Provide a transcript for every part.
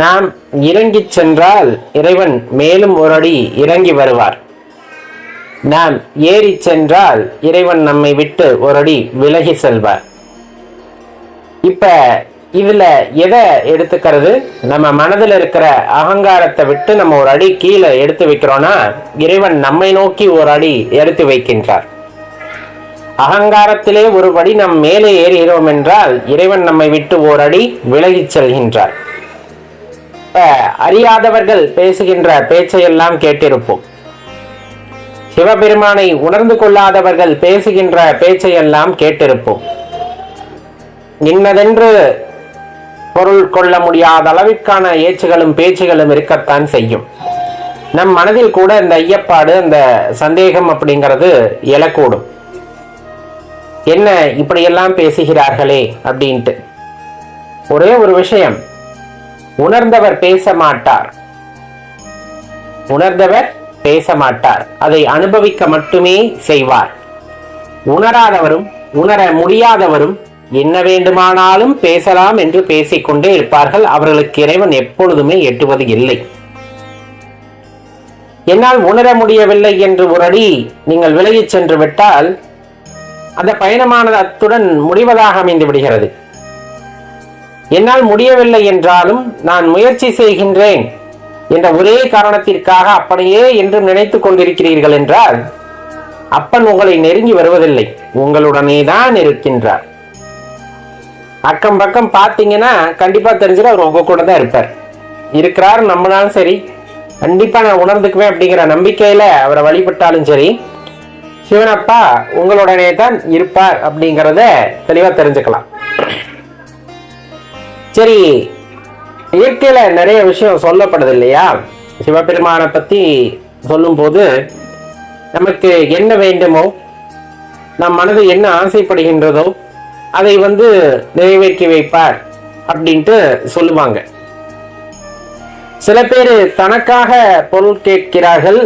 நாம் இறங்கிச் சென்றால் இறைவன் மேலும் ஒரு அடி இறங்கி வருவார். நாம் ஏறி சென்றால் இறைவன் நம்மை விட்டு ஒரு அடி விலகி செல்வார். இப்ப இதுல எதை எடுத்துக்கிறது? நம்ம மனதில் இருக்கிற அகங்காரத்தை விட்டு நம்ம ஒரு அடி கீழே எடுத்து வைக்கிறோம்னா இறைவன் நம்மை நோக்கி ஒரு அடி எடுத்து வைக்கின்றார். அகங்காரத்திலே ஒரு படி நம் மேலே ஏறுகிறோம் என்றால் இறைவன் நம்மை விட்டு ஒரு அடி விலகி செல்கின்றார். அறியாதவர்கள் பேசுகின்ற பேச்சையெல்லாம் கேட்டிருப்போம். சிவபெருமானை உணர்ந்து கொள்ளாதவர்கள் பேசுகின்ற பேச்சையெல்லாம் கேட்டிருப்போம். இன்னதென்று பொருள் கொள்ள முடியாத அளவிற்கான ஏச்சுகளும் பேச்சுகளும் இருக்கத்தான் செய்யும். நம் மனதில் கூட இந்த ஐயப்பாடு, அந்த சந்தேகம் அப்படிங்கிறது எழக்கூடும். என்ன இப்படியெல்லாம் பேசுகிறார்களே அப்படின்ட்டு. ஒரே ஒரு விஷயம், உணர்ந்தவர் பேச மாட்டார். உணர்ந்தவர் பேச மாட்டார், அதை அனுபவிக்க மட்டுமே செய்வார். உணராதவரும் உணர முடியாதவரும் என்ன வேண்டுமானாலும் பேசலாம் என்று பேசிக்கொண்டே இருப்பார்கள். அவர்களுக்கு இறைவன் எப்பொழுதுமே எட்டுவது இல்லை. என்னால் உணர முடியவில்லை என்று ஒரு அடி நீங்கள் விலகிச் சென்று விட்டால் அந்த பயணமானது அத்துடன் முடிவதாக அமைந்து விடுகிறது. என்னால் முடியவில்லை என்றாலும் நான் முயற்சி செய்கின்றேன் என்ற ஒரே காரணத்திற்காக அப்படியே என்று நினைத்துக் கொண்டிருக்கிறீர்கள் என்றால் அப்பன் உங்களை நெருங்கி வருவதில்லை, உங்களுடனே தான் இருக்கின்றார். அக்கம் பக்கம் பார்த்தீங்கன்னா கண்டிப்பா தெரிஞ்சிட அவர் உங்க கூட தான் இருப்பார். இருக்கிறார் நம்மளாலும் சரி, கண்டிப்பா நான் உணர்ந்துக்குவேன் அப்படிங்கிற நம்பிக்கையில அவரை வழிபட்டாலும் சரி, சிவனப்பா உங்களுடனே தான் இருப்பார் அப்படிங்கிறத தெளிவா தெரிஞ்சுக்கலாம். சரி, இயற்கையில நிறைய விஷயம் சொல்லப்படுது இல்லையா? சிவபெருமானை பத்தி சொல்லும் போது நமக்கு என்ன வேண்டுமோ, நம் மனது என்ன ஆசைப்படுகின்றதோ அதை நிறைவேற்றி வைப்பார் அப்படின்ட்டு சொல்லுவாங்க. சில பேர் தனக்காக பொருள் கேட்கிறார்கள்,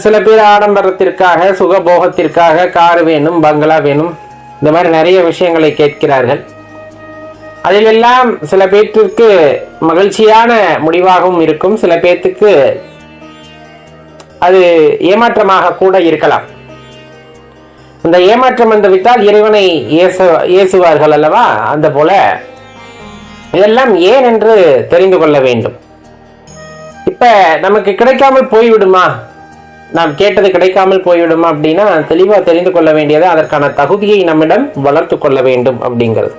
சில பேர் ஆடம்பரத்திற்காக, சுகபோகத்திற்காக கார் வேணும், பங்களா வேணும், இந்த மாதிரி நிறைய விஷயங்களை கேட்கிறார்கள். அதிலெல்லாம் சில பேர்த்திற்கு மகிழ்ச்சியான முடிவாகவும் இருக்கும், சில பேர்த்துக்கு அது ஏமாற்றமாக கூட இருக்கலாம். இந்த ஏமாற்றம் வந்துவிட்டால் இறைவனை ஏசுவார்கள் அல்லவா? அந்த போல இதெல்லாம் ஏன் என்று தெரிந்து கொள்ள வேண்டும். இப்ப நமக்கு கிடைக்காமல் போய்விடுமா, நாம் கேட்டது கிடைக்காமல் போய்விடுமா அப்படின்னா தெளிவா தெரிந்து கொள்ள வேண்டியது அதற்கான தகுதியை நம்மிடம் வளர்த்து கொள்ள வேண்டும் அப்படிங்கிறது.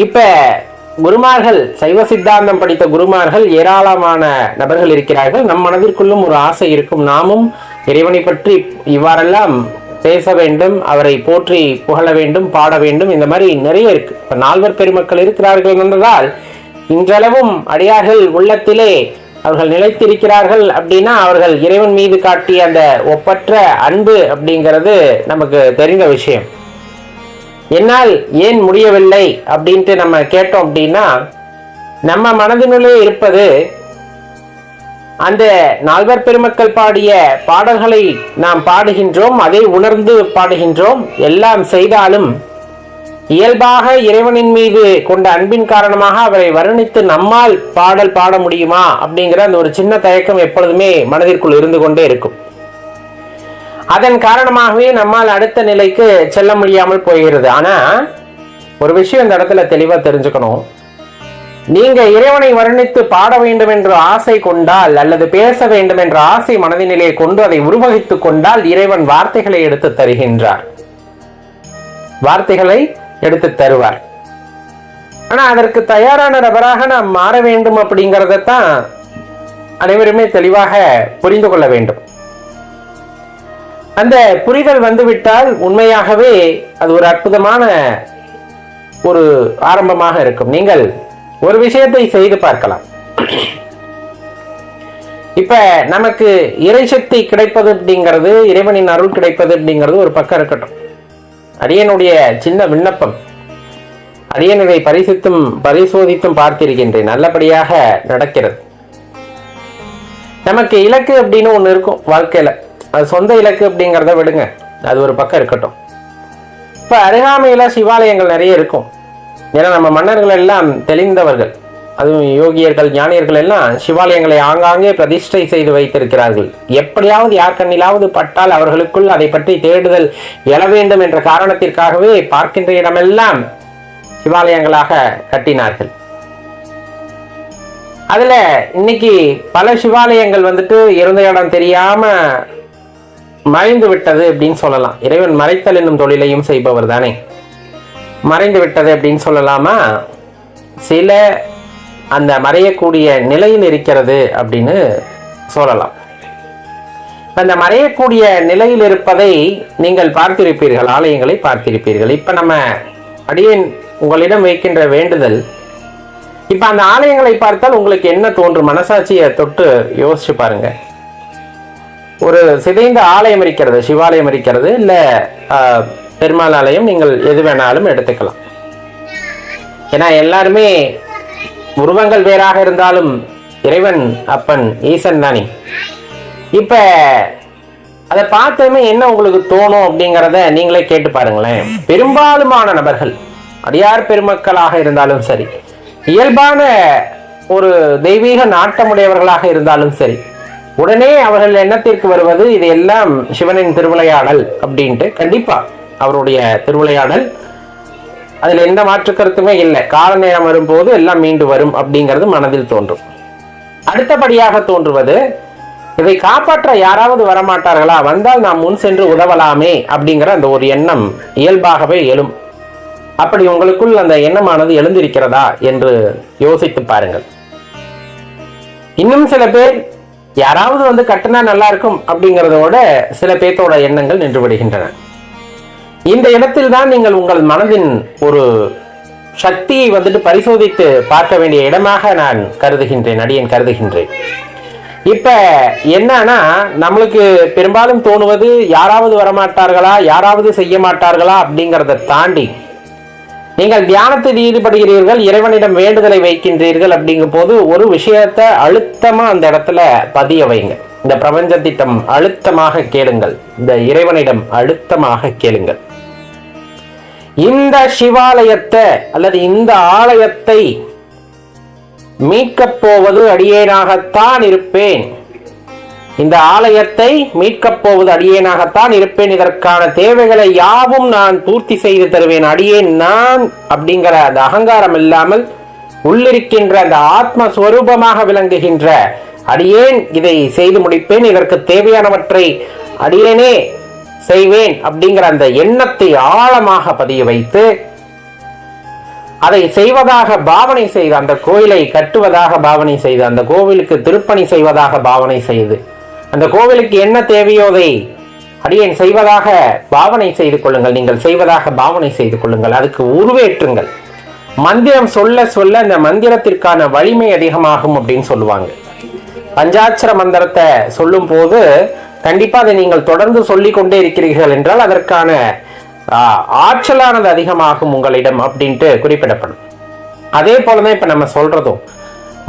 இப்ப குருமார்கள், சைவ சித்தாந்தம் படித்த குருமார்கள் ஏராளமான நபர்கள் இருக்கிறார்கள். நம் மனதிற்குள்ளும் ஒரு ஆசை இருக்கும், நாமும் இறைவனை பற்றி இவ்வாறெல்லாம் பேச வேண்டும், அவரை போற்றி புகழ வேண்டும், பாட வேண்டும், இந்த மாதிரி நிறைய இருக்கு. இப்ப நால்வர் பெருமக்கள் இருக்கிறார்கள் என்றால் இன்றளவும் அடியார்கள் உள்ளத்திலே அவர்கள் நிலைத்திருக்கிறார்கள் அப்படின்னா அவர்கள் இறைவன் மீது காட்டிய அந்த ஒப்பற்ற அன்பு அப்படிங்கிறது நமக்கு தெரிந்த விஷயம். என்னால் ஏன் முடியவில்லை அப்படின்ட்டு நம்ம கேட்டோம் அப்படின்னா நம்ம மனதினுள்ளே இருப்பது அந்த நால்வர் பெருமக்கள் பாடிய பாடல்களை நாம் பாடுகின்றோம், அதை உணர்ந்து பாடுகின்றோம். எல்லாம் செய்தாலும் இயல்பாக இறைவனின் மீது கொண்ட அன்பின் காரணமாக அவரை வர்ணித்து நம்மால் பாடல் பாட முடியுமா அப்படிங்கிற அந்த ஒரு சின்ன தயக்கம் எப்பொழுதுமே மனதிற்குள் இருந்து கொண்டே இருக்கும். அதன் காரணமாகவே நம்மால் அடுத்த நிலைக்கு செல்ல முடியாமல் போகிறது. ஆனா ஒரு விஷயம் இந்த இடத்துல தெளிவா தெரிஞ்சுக்கணும். நீங்க இறைவனை வர்ணித்து பாட வேண்டும் என்று ஆசை கொண்டால் அல்லது பேச வேண்டும் என்ற ஆசை மனதினிலே கொண்டு அதை உருவகித்துக் கொண்டால் இறைவன் வார்த்தைகளை எடுத்து தருகின்றார், வார்த்தைகளை எடுத்து தருவார். ஆனா அதற்கு தயாரான நபராக நாம் மாற வேண்டும் அப்படிங்கிறதான் அனைவருமே தெளிவாக புரிந்து கொள்ள வேண்டும். அந்த புரிதல் வந்துவிட்டால் உண்மையாகவே அது ஒரு அற்புதமான ஒரு ஆரம்பமாக இருக்கும். நீங்கள் ஒரு விஷயத்தை செய்து பார்க்கலாம். இப்ப நமக்கு இறைசக்தி கிடைப்பது அப்படிங்கிறது, இறைவனின் அருள் கிடைப்பது அப்படிங்கிறது ஒரு பக்கம் இருக்கட்டும். அடியனுடைய சின்ன விண்ணப்பம், அடியன் இதை பரிசோதித்தும் பார்த்திருக்கின்றேன், நல்லபடியாக நடக்கிறது. நமக்கு இலக்கு அப்படின்னு ஒண்ணு இருக்கும் வாழ்க்கையில, அது சொந்த இலக்கு அப்படிங்கிறத விடுங்க, அது ஒரு பக்கம் இருக்கட்டும். இப்ப அருகாமையில சிவாலயங்கள் நிறைய இருக்கும். ஏன்னா நம்ம மன்னர்கள் எல்லாம் தெளிந்தவர்கள், அதுவும் யோகியர்கள் ஞானியர்கள் எல்லாம் சிவாலயங்களை ஆங்காங்கே பிரதிஷ்டை செய்து வைத்திருக்கிறார்கள். எப்படியாவது யார் கண்ணிலாவது பட்டால் அவர்களுக்குள் அதை பற்றி தேடுதல் எழ வேண்டும் என்ற காரணத்திற்காகவே பார்க்கின்ற இடமெல்லாம் சிவாலயங்களாக கட்டினார்கள். அதுல இன்னைக்கு பல சிவாலயங்கள் இருந்த இடம் தெரியாம மறைந்து விட்டது அப்படின்னு சொல்லலாம். இறைவன் மறைத்தல் என்னும் தொழிலையும் செய்பவர் தானே. மறைந்து விட்டது அப்படின்னு சொல்லலாமா? சில அந்த மறையக்கூடிய நிலையில் இருக்கிறது அப்படின்னு சொல்லலாம். அந்த மறையக்கூடிய நிலையில் இருப்பதை நீங்கள் பார்த்திருப்பீர்கள், ஆலயங்களை பார்த்திருப்பீர்கள். இப்ப நம்ம அடியேன் உங்களிடம் வைக்கின்ற வேண்டுதல், இப்ப அந்த ஆலயங்களை பார்த்தால் உங்களுக்கு என்ன தோன்றும்? மனசாட்சியை தொட்டு யோசிச்சு பாருங்க. ஒரு சிதைந்த ஆலயம் இருக்கிறது, சிவாலயம் இருக்கிறது, இல்ல பெருமாள் ஆலயம், நீங்கள் எது வேணாலும் எடுத்துக்கலாம். ஏன்னா எல்லாருமே உருவங்கள் வேறாக இருந்தாலும் இறைவன் அப்பன் ஈசன் தானே. இப்ப அதை பார்த்ததுமே என்ன உங்களுக்கு தோணும் அப்படிங்கிறத நீங்களே கேட்டு பாருங்களேன். பெரும்பாலுமான நபர்கள், அடியார் பெருமக்களாக இருந்தாலும் சரி, இயல்பான ஒரு தெய்வீக நாட்டமுடையவர்களாக இருந்தாலும் சரி, உடனே அவர்கள் எண்ணத்திற்கு வருவது இது எல்லாம் சிவனின் திருவிளையாடல் அப்படின்ட்டு. கண்டிப்பா அவருடைய திருவிளையாடல், அதுல எந்த மாற்று கருத்துமே இல்லை. கால நேரம் வரும்போது எல்லாம் மீண்டு வரும் அப்படிங்கிறது மனதில் தோன்றும். அடுத்தபடியாக தோன்றுவது, இதை காப்பாற்ற யாராவது வரமாட்டார்களா, வந்தால் நாம் முன் சென்று உதவலாமே அப்படிங்கிற அந்த ஒரு எண்ணம் இயல்பாகவே எழும். அப்படி உங்களுக்குள் அந்த எண்ணமானது எழுந்திருக்கிறதா என்று யோசித்து பாருங்கள். இன்னும் சில பேர் யாராவது கட்டினா நல்லா இருக்கும் அப்படிங்கிறதோட சில பேர்த்தோட எண்ணங்கள் நின்று விடுகின்றன. இந்த இடத்தில் தான் நீங்கள் உங்கள் மனதின் ஒரு சக்தியை பரிசோதித்து பார்க்க வேண்டிய இடமாக நான் கருதுகின்றேன், அடியேன் கருதுகின்றேன். இப்ப என்னன்னா, நம்மளுக்கு பெரும்பாலும் தோணுவது யாராவது வரமாட்டார்களா, யாராவது செய்ய மாட்டார்களா அப்படிங்கிறத தாண்டி, நீங்கள் தியானத்தில் ஈடுபடுகிறீர்கள், இறைவனிடம் வேண்டுதலை வைக்கின்றீர்கள் அப்படிங்கும் போது ஒரு விஷயத்தை அழுத்தமா அந்த இடத்துல பதிய வைங்க. இந்த பிரபஞ்சத்திடம் அழுத்தமாக கேளுங்கள், இந்த இறைவனிடம் அழுத்தமாக கேளுங்கள். இந்த சிவாலயத்தை அல்லது இந்த ஆலயத்தை மீட்கப் போவது அடியேனாகத்தான் இருப்பேன். இந்த ஆலயத்தை மீட்கப் போவது அடியேனாகத்தான் இருப்பேன். இதற்கான தேவைகளை யாவும் நான் பூர்த்தி செய்து தருவேன். அடியேன் நான் அப்படிங்கிற அந்த அகங்காரம் இல்லாமல் உள்ளிருக்கின்ற அந்த ஆத்மஸ்வரூபமாக விளங்குகின்ற அடியேன் இதை செய்து முடிப்பேன், இதற்கு தேவையானவற்றை அடியேனே செய்வேன் அப்படிங்கிற அந்த எண்ணத்தை ஆழமாக பதிய வைத்து, அதை செய்வதாக பாவனை செய்து, அந்த கோயிலை கட்டுவதாக பாவனை செய்து, அந்த கோவிலுக்கு திருப்பணி செய்வதாக பாவனை செய்து, அந்த கோவிலுக்கு என்ன தேவையோ அதை அடியேன் செய்வதாக பாவனை செய்து கொள்ளுங்கள். நீங்கள் செய்வதாக பாவனை செய்து கொள்ளுங்கள். அதுக்கு உருவேற்றுங்கள். மந்திரம் சொல்ல சொல்ல அந்த மந்திரத்திற்கான வலிமை அதிகமாகும் அப்படின்னு சொல்லுவாங்க. பஞ்சாட்சர மந்திரத்தை சொல்லும் போது கண்டிப்பா அதை நீங்கள் தொடர்ந்து சொல்லிக் கொண்டே இருக்கிறீர்கள் என்றால் அதற்கான ஆற்றலானது அதிகமாகும் உங்களிடம் அப்படின்ட்டு குறிப்பிடப்படும். அதே போலதான் இப்ப நம்ம சொல்றதும்,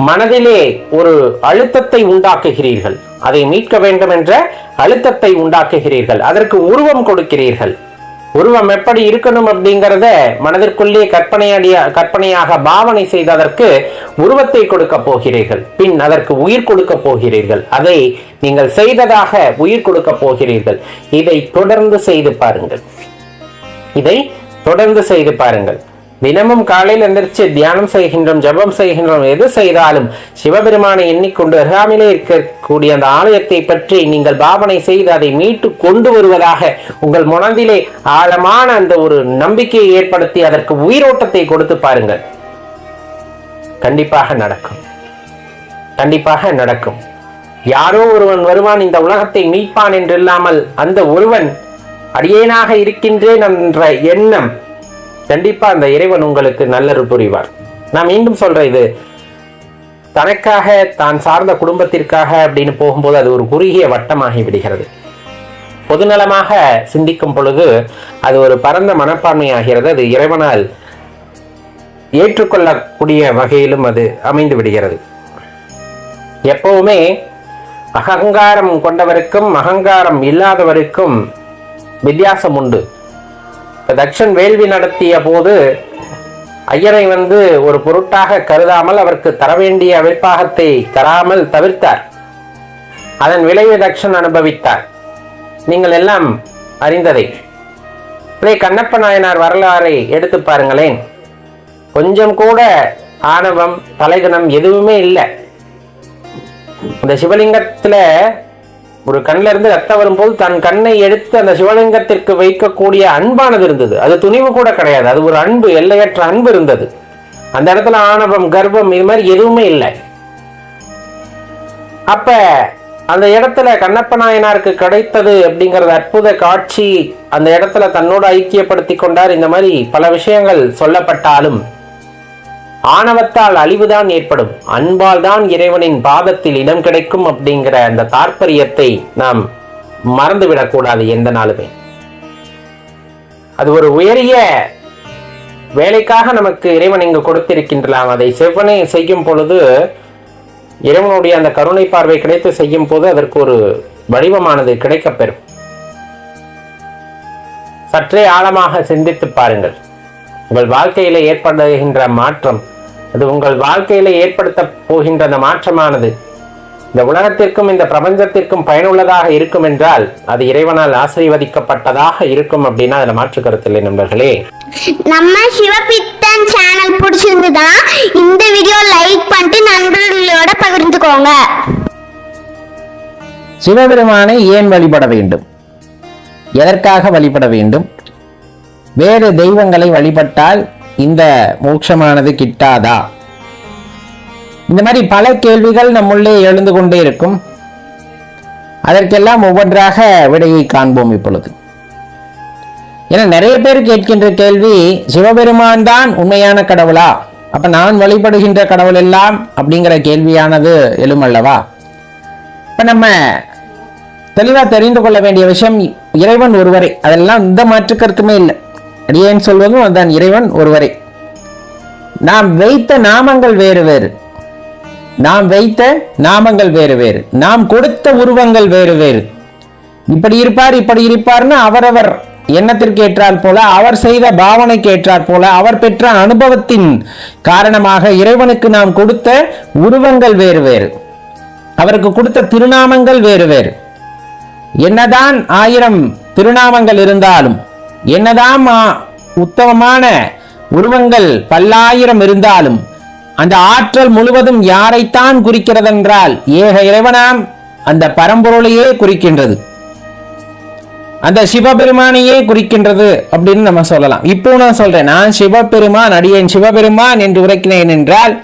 மனதிலே ஒரு அழுத்தத்தை உண்டாக்குகிறீர்கள், அதை மீட்க வேண்டும் என்ற அழுத்தத்தை உண்டாக்குகிறீர்கள், அதற்கு உருவம் கொடுக்கிறீர்கள். உருவம் எப்படி இருக்கணும் அப்படிங்கிறத மனதிற்குள்ளே கற்பனையாக பாவனை செய்து அதற்கு உருவத்தை கொடுக்க போகிறீர்கள். பின் அதற்கு உயிர் கொடுக்க போகிறீர்கள். அதை நீங்கள் செய்ததாக உயிர் கொடுக்க போகிறீர்கள். இதை தொடர்ந்து செய்து பாருங்கள். இதை தொடர்ந்து செய்து பாருங்கள். தினமும் காலையில் எந்திரிச்சு தியானம் செய்கின்றோம், ஜபம் செய்கின்றோம், எது செய்தாலும் சிவபெருமானை எண்ணிக்கொண்டு அருகாமையிலே இருக்கக்கூடிய அந்த ஆலயத்தை பற்றி நீங்கள் பாவனை செய்து அதை மீட்டு கொண்டு வருவதாக உங்கள் மனதிலே ஆழமான அந்த ஒரு நம்பிக்கையை ஏற்படுத்தி அதற்கு உயிரோட்டத்தை கொடுத்து பாருங்கள். கண்டிப்பாக நடக்கும், கண்டிப்பாக நடக்கும். யாரோ ஒருவன் வருவான், இந்த உலகத்தை மீட்பான் என்று இல்லாமல் அந்த ஒருவன் அடியேனாக இருக்கின்றேன் என்ற எண்ணம், கண்டிப்பா அந்த இறைவன் உங்களுக்கு நல்லது புரிவார். நான் மீண்டும் சொல்றேன், இது தனக்காக தான் சார்ந்த குடும்பத்திற்காக அப்படின்னு போகும்போது அது ஒரு குறுகிய வட்டமாகி விடுகிறது. பொதுநலமாக சிந்திக்கும் பொழுது அது ஒரு பரந்த மனப்பான்மையாகிறது. அது இறைவனால் ஏற்றுக்கொள்ளக்கூடிய வகையிலும் அது அமைந்து விடுகிறது. எப்பவுமே அகங்காரம் கொண்டவருக்கும் அகங்காரம் இல்லாதவருக்கும் வித்தியாசம் உண்டு. தக்ஷன் வேள்வி நடத்திய போது ஐயரை ஒரு பொருட்டாக கருதாமல் அவருக்கு தர வேண்டிய அவிர்ப்பாகத்தை தராமல் தவிர்த்தார். அதன் விளைவை தக்ஷன் அனுபவித்தார். நீங்கள் எல்லாம் அறிந்ததை. இதே கண்ணப்ப நாயனார் வரலாறை எடுத்து பாருங்களேன். கொஞ்சம் கூட ஆணவம் தலைகணம் எதுவுமே இல்லை. அந்த சிவலிங்கத்துல ஒரு கண்ணில இருந்து ரத்தம் வரும்போது தன் கண்ணை எடுத்து அந்த சிவலிங்கத்திற்கு வைக்கக்கூடிய அன்பானது இருந்தது. அது துணிவு கூட கிடையாது. அது ஒரு அன்பு, எல்லையற்ற அன்பு இருந்தது. அந்த இடத்துல ஆணவம் கர்வம் இது மாதிரி எதுவுமே இல்லை. அப்ப அந்த இடத்துல கண்ணப்ப நாயனாருக்கு கிடைத்தது அப்படிங்கிறது அற்புத காட்சி. அந்த இடத்துல தன்னோடு ஐக்கியப்படுத்தி கொண்டார். இந்த மாதிரி பல விஷயங்கள் சொல்லப்பட்டாலும் ஆணவத்தால் அழிவுதான் ஏற்படும், அன்பால் தான் இறைவனின் பாதத்தில் இடம் கிடைக்கும் அப்படிங்கிற அந்த தாற்பயத்தை நாம் மறந்துவிடக்கூடாது எந்த நாளுமே. அது ஒரு உயரிய வேலைக்காக நமக்கு இறைவன் இங்கு கொடுத்திருக்கின்றான். அதை செவ்வனே செய்யும் பொழுது இறைவனுடைய அந்த கருணை பார்வை கிடைத்து செய்யும் போது அதற்கு ஒரு வடிவமானது கிடைக்கப்பெறும். சற்றே ஆழமாக சிந்தித்து பாருங்கள். உங்கள் வாழ்க்கையில ஏற்படுகின்ற மாற்றம், அது உங்கள் வாழ்க்கையில ஏற்படுத்த போகின்ற அந்த மாற்றமானது இந்த உலகத்திற்கும் இந்த பிரபஞ்சத்திற்கும் பயனுள்ளதாக இருக்கும் என்றால் அது இறைவனால் ஆசீர்வதிக்கப்பட்டதாக இருக்கும் அப்படின்னா அதுல மாற்று கருத்து இல்லை நண்பர்களே. நம்ம சிவபித்தன் சேனல் பிடிச்சிருந்தா இந்த வீடியோ லைக் பண்ணிட்டு நண்பர்களோட பகிர்ந்துக்கோங்க. சிவபெருமானை ஏன் வழிபட வேண்டும்? எதற்காக வழிபட வேண்டும்? வேறு தெய்வங்களை வழிபட்டால் இந்த மோட்சமானது கிட்டாதா? இந்த மாதிரி பல கேள்விகள் நம்முள்ளே எழுந்து கொண்டே இருக்கும். அதற்கெல்லாம் ஒவ்வொன்றாக விடையை காண்போம் இப்பொழுது. ஏன்னா நிறைய பேர் கேட்கின்ற கேள்வி, சிவபெருமான் தான் உண்மையான கடவுளா? அப்ப நான் வழிபடுகின்ற கடவுள் எல்லாம் அப்படிங்கிற கேள்வியானது எழுமல்லவா? இப்ப நம்ம தெளிவா தெரிந்து கொள்ள வேண்டிய விஷயம், இறைவன் ஒருவரே. அதெல்லாம் இந்த மாற்று கருத்துமே இல்லை. அடியேன் சொல்வதும் அதுதான், இறைவன் ஒருவரே. நாம் வைத்த நாமங்கள் வேறு வேறு, நாம் வைத்த நாமங்கள் வேறு வேறு, நாம் கொடுத்த உருவங்கள் வேறு வேறு. இப்படி இருப்பார் இப்படி இருப்பார்னு அவரவர் எண்ணத்திற்கு ஏற்றால் போல, அவர் செய்த பாவனைக்கு ஏற்றாற் போல, அவர் பெற்ற அனுபவத்தின் காரணமாக இறைவனுக்கு நாம் கொடுத்த உருவங்கள் வேறு வேறு, அவருக்கு கொடுத்த திருநாமங்கள் வேறு வேறு. என்னதான் 1000 திருநாமங்கள் இருந்தாலும், என்னதான் உத்தமமான உருவங்கள் பல்லாயிரம் இருந்தாலும், அந்த ஆற்றல் முழுவதும் யாரைத்தான் குறிக்கிறது என்றால் ஏக இறைவனாம் அந்த பரம்பொருளையே குறிக்கின்றது, அந்த சிவபெருமானையே குறிக்கின்றது அப்படின்னு நம்ம சொல்லலாம். இப்போ நான் சொல்றேன், நான் சிவபெருமான், அடியேன் சிவபெருமான் என்று உரைக்கிறேன் என்றால்,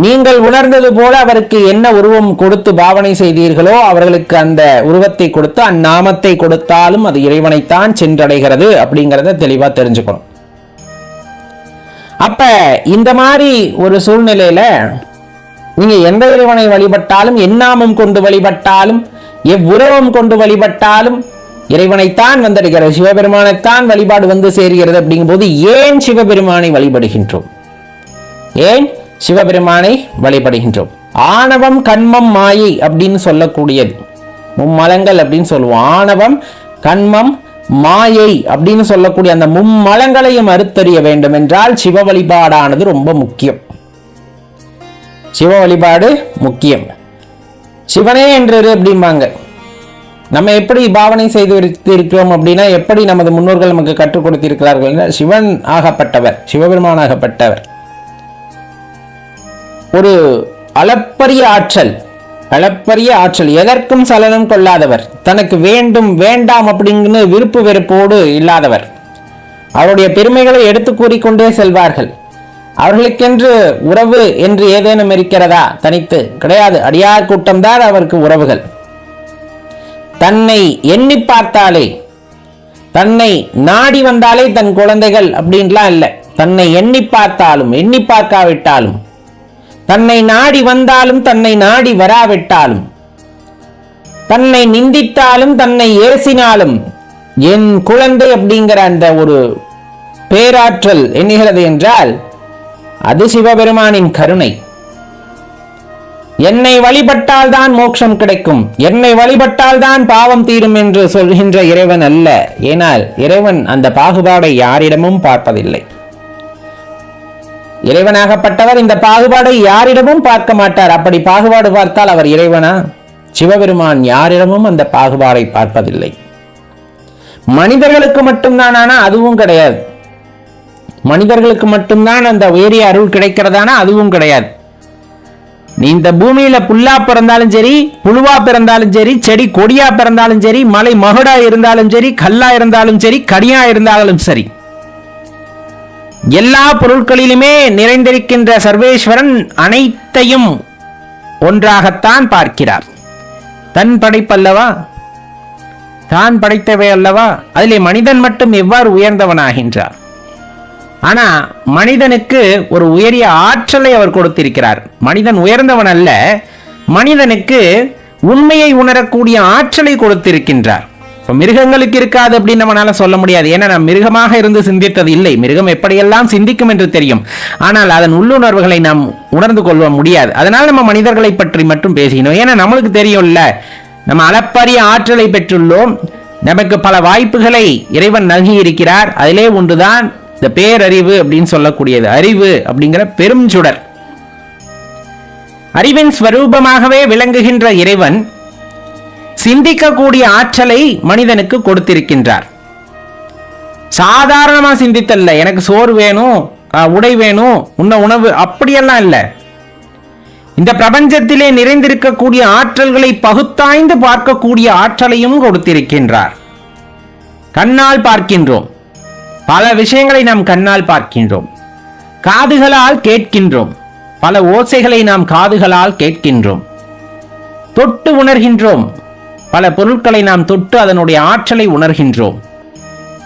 நீங்கள் உணர்ந்தது போல அவருக்கு என்ன உருவம் கொடுத்து பாவனை செய்தீர்களோ அவர்களுக்கு அந்த உருவத்தை கொடுத்து அந்நாமத்தை கொடுத்தாலும் அது இறைவனைத்தான் சென்றடைகிறது அப்படிங்கிறத தெளிவா தெரிஞ்சுக்கணும். அப்ப இந்த மாதிரி ஒரு சூழ்நிலையில நீங்க எந்த இறைவனை வழிபட்டாலும், எந்நாமம் கொண்டு வழிபட்டாலும், எவ்வுருவம் கொண்டு வழிபட்டாலும் இறைவனைத்தான் வந்தடைகிறது, சிவபெருமானைத்தான் வழிபாடு வந்து சேர்கிறது. அப்படிங்கும் போது ஏன் சிவபெருமானை வழிபடுகின்றோம்? ஏன் சிவபெருமானை வழிபடுகின்றோம்? ஆணவம் கண்மம் மாயை அப்படின்னு சொல்லக்கூடியது மும்மலங்கள் அப்படின்னு சொல்லுவோம். ஆணவம் கண்மம் மாயை அப்படின்னு சொல்லக்கூடிய அந்த மும்மலங்களையும் அறுத்தறிய வேண்டும் என்றால் சிவ வழிபாடானது ரொம்ப முக்கியம். சிவ வழிபாடு முக்கியம். சிவனே என்று அப்படிம்பாங்க. நம்ம எப்படி பாவனை செய்து இருக்கிறோம் அப்படின்னா, எப்படி நமது முன்னோர்கள் நமக்கு கற்றுக் கொடுத்திருக்கிறார்கள், சிவன் ஆகப்பட்டவர், சிவபெருமானாகப்பட்டவர் ஒரு அளப்பரிய ஆற்றல், அளப்பரிய ஆற்றல், எதற்கும் சலனம் கொள்ளாதவர், தனக்கு வேண்டும் வேண்டாம் அப்படிங்கிற விருப்பு வெறுப்போடு இல்லாதவர். அவருடைய பெருமைகளை எடுத்து கூறிக்கொண்டே செல்வார்கள். அவர்களுக்கென்று உறவு என்று ஏதேனும் இருக்கிறதா? தனித்து கிடையாது. அடியார் கூட்டம்தான் அவருக்கு உறவுகள். தன்னை எண்ணி பார்த்தாலே, தன்னை நாடி வந்தாலே தன் குழந்தைகள் அப்படின்லாம் இல்லை. தன்னை எண்ணி பார்த்தாலும் எண்ணி பார்க்காவிட்டாலும், தன்னை நாடி வந்தாலும் தன்னை நாடி வராவிட்டாலும், தன்னை நிந்தித்தாலும் தன்னை ஏசினாலும் என் குழந்தை அப்படிங்கிற அந்த ஒரு பேராற்றல் எண்ணுகிறது என்றால் அது சிவபெருமானின் கருணை. என்னை வழிபட்டால் தான் மோட்சம் கிடைக்கும், என்னை வழிபட்டால் தான் பாவம் தீரும் என்று சொல்கின்ற இறைவன் அல்ல. ஏனால் இறைவன் அந்த பாகுபாடை யாரிடமும் பார்ப்பதில்லை. இறைவனாகப்பட்டவர் இந்த பாகுபாடை யாரிடமும் பார்க்க மாட்டார். அப்படி பாகுபாடு பார்த்தால் அவர் இறைவனா? சிவபெருமான் யாரிடமும் அந்த பாகுபாடை பார்ப்பதில்லை. மனிதர்களுக்கு மட்டும்தான், ஆனா அதுவும் கிடையாது. மனிதர்களுக்கு மட்டும்தான் அந்த உயரிய அருள் கிடைக்கிறதானா அதுவும் கிடையாது. நீ இந்த பூமியில புல்லா பிறந்தாலும் சரி, புழுவா பிறந்தாலும் சரி, செடி கொடியா பிறந்தாலும் சரி, மலை மகுடா இருந்தாலும் சரி, கல்லா இருந்தாலும் சரி, கடியா இருந்தாலும் சரி, எல்லா பொருட்களிலுமே நிறைந்திருக்கின்ற சர்வேஸ்வரன் அனைத்தையும் ஒன்றாகத்தான் பார்க்கிறார். தன் படைப்பல்லவா, தான் படைத்தவை அல்லவா? அதிலே மனிதன் மட்டும் எவ்வாறு உயர்ந்தவனாகின்றார்? ஆனா மனிதனுக்கு ஒரு உயரிய ஆற்றலை அவர் கொடுத்திருக்கிறார். மனிதன் உயர்ந்தவன் அல்ல, மனிதனுக்கு உண்மையை உணரக்கூடிய ஆற்றலை கொடுத்திருக்கின்றார். மிருகங்களுக்கு இருக்காது அப்படின்னு நம்மளால சொல்ல முடியாது. ஏன்னா நாம் மிருகமாக இருந்து சிந்தித்தது இல்லை. மிருகம் எப்படியெல்லாம் சிந்திக்கும் என்று தெரியும், ஆனால் அதன் உள்ளுணர்வுகளை நாம் உணர்ந்து கொள்ள முடியாது. அதனால நம்ம மனிதர்களை பற்றி மட்டும் பேசினோம். ஏன்னா நம்மளுக்கு தெரியும்ல, நம்ம அளப்பரிய ஆற்றலை பெற்றுள்ளோம். நமக்கு பல வாய்ப்புகளை இறைவன் நல்கி இருக்கிறார். அதிலே ஒன்றுதான் இந்த பேரறிவு அப்படின்னு சொல்லக்கூடியது. அறிவு அப்படிங்கிற பெரும் சுடர், அறிவின் ஸ்வரூபமாகவே விளங்குகின்ற இறைவன் சிந்திக்கக்கூடிய ஆற்றலை மனிதனுக்கு கொடுத்திருக்கின்றார். சாதாரணமா சிந்தித்தல்ல, எனக்கு சோறு வேணும், உடை வேணும், உணவு, அப்படியெல்லாம் இல்லை. இந்த பிரபஞ்சத்திலே நிறைந்திருக்கக்கூடிய ஆற்றல்களை பகுத்தாய்ந்து பார்க்கக்கூடிய ஆற்றலையும் கொடுத்திருக்கின்றார். கண்ணால் பார்க்கின்றோம், பல விஷயங்களை நாம் கண்ணால் பார்க்கின்றோம். காதுகளால் கேட்கின்றோம், பல ஓசைகளை நாம் காதுகளால் கேட்கின்றோம். தொட்டு உணர்கின்றோம், பல பொருட்களை நாம் தொட்டு அதனுடைய ஆற்றலை உணர்கின்றோம்.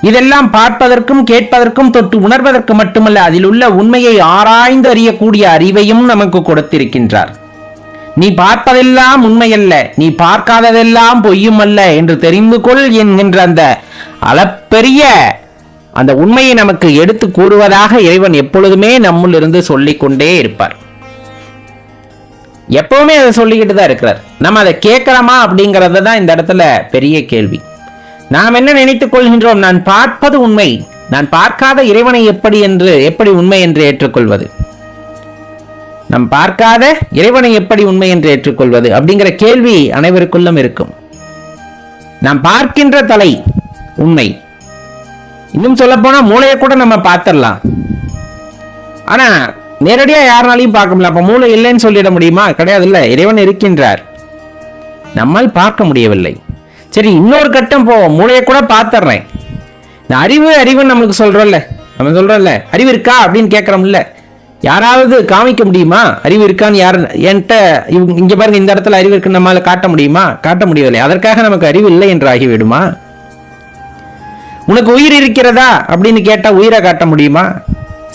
இதெல்லாம் பார்ப்பதற்கும் கேட்பதற்கும் தொட்டு உணர்வதற்கு மட்டுமல்ல, அதில் உள்ள உண்மையை ஆராய்ந்து அறியக்கூடிய அறிவையும் நமக்கு கொடுத்திருக்கின்றார். நீ பார்ப்பதெல்லாம் உண்மையல்ல, நீ பார்க்காததெல்லாம் பொய்யும் அல்ல என்று தெரிந்து கொள் என்கின்ற அந்த அளப்பெரிய அந்த உண்மையை நமக்கு எடுத்து கூறுவதாக இறைவன் எப்பொழுதுமே நம்முள் இருந்து சொல்லிக் கொண்டே இருப்பார். எப்பவுமே அதை சொல்லிக்கிட்டு தான் இருக்கிறார். நம்ம அதை கேட்கிறோமா அப்படிங்கறது தான் இந்த இடத்துல பெரிய கேள்வி. நாம் என்ன நினைத்துக் கொள்கின்றோம்? நான் பார்ப்பது உண்மை, நான் பார்க்காத இறைவனை எப்படி உண்மை என்று ஏற்றுக்கொள்வது? நாம் பார்க்காத இறைவனை எப்படி உண்மை என்று ஏற்றுக்கொள்வது அப்படிங்கிற கேள்வி அனைவருக்குள்ளும் இருக்கும். நாம் பார்க்கின்ற தலை உண்மை. இன்னும் சொல்ல போனா மூளையை கூட நம்ம பார்த்திடலாம், ஆனா நேரடியா யாருனாலையும் பார்க்க முடியல. அப்ப மூளை இல்லைன்னு சொல்லிட முடியுமா? கிடையாது. இல்ல, இறைவன் இருக்கின்றார், நம்மால் பார்க்க முடியவில்லை. சரி, இன்னொரு கட்டம் போவோம். மூளையை கூட பார்த்துறேன். இந்த அறிவுன்னு நம்மளுக்கு சொல்றோம்ல, நம்ம சொல்றோம்ல அறிவு இருக்கா அப்படின்னு கேட்கறோம்ல. யாராவது காமிக்க முடியுமா அறிவு இருக்கான்னு? யாரு என்கிட்ட இங்க பாருங்க, இந்த இடத்துல அறிவு இருக்குன்னு நம்மளால காட்ட முடியுமா? காட்ட முடியவில்லை. அதற்காக நமக்கு அறிவு இல்லை என்று ஆகிவிடுமா? உனக்கு உயிர் இருக்கிறதா அப்படின்னு கேட்டா உயிரை காட்ட முடியுமா?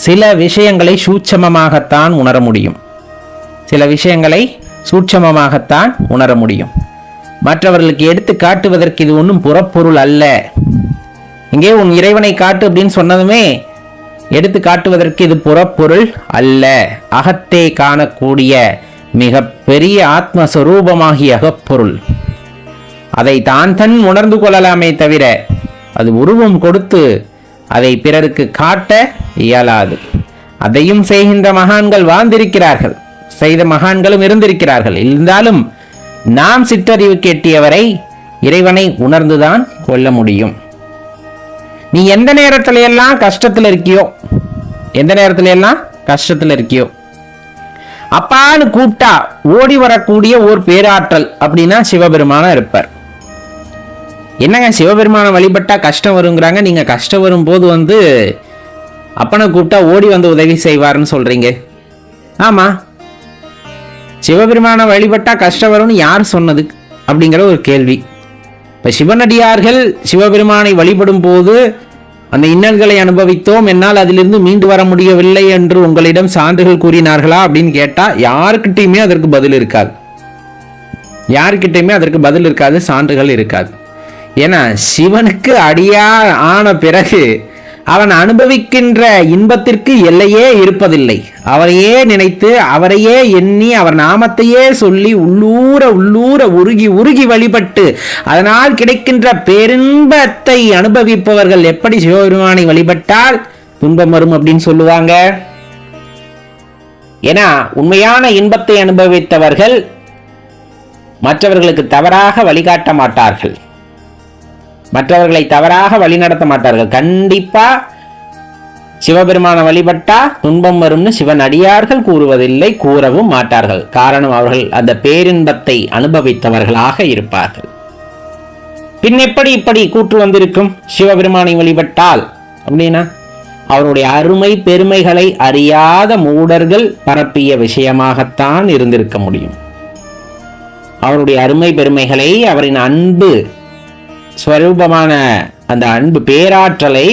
சில விஷயங்களை சூட்சமமாகத்தான் உணர முடியும். சில விஷயங்களை சூட்சமமாகத்தான் உணர முடியும். மற்றவர்களுக்கு எடுத்து காட்டுவதற்கு இது ஒன்றும் புறப்பொருள் அல்ல. இங்கே உன் இறைவனை காட்டு அப்படின்னு சொன்னதுமே எடுத்து காட்டுவதற்கு இது புறப்பொருள் அல்ல. அகத்தே காணக்கூடிய மிக பெரிய ஆத்மஸ்வரூபமாகிய அகப்பொருள். அதை தான் தன் உணர்ந்து கொள்ளலாமே தவிர அது உருவம் கொடுத்து அதை பிறருக்கு காட்ட இயலாது. அதையும் செய்கின்ற மகான்கள் வாழ்ந்திருக்கிறார்கள், செய்த மகான்களும் இருந்திருக்கிறார்கள். இருந்தாலும் நாம் சிற்றறிவு கேட்டியவரை இறைவனை உணர்ந்துதான் கொள்ள முடியும். நீ எந்த நேரத்துல எல்லாம் கஷ்டத்துல இருக்கியோ, எந்த நேரத்துல எல்லாம் கஷ்டத்துல இருக்கியோ, அப்பான்னு கூப்பிட்டா ஓடி வரக்கூடிய ஓர் பேராற்றல் அப்படின்னா சிவபெருமானா இருப்பார். என்னங்க சிவபெருமான வழிபட்டா கஷ்டம் வருங்கிறாங்க, நீங்க கஷ்டம் வரும்போது அப்பனை கூப்பிட்டா ஓடி வந்து உதவி செய்வார்னு சொல்றீங்க. ஆமா, சிவபெருமான வழிபட்டா கஷ்டம் வரும்னு யார் சொன்னது அப்படிங்கிற ஒரு கேள்வி. இப்ப சிவனடியார்கள் சிவபெருமானை வழிபடும் போது அந்த இன்னல்களை அனுபவித்தோம், என்னால் அதிலிருந்து மீண்டு வர முடியவில்லை என்று உங்களிடம் சான்றுகள் கூறினார்களா அப்படின்னு கேட்டா யாருக்கிட்டையுமே அதற்கு பதில் இருக்காது. யாருக்கிட்டையுமே அதற்கு பதில் இருக்காது, சான்றுகள் இருக்காது. ஏன்னா சிவனுக்கு அடியா ஆன பிறகு அவன் அனுபவிக்கின்ற இன்பத்திற்கு எல்லையே இருப்பதில்லை. அவரையே நினைத்து, அவரையே எண்ணி, அவர் நாமத்தையே சொல்லி உள்ளூர உருகி வழிபட்டு அதனால் கிடைக்கின்ற பேரின்பத்தை அனுபவிப்பவர்கள் எப்படி சிவபெருமானை வழிபட்டால் துன்பம் வரும் அப்படின்னு சொல்லுவாங்க? ஏன்னா உண்மையான இன்பத்தை அனுபவித்தவர்கள் மற்றவர்களுக்கு தவறாக வழிகாட்ட மாட்டார்கள், மற்றவர்களை தவறாக வழிநடத்த மாட்டார்கள். கண்டிப்பா சிவபெருமான வழிபட்டா துன்பம் வரும்னு சிவன் அடியார்கள் கூறுவதில்லை, கூறவும் மாட்டார்கள். காரணம், அவர்கள் அந்த பேரின்பத்தை அனுபவித்தவர்களாக இருப்பார்கள். பின் எப்படி இப்படி கூற்று வந்திருக்கும்? சிவபெருமானை வழிபட்டால் அப்படின்னா அவருடைய அருமை பெருமைகளை அறியாத மூடர்கள் பரப்பிய விஷயமாகத்தான் இருந்திருக்க முடியும். அவருடைய அருமை பெருமைகளை, அவரின் அன்பு ஸ்வரூபமான அந்த அன்பு பேராற்றலை,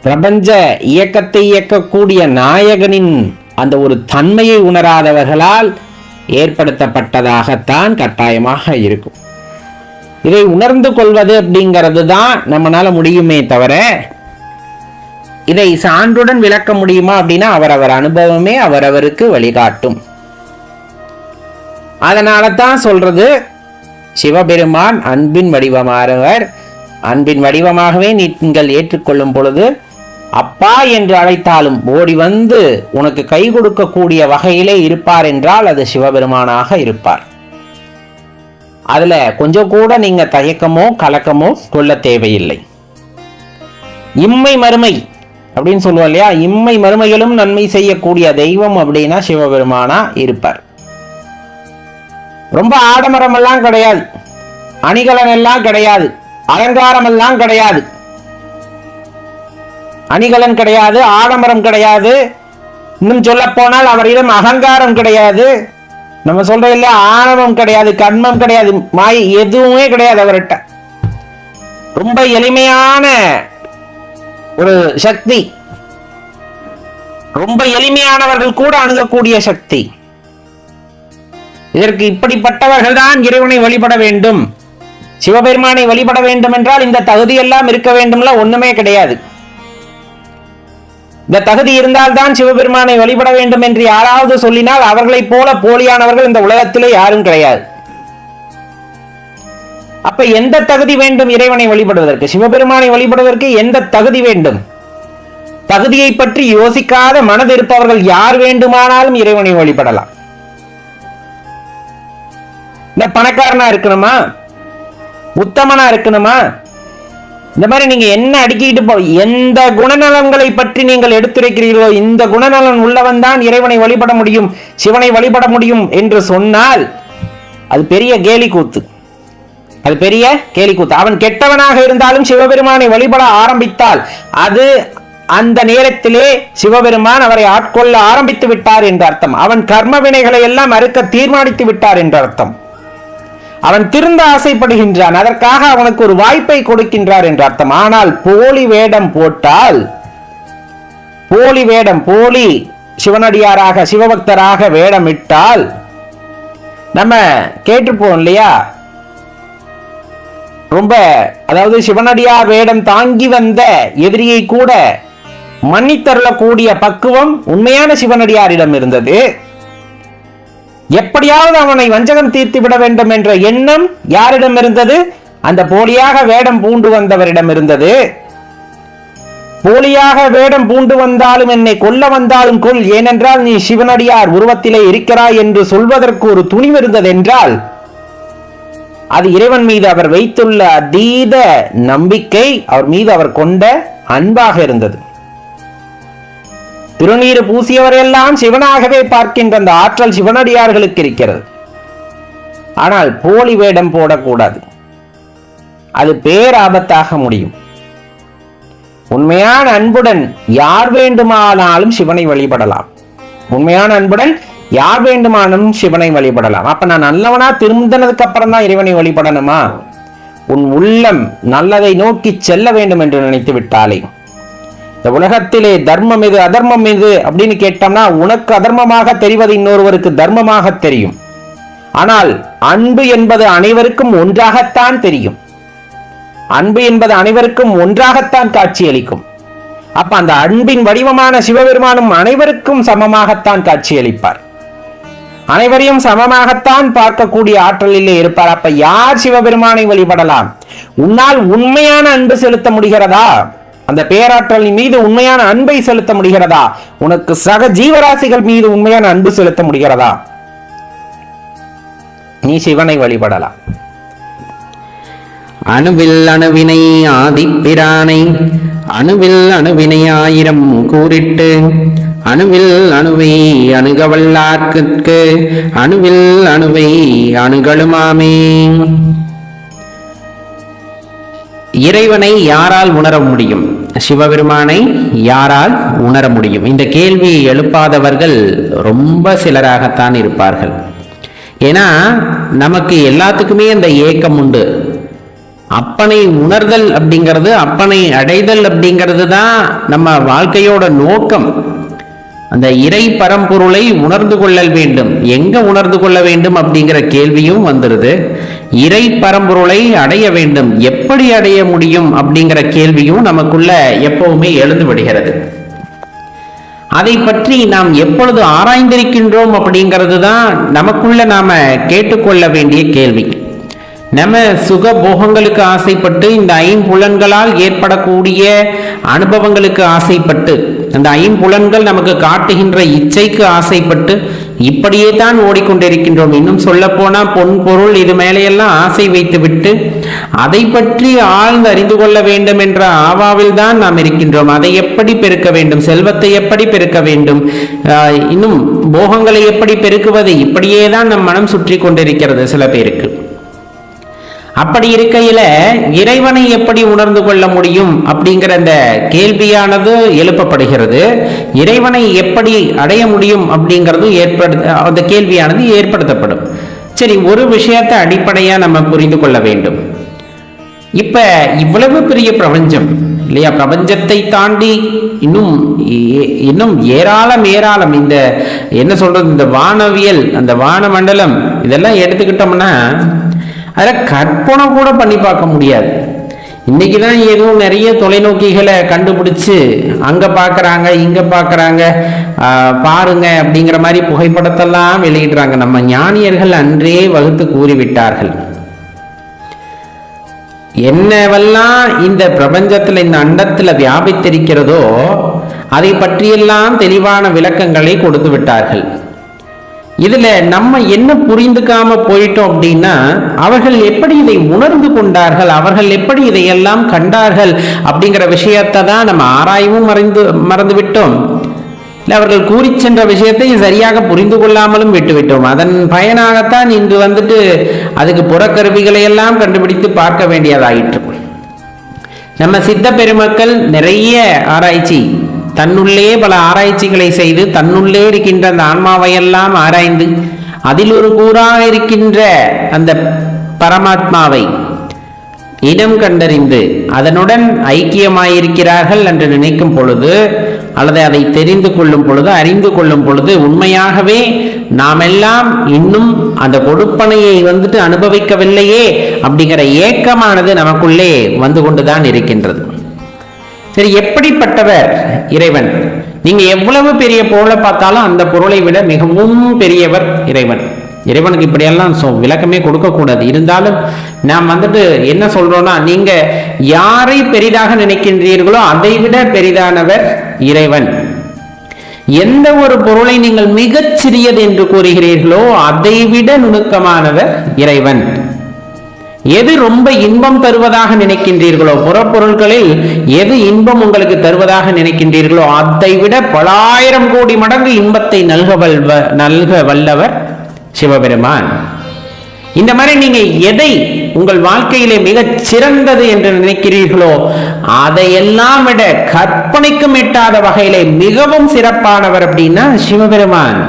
பிரபஞ்ச இயக்கத்தை இயக்கக்கூடிய நாயகனின் அந்த ஒரு தன்மையை உணராதவர்களால் ஏற்படுத்தப்பட்டதாகத்தான் கட்டாயமாக இருக்கும். இதை உணர்ந்து கொள்வது அப்படிங்கிறது தான் நம்மளால முடியுமே தவிர, இதை சான்றுடன் விளக்க முடியுமா அப்படின்னா அவரவர் அனுபவமே அவரவருக்கு வழிகாட்டும். அதனால தான் சொல்றது, சிவபெருமான் அன்பின் வடிவமானவர். அன்பின் வடிவமாகவே நீங்கள் ஏற்றுக்கொள்ளும் பொழுது அப்பா என்று அழைத்தாலும் ஓடி வந்து உனக்கு கை கொடுக்கக்கூடிய வகையிலே இருப்பார் என்றால் அது சிவபெருமானாக இருப்பார். அதுல கொஞ்சம் கூட நீங்க தயக்கமோ கலக்கமோ கொள்ள தேவையில்லை. இம்மை மறுமை அப்படின்னு சொல்லுவோம் இல்லையா, இம்மை மறுமையிலும் நன்மை செய்யக்கூடிய தெய்வம் அப்படின்னா சிவபெருமானா இருப்பார். ரொம்ப ஆடம்பரம் எல்லாம் கிடையாது, அணிகலன் எல்லாம் கிடையாது, அலங்காரம் எல்லாம் கிடையாது, அணிகலன் கிடையாது, ஆடம்பரம் கிடையாது, இன்னும் சொல்ல போனால் அவரிடம் அகங்காரம் கிடையாது, நம்ம சொல்ற இல்ல ஆணவம் கிடையாது, கண்மம் கிடையாது, மாயை எதுவுமே கிடையாது அவர்கிட்ட. ரொம்ப எளிமையான ஒரு சக்தி, ரொம்ப எளிமையானவர்கள் கூட அணுகக்கூடிய சக்தி. இதற்கு இப்படிப்பட்டவர்கள் தான் இறைவனை வழிபட வேண்டும், சிவபெருமானை வழிபட வேண்டும் என்றால் இந்த தகுதி எல்லாம் இருக்க வேண்டும்ல ஒண்ணுமே கிடையாது. இந்த தகுதி இருந்தால்தான் சிவபெருமானை வழிபட வேண்டும் என்று யாராவது சொல்லினால் அவர்களைப் போல போலியானவர்கள் இந்த உலகத்திலே யாரும் கிடையாது. அப்ப எந்த தகுதி வேண்டும் இறைவனை வழிபடுவதற்கு, சிவபெருமானை வழிபடுவதற்கு எந்த தகுதி வேண்டும்? தகுதியை பற்றி யோசிக்காத மனது இருப்பவர்கள் யார் வேண்டுமானாலும் இறைவனை வழிபடலாம். இந்த பணக்காரனா இருக்கணுமா, உத்தமனா இருக்கணுமா, இந்த மாதிரி நீங்க என்ன அடிக்கிட்டு எந்த குணநலன்களை பற்றி நீங்கள் எடுத்துரைக்கிறீர்களோ இந்த குணநலன் உள்ளவன் தான் இறைவனை வழிபட முடியும், சிவனை வழிபட முடியும் என்று சொன்னால் அது பெரிய கேலி கூத்து, அது பெரிய கேலி கூத்து. அவன் கெட்டவனாக இருந்தாலும் சிவபெருமானை வழிபட ஆரம்பித்தால் அது அந்த நேரத்திலே சிவபெருமான் அவரை ஆட்கொள்ள ஆரம்பித்து விட்டார் என்ற அர்த்தம். அவன் கர்ம வினைகளை எல்லாம் அறுக்க தீர்மானித்து விட்டார் என்ற அர்த்தம். அவன் திருந்த ஆசைப்படுகின்றான், அதற்காக அவனுக்கு ஒரு வாய்ப்பை கொடுக்கின்றார் என்ற அர்த்தம். ஆனால் போலி வேடம் போட்டால், போலி வேடம், போலி சிவனடியாராக சிவபக்தராக வேடமிட்டால் நம்ம கேட்டுப்போம் இல்லையா, ரொம்ப அதாவது சிவனடியார் வேடம் தாங்கி வந்த எதிரியை கூட மன்னித்தருளக்கூடிய பக்குவம் உண்மையான சிவனடியாரிடம் இருந்தது. எப்படியாவது அவனை வஞ்சகம் தீர்த்து விட வேண்டும் என்ற எண்ணம் யாரிடம் இருந்தது? அந்த போலியாக வேடம் பூண்டு வந்தவரிடம் இருந்தது. போலியாக வேடம் பூண்டு வந்தாலும் என்னை கொல்ல வந்தாலும் கொல், ஏனென்றால் நீ சிவனடியார் உருவத்திலே இருக்கிறாய் என்று சொல்வதற்கு ஒரு துணிவு இருந்தது என்றால் அது இறைவன் மீது அவர் வைத்துள்ள அதீத நம்பிக்கை, அவர் மீது அவர் கொண்ட அன்பாக இருந்தது. திருநீறு பூசியவரெல்லாம் சிவனாகவே பார்க்கின்ற அந்த ஆற்றல் சிவனடியார்களுக்கு இருக்கிறது. ஆனால் போலி வேடம் போடக்கூடாது, அது பேராபத்தாக முடியும். உண்மையான அன்புடன் யார் வேண்டுமானாலும் சிவனை வழிபடலாம், உண்மையான அன்புடன் யார் வேண்டுமானாலும் சிவனை வழிபடலாம். அப்ப நான் நல்லவனா திரும்பினதுக்கு அப்புறம் தான் இறைவனை வழிபடணுமா? உன் உள்ளம் நல்லதை நோக்கி செல்ல வேண்டும் என்று நினைத்து விட்டாலே, இந்த உலகத்திலே தர்மம் எது அதர்மம் எது அப்படின்னு கேட்டோம்னா உனக்கு அதர்மமாக தெரிவது இன்னொருவருக்கு தர்மமாக தெரியும். ஆனால் அன்பு என்பது அனைவருக்கும் ஒன்றாகத்தான் தெரியும், அன்பு என்பது அனைவருக்கும் ஒன்றாகத்தான் காட்சியளிக்கும். அப்ப அந்த அன்பின் வடிவமான சிவபெருமானும் அனைவருக்கும் சமமாகத்தான் காட்சியளிப்பார், அனைவரையும் சமமாகத்தான் பார்க்கக்கூடிய ஆற்றலிலே இருப்பார். அப்ப யார் சிவபெருமானை வழிபடலாம்? உன்னால் உண்மையான அன்பு செலுத்த முடிகிறதா? அந்த பேராற்றல் மீது உண்மையான அன்பை செலுத்த முடிகிறதா? உனக்கு சக ஜீவராசிகள் மீது உண்மையான அன்பு செலுத்த முடிகிறதா? நீ சிவனை வழிபடலாம். அணுவில் அணுவினை ஆதிப்பிரானை அணுவில் அணுவினை 1000 கூறிட்டு அணுவில் அணுவை அணுகவல்லார்க்கு அணுவில் அணுவை அணுகளுமாமே. இறைவனை யாரால் உணர முடியும்? சிவபெருமானை யாரால் உணர முடியும்? இந்த கேள்வியை எழுப்பாதவர்கள் ரொம்ப சிலராகத்தான் இருப்பார்கள். ஏன்னா நமக்கு எல்லாத்துக்குமே அந்த ஏக்கம் உண்டு. அப்பனை உணர்தல் அப்படிங்கிறது, அப்பனை அடைதல் அப்படிங்கிறது தான் நம்ம வாழ்க்கையோட நோக்கம். அந்த இறை பரம்பொருளை உணர்ந்து கொள்ளல் வேண்டும். எங்க உணர்ந்து கொள்ள வேண்டும் அப்படிங்கிற கேள்வியும் வந்துருது. இறை பரம்பொருளை அடைய வேண்டும், எப்படி அடைய முடியும் அப்படிங்கிற கேள்வியும் நமக்குள்ள எப்பவுமே எழுந்து விடுகிறது. அதை பற்றி நாம் எப்பொழுது ஆராய்ந்திருக்கின்றோம் அப்படிங்கிறது தான் நமக்குள்ள நாம கேட்டுக்கொள்ள வேண்டிய கேள்வி. நம்ம சுக போகங்களுக்கு ஆசைப்பட்டு, இந்த 5 புலன்களால் ஏற்படக்கூடிய அனுபவங்களுக்கு ஆசைப்பட்டு, அந்த 5 புலன்கள் நமக்கு காட்டுகின்ற இச்சைக்கு ஆசைப்பட்டு இப்படியே தான் ஓடிக்கொண்டிருக்கின்றோம். இன்னும் சொல்ல போனா பொன் பொருள் இது மேலையெல்லாம் ஆசை வைத்து விட்டு அதை பற்றி ஆழ்ந்து அறிந்து கொள்ள வேண்டும் என்ற ஆவாவில் தான் நாம் இருக்கின்றோம். அதை எப்படி பெருக்க வேண்டும், செல்வத்தை எப்படி பெருக்க வேண்டும், இன்னும் போகங்களை எப்படி பெருக்குவது, இப்படியே தான் நம் மனம் சுற்றி கொண்டிருக்கிறது சில பேருக்கு. அப்படி இருக்கையில இறைவனை எப்படி உணர்ந்து கொள்ள முடியும் அப்படிங்கிற அந்த கேள்வியானது எழுப்பப்படுகிறது. இறைவனை எப்படி அடைய முடியும் அப்படிங்கிறது அந்த கேள்வியானது ஏற்படுத்தப்படும். சரி, ஒரு விஷயத்தை அடிப்படையா நம்ம புரிந்து கொள்ள வேண்டும். இப்ப இவ்வளவு பெரிய பிரபஞ்சம் இல்லையா, பிரபஞ்சத்தை தாண்டி இன்னும் ஏராளம் இந்த என்ன சொல்றது, இந்த வானவியல், அந்த வான மண்டலம், இதெல்லாம் எடுத்துக்கிட்டோம்னா அதில் கற்பனை கூட பண்ணி பார்க்க முடியாது. இன்னைக்கு தான் ஏதோ நிறைய தொலைநோக்கிகளை கண்டுபிடிச்சு அங்கே பார்க்குறாங்க, இங்கே பார்க்குறாங்க, பாருங்க அப்படிங்கிற மாதிரி புகைப்படத்தெல்லாம் வெளியிடுறாங்க. நம்ம ஞானியர்கள் அன்றே வகுத்து கூறிவிட்டார்கள். என்னவெல்லாம் இந்த பிரபஞ்சத்தில், இந்த அண்டத்தில் வியாபித்திருக்கிறதோ அதை பற்றியெல்லாம் தெளிவான விளக்கங்களை கொடுத்து விட்டார்கள். இதுல நம்ம என்ன புரிந்துக்காம போயிட்டோம் அப்படின்னா, அவர்கள் எப்படி இதை உணர்ந்து கொண்டார்கள், அவர்கள் எப்படி இதையெல்லாம் கண்டார்கள் அப்படிங்கிற விஷயத்தை தான் நம்ம ஆராயவும் மறந்து விட்டோம். இல்லை, அவர்கள் கூறி சென்ற விஷயத்தை சரியாக புரிந்து கொள்ளாமலும் விட்டுவிட்டோம். அதன் பயனாகத்தான் இன்று அதுக்கு புறக்கருவிகளை எல்லாம் கண்டுபிடித்து பார்க்க வேண்டியதாயிற்று. நம்ம சித்த பெருமக்கள் நிறைய ஆராய்ச்சி, தன்னுள்ளே பல ஆராய்ச்சிகளை செய்து, தன்னுள்ளே இருக்கின்ற அந்த ஆன்மாவையெல்லாம் ஆராய்ந்து, அதில் ஒரு கூறாக இருக்கின்ற அந்த பரமாத்மாவை இனம் கண்டறிந்து அதனுடன் ஐக்கியமாயிருக்கிறார்கள் என்று நினைக்கும் பொழுது, அல்லது அதை தெரிந்து கொள்ளும் பொழுது, அறிந்து கொள்ளும் பொழுது, உண்மையாகவே நாம் எல்லாம் இன்னும் அந்த கொடுப்பனையை அனுபவிக்கவில்லையே அப்படிங்கிற ஏக்கமானது நமக்குள்ளே வந்து கொண்டுதான் இருக்கின்றது. சரி, எப்படிப்பட்டவர் இறைவன்? நீங்க எவ்வளவு பெரிய பொருளை பார்த்தாலும் அந்த பொருளை விட மிகவும் பெரியவர் இறைவன். இறைவனுக்கு இப்படியெல்லாம் விளக்கமே கொடுக்க கூடாது. இருந்தாலும் நாம் என்ன சொல்றோம்னா, நீங்க யாரை பெரிதாக நினைக்கின்றீர்களோ அதை விட பெரிதானவர் இறைவன். எந்த ஒரு பொருளை நீங்கள் மிகச் சிறியது என்று கூறுகிறீர்களோ அதை விட நுணுக்கமானவர் இறைவன். எது ரொம்ப இன்பம் தருவதாக நினைக்கின்றீர்களோ, புறப்பொருள்களில் எது இன்பம் உங்களுக்கு தருவதாக நினைக்கின்றீர்களோ அதை விட பலாயிரம் கோடி மடங்கு இன்பத்தை நல்க வல்லவர் சிவபெருமான். இந்த மாதிரி நீங்க எதை உங்கள் வாழ்க்கையிலே மிகச் சிறந்தது என்று நினைக்கிறீர்களோ அதையெல்லாம் விட கற்பனைக்கும் எட்டாத வகையிலே மிகவும் சிறப்பானவர் அப்படின்னா சிவபெருமான்.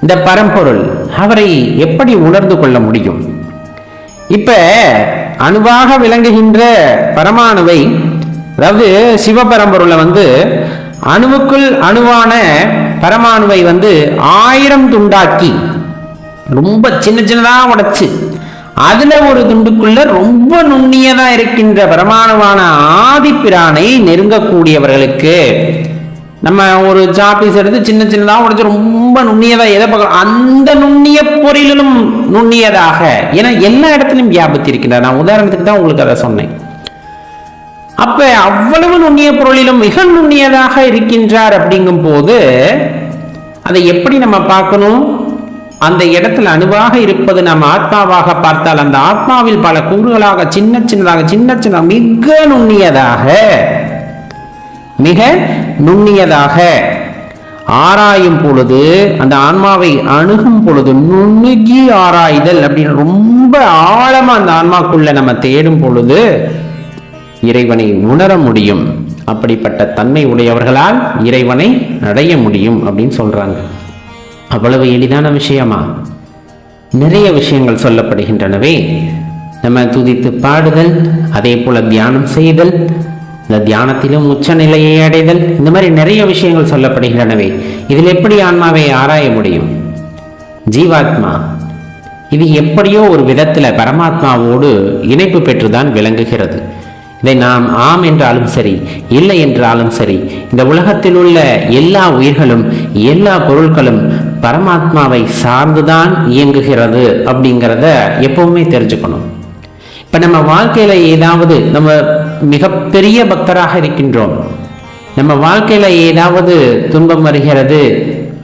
இந்த பரம்பொருள், அவரை எப்படி உணர்ந்து கொள்ள முடியும்? இப்ப அணுவாக விளங்குகின்ற பரமாணுவை, அதாவது சிவபரம்பொருளை அணுவுக்குள் அணுவான பரமாணுவை 1000 துண்டாக்கி ரொம்ப சின்னதா உடைச்சு அதுல ஒரு துண்டுக்குள்ள ரொம்ப நுண்ணியதா இருக்கின்ற பரமாணுவான ஆதிப்பிரானை நெருங்கக்கூடியவர்களுக்கு நம்ம ஒரு சாப்பீஸ் எடுத்து சின்னதா உடைச்சு ரொம்ப நுண்ணியதா எதை பார்க்கலாம், அந்த நுண்ணிய பொருளிலும் நுண்ணியதாக, ஏன்னா எல்லா இடத்துலையும் வியாபித்து இருக்கின்ற. நான் உதாரணத்துக்கு தான் உங்களுக்கு அதை சொன்னேன். அப்ப அவ்வளவு நுண்ணிய பொருளிலும் மிக நுண்ணியதாக இருக்கின்றார் அப்படிங்கும் போது அதை எப்படி நம்ம பார்க்கணும்? அந்த இடத்துல அணுவாக இருப்பது நம்ம ஆத்மாவாக பார்த்தால் அந்த ஆத்மாவில் பல கூறுகளாக சின்ன சின்னதாக மிக நுண்ணியதாக ஆராயும் பொழுது, அந்த ஆன்மாவை அணுகும் பொழுது, நுண்ணுகி ஆராய்தல் அப்படின்னு ரொம்ப ஆழமா அந்த ஆன்மாக்குள்ள நம்ம தேடும் பொழுது இறைவனை உணர முடியும். அப்படிப்பட்ட தன்மை உடையவர்களால் இறைவனை அடைய முடியும் அப்படின்னு சொல்றாங்க. அவ்வளவு எளிதான விஷயமா? நிறைய விஷயங்கள் சொல்லப்படுகின்றனவே. நம்ம துதித்து பாடுதல், அதே போல தியானம் செய்தல், இந்த தியானத்திலும் உச்ச நிலையை அடைதல், இந்த மாதிரி நிறைய விஷயங்கள் சொல்லப்படுகின்றனவே. இதில் எப்படி ஆன்மாவை ஆராய முடியும்? ஜீவாத்மா இது எப்படியோ ஒரு விதத்துல பரமாத்மாவோடு இணைப்பு பெற்றுதான் விளங்குகிறது. இதை நாம் ஆம் என்றாலும் சரி, இல்லை என்றாலும் சரி, இந்த உலகத்தில் உள்ள எல்லா உயிர்களும் எல்லா பொருட்களும் பரமாத்மாவை சார்ந்துதான் இயங்குகிறது அப்படிங்கிறத எப்பவுமே தெரிஞ்சுக்கணும். இப்ப நம்ம வாழ்க்கையில ஏதாவது, நம்ம மிகப்பெரிய பக்தராக இருக்கின்றோம், நம்ம வாழ்க்கையில ஏதாவது துன்பம் வருகிறது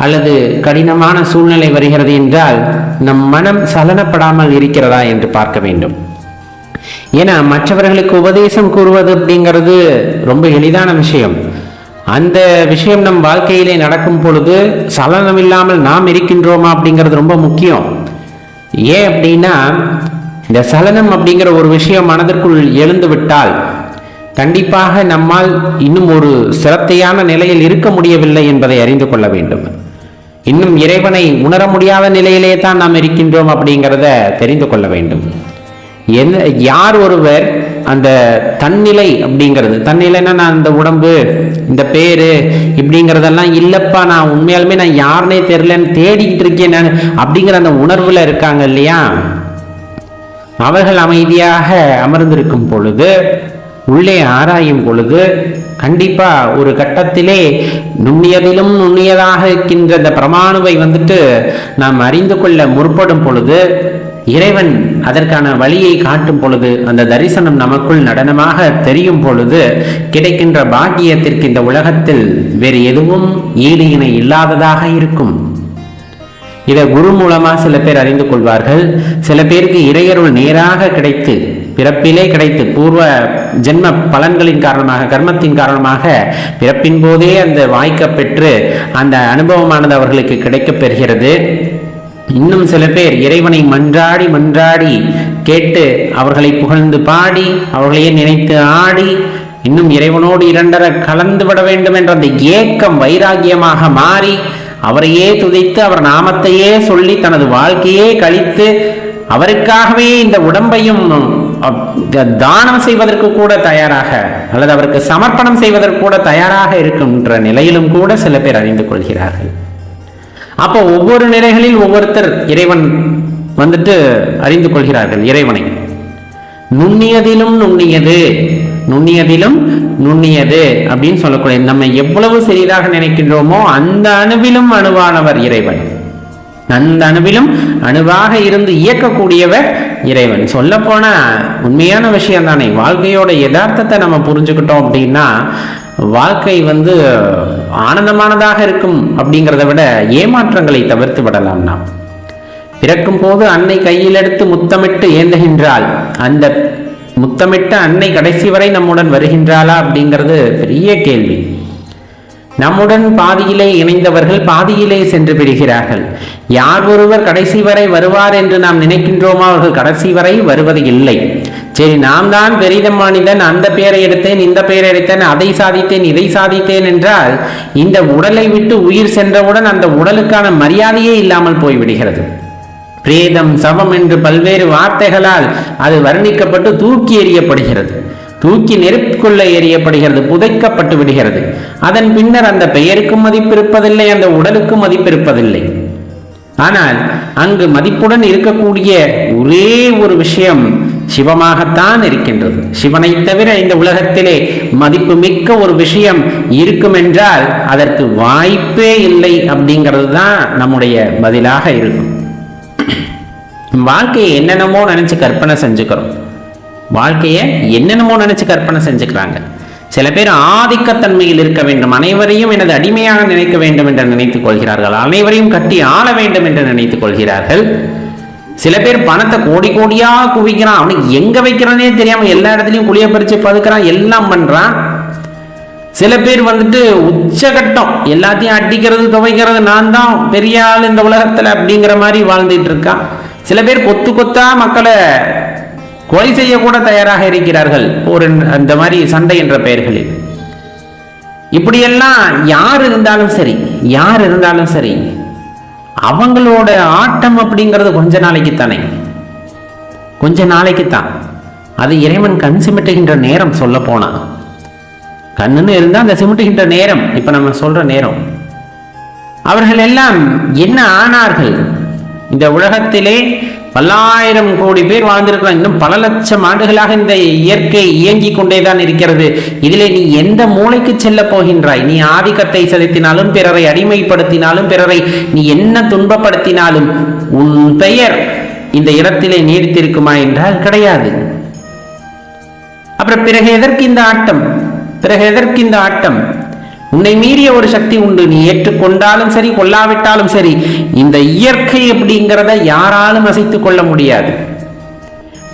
அல்லது கடினமான சூழ்நிலை வருகிறது என்றால் நம் மனம் சலனப்படாமல் இருக்கிறதா என்று பார்க்க வேண்டும். ஏன்னா மற்றவர்களுக்கு உபதேசம் கூறுவது அப்படிங்கிறது ரொம்ப எளிதான விஷயம். அந்த விஷயம் நம் வாழ்க்கையிலே நடக்கும் பொழுது சலனம் இல்லாமல் நாம் இருக்கின்றோமா அப்படிங்கிறது ரொம்ப முக்கியம். ஏன் அப்படின்னா, இந்த சலனம் அப்படிங்கிற ஒரு விஷயம் மனதிற்குள் எழுந்து விட்டால் கண்டிப்பாக நம்மால் இன்னும் ஒரு சிரத்தையான நிலையில் இருக்க முடியவில்லை என்பதை அறிந்து கொள்ள வேண்டும். இன்னும் இறைவனை உணர முடியாத நிலையிலே தான் நாம் இருக்கின்றோம் அப்படிங்கிறத தெரிந்து கொள்ள வேண்டும். யார் ஒருவர் அந்த தன்னிலை அப்படிங்கிறது, தன்னிலைன்னா நான் இந்த உடம்பு இந்த பேரு இப்படிங்கிறதெல்லாம் இல்லப்பா, நான் உண்மையாலுமே நான் யாருன்னே தெரியலன்னு தேடிக்கிட்டு இருக்கேன் நான் அப்படிங்கிற அந்த உணர்வுல இருக்காங்க இல்லையா, அவர்கள் அமைதியாக அமர்ந்திருக்கும் பொழுது, உள்ளே ஆராயும் பொழுது கண்டிப்பா ஒரு கட்டத்திலே நுண்ணியதிலும் நுண்ணியதாக இருக்கின்ற இந்த பிரமாணுவை நாம் அறிந்து கொள்ள முற்படும் பொழுது, இறைவன் அதற்கான வழியை காட்டும் பொழுது, அந்த தரிசனம் நமக்குள் நடனமாக தெரியும் பொழுது கிடைக்கின்ற பாக்கியத்திற்கு இந்த உலகத்தில் வேறு எதுவும் ஈடு இணை இல்லாததாக இருக்கும். இதை குரு மூலமா சில பேர் அறிந்து கொள்வார்கள். சில பேருக்கு இறையருள் நேராக கிடைத்து, பிறப்பிலே கிடைத்து, பூர்வ ஜென்ம பலன்களின் காரணமாக, கர்மத்தின் காரணமாக பிறப்பின் போதே அந்த வாய்க்க பெற்று அந்த அனுபவமானது அவர்களுக்கு கிடைக்கப் பெறுகிறது. இன்னும் சில பேர் இறைவனை மன்றாடி மன்றாடி கேட்டு, அவர்களை புகழ்ந்து பாடி, அவர்களையே நினைத்து ஆடி, இன்னும் இறைவனோடு இரண்டர கலந்து விட வேண்டும் என்ற அந்த ஏக்கம் வைராகியமாக மாறி, அவரையே துதித்து அவர் நாமத்தையே சொல்லி தனது வாழ்க்கையே கழித்து, அவருக்காகவே இந்த உடம்பையும் தானம் செய்வதற்கு கூட தயாராக, அல்லது அவருக்கு சமர்ப்பணம் செய்வதற்கு கூட தயாராக இருக்கின்ற நிலையிலும் கூட சில பேர் அறிந்து கொள்கிறார்கள். அப்போ ஒவ்வொரு நிலைகளில் ஒவ்வொருத்தர் இறைவன் அறிந்து கொள்கிறார்கள் இறைவனை. நுண்ணியதிலும் நுண்ணியது, நுண்ணியதிலும் நுண்ணியது அப்படின்னு சொல்லக்கூடிய, நம்ம எவ்வளவு சிறிதாக நினைக்கின்றோமோ அந்த அணுவிலும் அணுவானவர் இறைவன். அந்த அணுவிலும் அணுவாக இருந்து இயக்கக்கூடியவர் இறைவன். சொல்ல போனா உண்மையான விஷயம் தானே. வாழ்க்கையோட யதார்த்தத்தை நம்ம புரிஞ்சுக்கிட்டோம் அப்படின்னா வாழ்க்கை ஆனந்தமானதாக இருக்கும் அப்படிங்கிறத விட ஏமாற்றங்களை தவிர்த்து விடலாம். நாம் பிறக்கும் போது அன்னை கையில் எடுத்து முத்தமிட்டு ஏந்துகின்றாள். அந்த முத்தமிட்ட அன்னை கடைசி வரை நம்முடன் வருகின்றாளா அப்படிங்கிறது பெரிய கேள்வி. நம்முடன் பாதியிலே இணைந்தவர்கள் பாதியிலே சென்று விடுகிறார்கள். யார் ஒருவர் கடைசி வரை வருவார் என்று நாம் நினைக்கின்றோமோ அவர்கள் கடைசி வரை வருவது இல்லை. சரி, நாம் தான் பெரித மனிதன், அந்த பெயரை எடுத்தேன், இந்த பெயரை எடுத்தேன், அதை சாதித்தேன், இதை சாதித்தேன் என்றால் இந்த உடலை விட்டு உயிர் சென்றவுடன் அந்த உடலுக்கான மரியாதையே இல்லாமல் போய்விடுகிறது. பிரேதம், சவம் என்று பல்வேறு வார்த்தைகளால் அது வர்ணிக்கப்பட்டு தூக்கி எறியப்படுகிறது, தூக்கி நெருப்புக்குள்ள எறியப்படுகிறது, புதைக்கப்பட்டு விடுகிறது. அதன் பின்னர் அந்த பெயருக்கும் மதிப்பு இருப்பதில்லை, அந்த உடலுக்கும் மதிப்பு இருப்பதில்லை. ஆனால் அங்கு மதிப்புடன் இருக்கக்கூடிய ஒரே ஒரு விஷயம் சிவமாகத்தான் இருக்கின்றது. சிவனை தவிர இந்த உலகத்திலே மதிப்பு மிக்க ஒரு விஷயம் இருக்கும் என்றால் அதற்கு வாய்ப்பே இல்லை அப்படிங்கிறது தான் நம்முடைய பதிலாக இருக்கும். வாழ்க்கையை என்னென்னமோ நினைச்சு கற்பனை செஞ்சுக்கிறோம். வாழ்க்கையை என்னென்னமோ நினைச்சு கற்பனை செஞ்சுக்கிறாங்க. சில பேர் ஆதிக்கத்தன்மையில் இருக்க வேண்டும், அனைவரையும் எனது அடிமையாக நினைக்க வேண்டும் என்று நினைத்துக் கொள்கிறார்கள், அனைவரையும் கட்டி ஆள வேண்டும் என்று நினைத்துக் கொள்கிறார்கள். சில பேர் பணத்தை கோடி கோடியா குவிக்கிறான், அவனுக்கு எங்க வைக்கிறனே தெரியாம எல்லா இடத்துலயும் குளிய பறிச்சு பதுக்கிறான், எல்லாம் பண்றான். சில பேர் உச்சகட்டம், எல்லாத்தையும் அடிக்கிறது துவைக்கிறது, நான் தான் பெரிய ஆள் இந்த உலகத்துல அப்படிங்கிற மாதிரி வாழ்ந்துட்டு இருக்கான். சில பேர் கொத்து கொத்தா மக்களை கொலை செய்ய கூட தயாராக இருக்கிறார்கள் ஒரு அந்த மாதிரி சண்டை என்ற பெயர்களில். இப்படியெல்லாம் யார் இருந்தாலும் சரி அவங்களோட ஆட்டம் அப்படிங்கிறது கொஞ்ச நாளைக்கு தான். அது இறைவன் கண் சிமிட்டுகின்ற நேரம். சொல்ல போனா கண்ணுன்னு இருந்தா அந்த சிமிட்டுகின்ற நேரம், இப்ப நம்ம சொல்ற நேரம். அவர்கள் எல்லாம் என்ன ஆனார்கள்? இந்த உலகத்திலே பல்லாயிரம் கோடி பேர் வாழ்ந்திருக்கலாம், இன்னும் பல லட்சம் ஆண்டுகளாக இந்த இயற்கை இயங்கிக் கொண்டேதான் இருக்கிறது. இதிலே நீ எந்த மூளைக்கு செல்ல போகின்றாய்? நீ ஆதிக்கத்தை செலுத்தினாலும், பிறரை அடிமைப்படுத்தினாலும், பிறரை நீ என்ன துன்பப்படுத்தினாலும் உன் பெயர் இந்த இடத்திலே நீடித்திருக்குமா என்றால் கிடையாது. அப்புறம் பிறகு எதற்கு இந்த ஆட்டம்? உன்னை மீறிய ஒரு சக்தி உண்டு. நீ ஏற்றுக்கொண்டாலும் சரி, கொள்ளாவிட்டாலும் சரி, இந்த இயற்கை அப்படிங்கிறத யாராலும் அசைத்துக் கொள்ள முடியாது.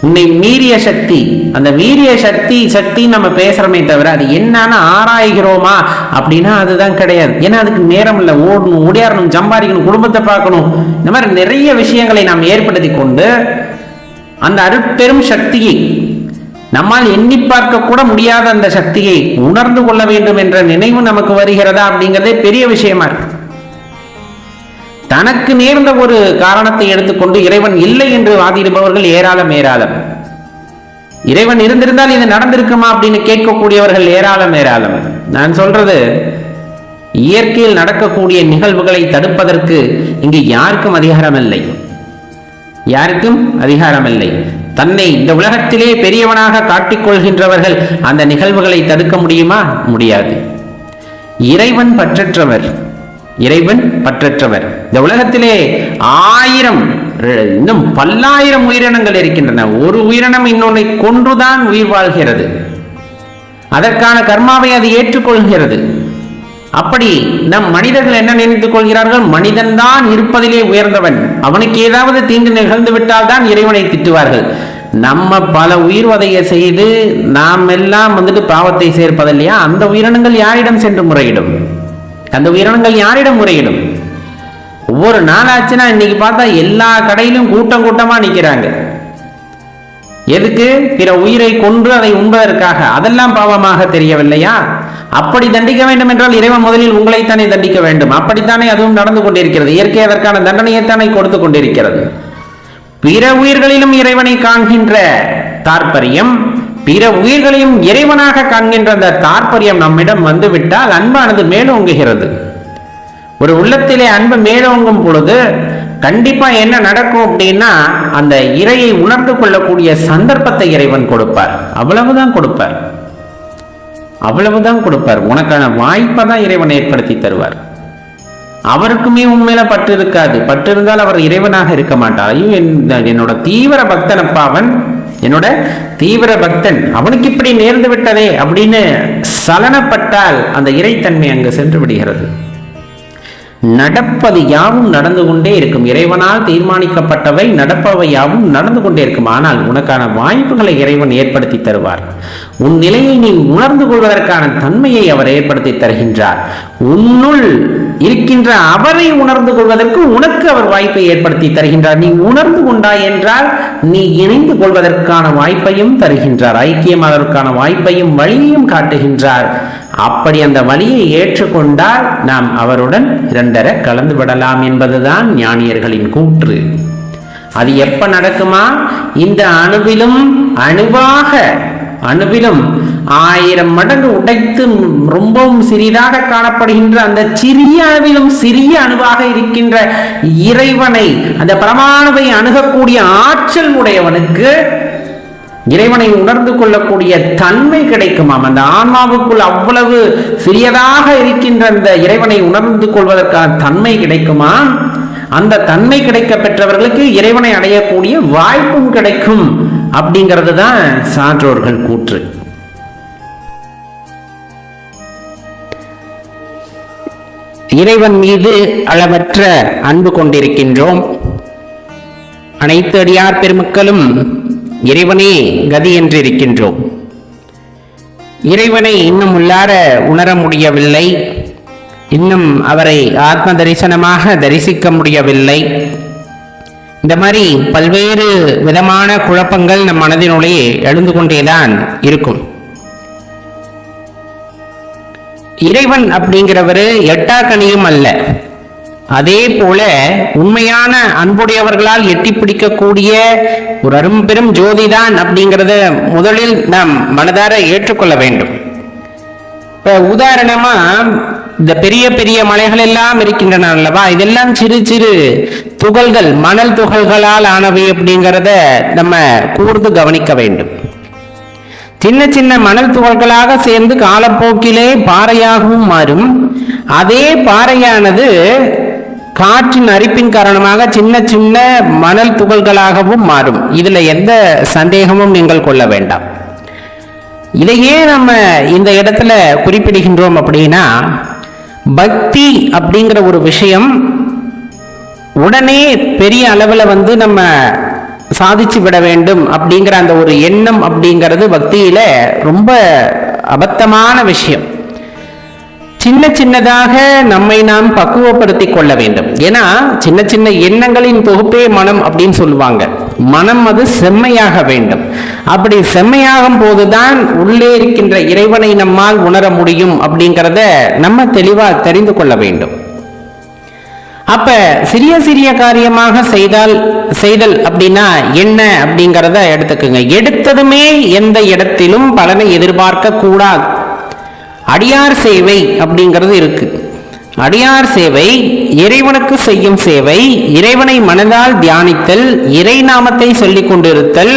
உன்னை மீறிய சக்தி, அந்த மீறிய சக்தி நம்ம பேசுறோமே தவிர அது என்னன்னு ஆராய்கிறோமா அப்படின்னா அதுதான் கிடையாது. ஏன்னா அதுக்கு நேரம் இல்லை, ஓடணும், ஓடியாரணும், சம்பாதிக்கணும், குடும்பத்தை பார்க்கணும், இந்த மாதிரி நிறைய விஷயங்களை நாம் ஏற்படுத்தி கொண்டு அந்த அருட்பெரும் சக்தியை, நம்மால் எண்ணி பார்க்க கூட முடியாத அந்த சக்தியை உணர்ந்து கொள்ள வேண்டும் என்ற நினைவு நமக்கு வருகிறதா அப்படிங்கிறதே பெரிய விஷயமா இருக்கு. தனக்கு நேர்ந்த ஒரு காரணத்தை எடுத்துக்கொண்டு இறைவன் இல்லை என்று வாதிடுபவர்கள் ஏராளம். இறைவன் இருந்திருந்தால் இது நடந்திருக்குமா அப்படின்னு கேட்கக்கூடியவர்கள் ஏராளம். நான் சொல்றது, இயற்கையில் நடக்கக்கூடிய நிகழ்வுகளை தடுப்பதற்கு இங்கு யாருக்கும் அதிகாரம் இல்லை. தன்னை இந்த உலகத்திலே பெரியவனாக காட்டிக்கொள்கின்றவர்கள் அந்த நிகழ்வுகளை தடுக்க முடியுமா? முடியாது. இறைவன் பற்றற்றவர். இந்த உலகத்திலே 1000 இன்னும் பல்லாயிரம் உயிரினங்கள் இருக்கின்றன. ஒரு உயிரினம் இன்னொன்னை கொன்றுதான் உயிர் வாழ்கிறது. அதற்கான கர்மாவை அது ஏற்றுக்கொள்கிறது. அப்படி நம் மனிதர்கள் என்ன நினைத்துக் கொள்கிறார்கள்? மனிதன் தான் இருப்பதிலே உயர்ந்தவன், அவனுக்கு ஏதாவது தீங்கு நிகழ்ந்து விட்டால் தான் இறைவனை திட்டுவார்கள். நம்ம பல உயிர் வதைய செய்து நாம் எல்லாம் பாவத்தை சேர்ப்பதில்லையா? அந்த உயிரினங்கள் யாரிடம் சென்று முறையிடும்? ஒவ்வொரு நாளாச்சுன்னா இன்னைக்கு பார்த்தா எல்லா கடையிலும் கூட்டமா நிக்கிறாங்க. எதுக்கு? பிற உயிரை கொன்று அதை உண்பதற்காக. அதெல்லாம் பாவமாக தெரியவில்லையா? அப்படி தண்டிக்க வேண்டும் என்றால் இறைவன் முதலில் உங்களைத்தானே தண்டிக்க வேண்டும். அப்படித்தானே அதுவும் நடந்து கொண்டிருக்கிறது. இயற்கை அதற்கான தண்டனையைத்தானே கொடுத்து கொண்டிருக்கிறது. பிற உயிர்களிலும் இறைவனை காண்கின்ற தாற்பயம், பிற உயிர்களையும் இறைவனாக காண்கின்ற அந்த தாற்பயம் நம்மிடம் வந்துவிட்டால் அன்பானது மேலோங்குகிறது. ஒரு உள்ளத்திலே அன்பு மேலோங்கும் பொழுது கண்டிப்பா என்ன நடக்கும் அப்படின்னா, அந்த இறையை உணர்ந்து கொள்ளக்கூடிய சந்தர்ப்பத்தை இறைவன் கொடுப்பார். அவ்வளவுதான் கொடுப்பார். உனக்கான வாய்ப்பை தான் இறைவன் ஏற்படுத்தி தருவார். அவருக்குமே உண்மையில பற்று இருக்காது. பற்று இருந்தால் அவர் இறைவனாக இருக்க மாட்டார். ஐயோ, என்னோட தீவிர பக்தன் அப்பா, அவன் என்னோட தீவிர பக்தன், அவனுக்கு இப்படி நேர்ந்து விட்டதே அப்படின்னு சலனப்பட்டால் அந்த இறைத்தன்மை அங்கு சென்று விடுகிறது. நடப்பது யாவும் நடந்து கொண்டே இருக்கும். இறைவனால் தீர்மானிக்கப்பட்டவை நடப்பவை யாவும் நடந்து கொண்டே இருக்கும். ஆனால் உனக்கான வாய்ப்புகளை இறைவன் ஏற்படுத்தி தருவார். உன் நிலையை நீ உணர்ந்து கொள்வதற்கான தன்மையை அவர் ஏற்படுத்தி தருகின்றார். உன்னுள் இருக்கின்ற அவரை உணர்ந்து கொள்வதற்கு உனக்கு அவர் வாய்ப்பை ஏற்படுத்தி தருகின்றார். நீ உணர்ந்து கொண்டாய் என்றால் நீ இணைந்து கொள்வதற்கான வாய்ப்பையும் தருகின்றார். ஐக்கியமாவதற்கான வாய்ப்பையும் வழியையும் காட்டுகின்றார். அப்படி அந்த வழியை ஏற்றுக்கொண்டால் நாம் அவருடன் இரண்டரை கலந்து விடலாம் என்பதுதான் ஞானியர்களின் கூற்று. அது எப்ப நடக்குமா? இந்த அணுவிலும் 1000 மடங்கு உடைத்து ரொம்பவும் சிறிதாக காணப்படுகின்ற அந்த சிறிய அணுவிலும் சிறிய அணுவாக இருக்கின்ற இறைவனை, அந்த பரமாணுவை அணுகக்கூடிய ஆற்றல் உடையவனுக்கு இறைவனை உணர்ந்து கொள்ளக்கூடிய தன்மை கிடைக்குமாம். அந்த ஆன்மாவுக்குள் அவ்வளவு சிறியதாக இருக்கின்ற அந்த இறைவனை உணர்ந்து கொள்வதற்கான தன்மை கிடைக்குமா? அந்த தன்மை கிடைக்க பெற்றவர்களுக்கு இறைவனை அடையக்கூடிய வாய்ப்பும் கிடைக்கும் அப்படிங்கிறது தான் சான்றோர்கள் கூற்று. இறைவன் மீது அளவற்ற அன்பு கொண்டிருக்கின்றோம். அனைத்து அடியார் பெருமக்களும் இறைவனே கதி என்றிருக்கின்றோம். இறைவனை இன்னும் உள்ளார உணர முடியவில்லை, இன்னும் அவரை ஆத்ம தரிசனமாக தரிசிக்க முடியவில்லை. இந்த மாதிரி பல்வேறு விதமான குழப்பங்கள் நம் மனதினுள்ளே எழுந்து கொண்டேதான் இருக்கும். இறைவன் அப்படிங்கிறவர் எட்டாக்கனியும் அல்ல. அதே போல உண்மையான அன்புடையவர்களால் எட்டி பிடிக்கக்கூடிய ஒரு அரும்பெரும் ஜோதிதான் அப்படிங்கிறத முதலில் நாம் மனதார ஏற்றுக்கொள்ள வேண்டும். இப்ப உதாரணமா இந்த பெரிய பெரிய மலைகள் எல்லாம் இருக்கின்றன அல்லவா, இதெல்லாம் சிறு சிறு துகள்கள், மணல் துகள்களால் ஆனவை அப்படிங்கிறத நம்ம கூர்ந்து கவனிக்க வேண்டும். சின்ன சின்ன மணல் துகள்களாக சேர்ந்து காலப்போக்கிலே பாறையாகவும் மாறும். அதே பாறையானது காற்றின் அரிப்பின் காரணமாக சின்ன சின்ன மணல் துகள்களாகவும் மாறும். இதுல எந்த சந்தேகமும் நீங்கள் கொள்ள வேண்டாம். இதையே நம்ம இந்த இடத்துல குறிப்பிடுகின்றோம் அப்படின்னா, பக்தி அப்படிங்கிற ஒரு விஷயம் உடனே பெரிய அளவுல நம்ம சாதிச்சு விட வேண்டும் அப்படிங்கிற அந்த ஒரு எண்ணம் அப்படிங்கிறது பக்தியில ரொம்ப அபத்தமான விஷயம். சின்ன சின்னதாக நம்மை நாம் பக்குவப்படுத்தி கொள்ள வேண்டும். ஏன்னா சின்ன சின்ன எண்ணங்களின் தொகுப்பே மனம் அப்படின்னு சொல்லுவாங்க. மனம் அது செம்மையாக வேண்டும். அப்படி செம்மையாகும் போதுதான் உள்ளே இருக்கின்ற இறைவனை நம்மால் உணர முடியும் அப்படிங்கிறத நம்ம தெளிவா தெரிந்து கொள்ள வேண்டும். அப்ப சிறிய சிறிய காரியமாக செய்தல் அப்படின்னா என்ன அப்படிங்கிறத எடுத்துக்குங்க. எடுத்ததுமே எந்த இடத்திலும் பலனை எதிர்பார்க்க கூடாது. அடியார் சேவை அப்படிங்கிறது இருக்கு. அடியார் சேவை இறைவனுக்கு செய்யும் சேவை, இறைவனை மனதால் தியானித்தல், இறை நாமத்தை சொல்லிக் கொண்டிருத்தல்,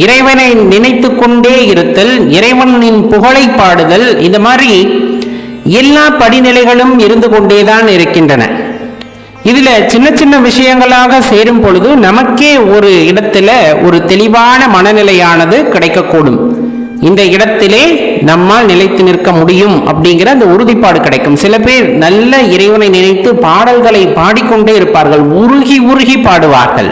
இறைவனை நினைத்து கொண்டே இருத்தல், இறைவனின் புகழை பாடுதல், இந்த மாதிரி எல்லா படிநிலைகளும் இருந்து கொண்டேதான் இருக்கின்றன. இதுல சின்ன சின்ன விஷயங்களாக சேரும் பொழுது நமக்கே ஒரு இடத்துல ஒரு தெளிவான மனநிலையானது கிடைக்கக்கூடும். இந்த இடத்திலே நம்மால் நிலைத்து நிற்க முடியும் அப்படிங்கிற அந்த உறுதிப்பாடு கிடைக்கும். சில பேர் நல்ல இறைவனை நினைத்து பாடல்களை பாடிக்கொண்டே இருப்பார்கள். உருகி உருகி பாடுவார்கள்.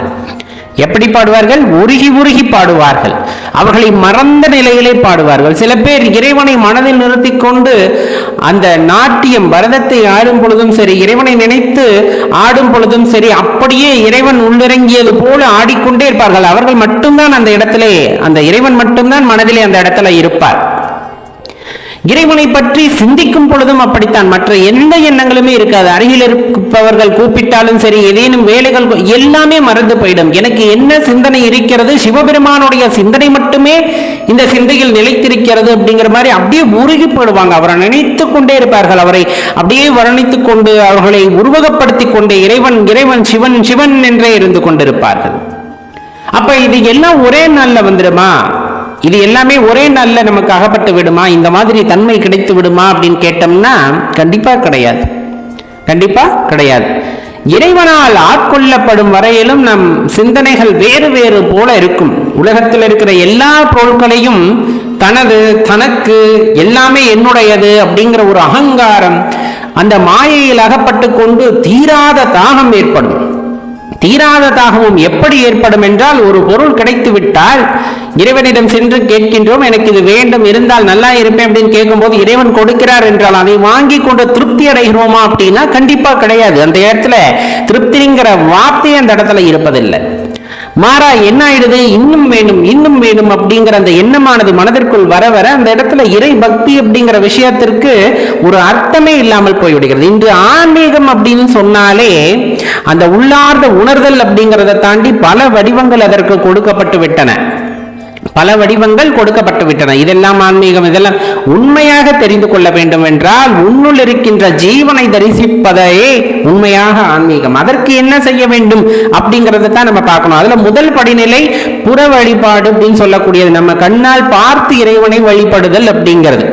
எப்படி பாடுவார்கள்? உருகி உருகி பாடுவார்கள். அவர்களை மறந்த நிலையிலே பாடுவார்கள். சில பேர் இறைவனை மனதில் நிறுத்தி கொண்டு அந்த நாட்டியம் பரதத்தை ஆடும் பொழுதும் சரி, இறைவனை நினைத்து ஆடும் பொழுதும் சரி, அப்படியே இறைவன் உள்ளிறங்கியது போல ஆடிக்கொண்டே இருப்பார்கள். அவர்கள் மட்டும்தான் அந்த இடத்திலே, அந்த இறைவன் மட்டும்தான் மனதிலே அந்த இடத்துல இருப்பார். இறைவனை பற்றி சிந்திக்கும் பொழுதும் அப்படித்தான். மற்ற எந்த எண்ணங்களுமே இருக்காது. அருகில் இருப்பவர்கள் கூப்பிட்டாலும் சரி, ஏதேனும் வேலைகள் எல்லாமே மறந்து போயிடும். எனக்கு என்ன சிந்தனை இருக்கிறது, சிவபெருமானுடைய சிந்தனை மட்டுமே இந்த சிந்தையில் நிலைத்திருக்கிறது அப்படிங்கிற மாதிரி அப்படியே உருகி போடுவாங்க. அவரை நினைத்து கொண்டே இருப்பார்கள். அவரை அப்படியே வர்ணித்துக் கொண்டு, அவர்களை உருவகப்படுத்திக் கொண்டே இறைவன் இறைவன் சிவன் சிவன் என்றே இருந்து கொண்டிருப்பார்கள். அப்ப இது எல்லாம் ஒரே நாள்ல வந்துடுமா? இது எல்லாமே ஒரே நாள்ல நமக்கு அகப்பட்டு விடுமா? இந்த மாதிரி தன்மை கிடைத்து விடுமா அப்படின்னு கேட்டோம்னா கண்டிப்பா கிடையாது. கண்டிப்பா கிடையாது. இறைவனால் ஆட்கொள்ளப்படும் வரையிலும் நம் சிந்தனைகள் வேறு வேறு போல இருக்கும். உலகத்தில் இருக்கிற எல்லா பொருட்களையும் தனது, தனக்கு, எல்லாமே என்னுடையது அப்படிங்கிற ஒரு அகங்காரம், அந்த மாயையில் அகப்பட்டு கொண்டு தீராத தாகம் ஏற்படும். தீராத தாகமும் எப்படி ஏற்படும் என்றால், ஒரு பொருள் கிடைத்து விட்டால் இறைவனிடம் சென்று கேட்கின்றோம், எனக்கு இது வேண்டும், இருந்தால் நல்லா இருப்பேன் அப்படின்னு கேட்கும்போது இறைவன் கொடுக்கிறார் என்றால் அதை வாங்கி கொண்டு திருப்தி அடைகிறோமா அப்படின்னா கண்டிப்பா கிடையாது. அந்த இடத்துல திருப்திங்கிற வார்த்தை அந்த இடத்துல இருப்பதில்லை. மாறா என்ன ஆயிடுது, இன்னும் வேணும் இன்னும் வேணும் அப்படிங்கிற அந்த எண்ணமானது மனதிற்குள் வர வர அந்த இடத்துல இறை பக்தி அப்படிங்கிற விஷயத்திற்கு ஒரு அர்த்தமே இல்லாமல் போய்விடுகிறது. இன்று ஆன்மீகம் அப்படின்னு சொன்னாலே அந்த உள்ளார்ந்த உணர்தல் அப்படிங்கிறத தாண்டி பல வடிவங்கள் அதற்கு கொடுக்கப்பட்டு விட்டன. பல வடிவங்கள் கொடுக்கப்பட்டு விட்டன. இதெல்லாம் ஆன்மீகம். இதெல்லாம் உண்மையாக தெரிந்து கொள்ள வேண்டும் என்றால் உன்னுள் இருக்கின்ற ஜீவனை தரிசிப்பதே உண்மையாக ஆன்மீகம். அதற்கு என்ன செய்ய வேண்டும் அப்படிங்கறத தான் நம்ம பார்க்கணும். அதுல முதல் படிநிலை புற வழிபாடு அப்படின்னு சொல்லக்கூடியது. நம்ம கண்ணால் பார்த்து இறைவனை வழிபடுதல் அப்படிங்கிறது.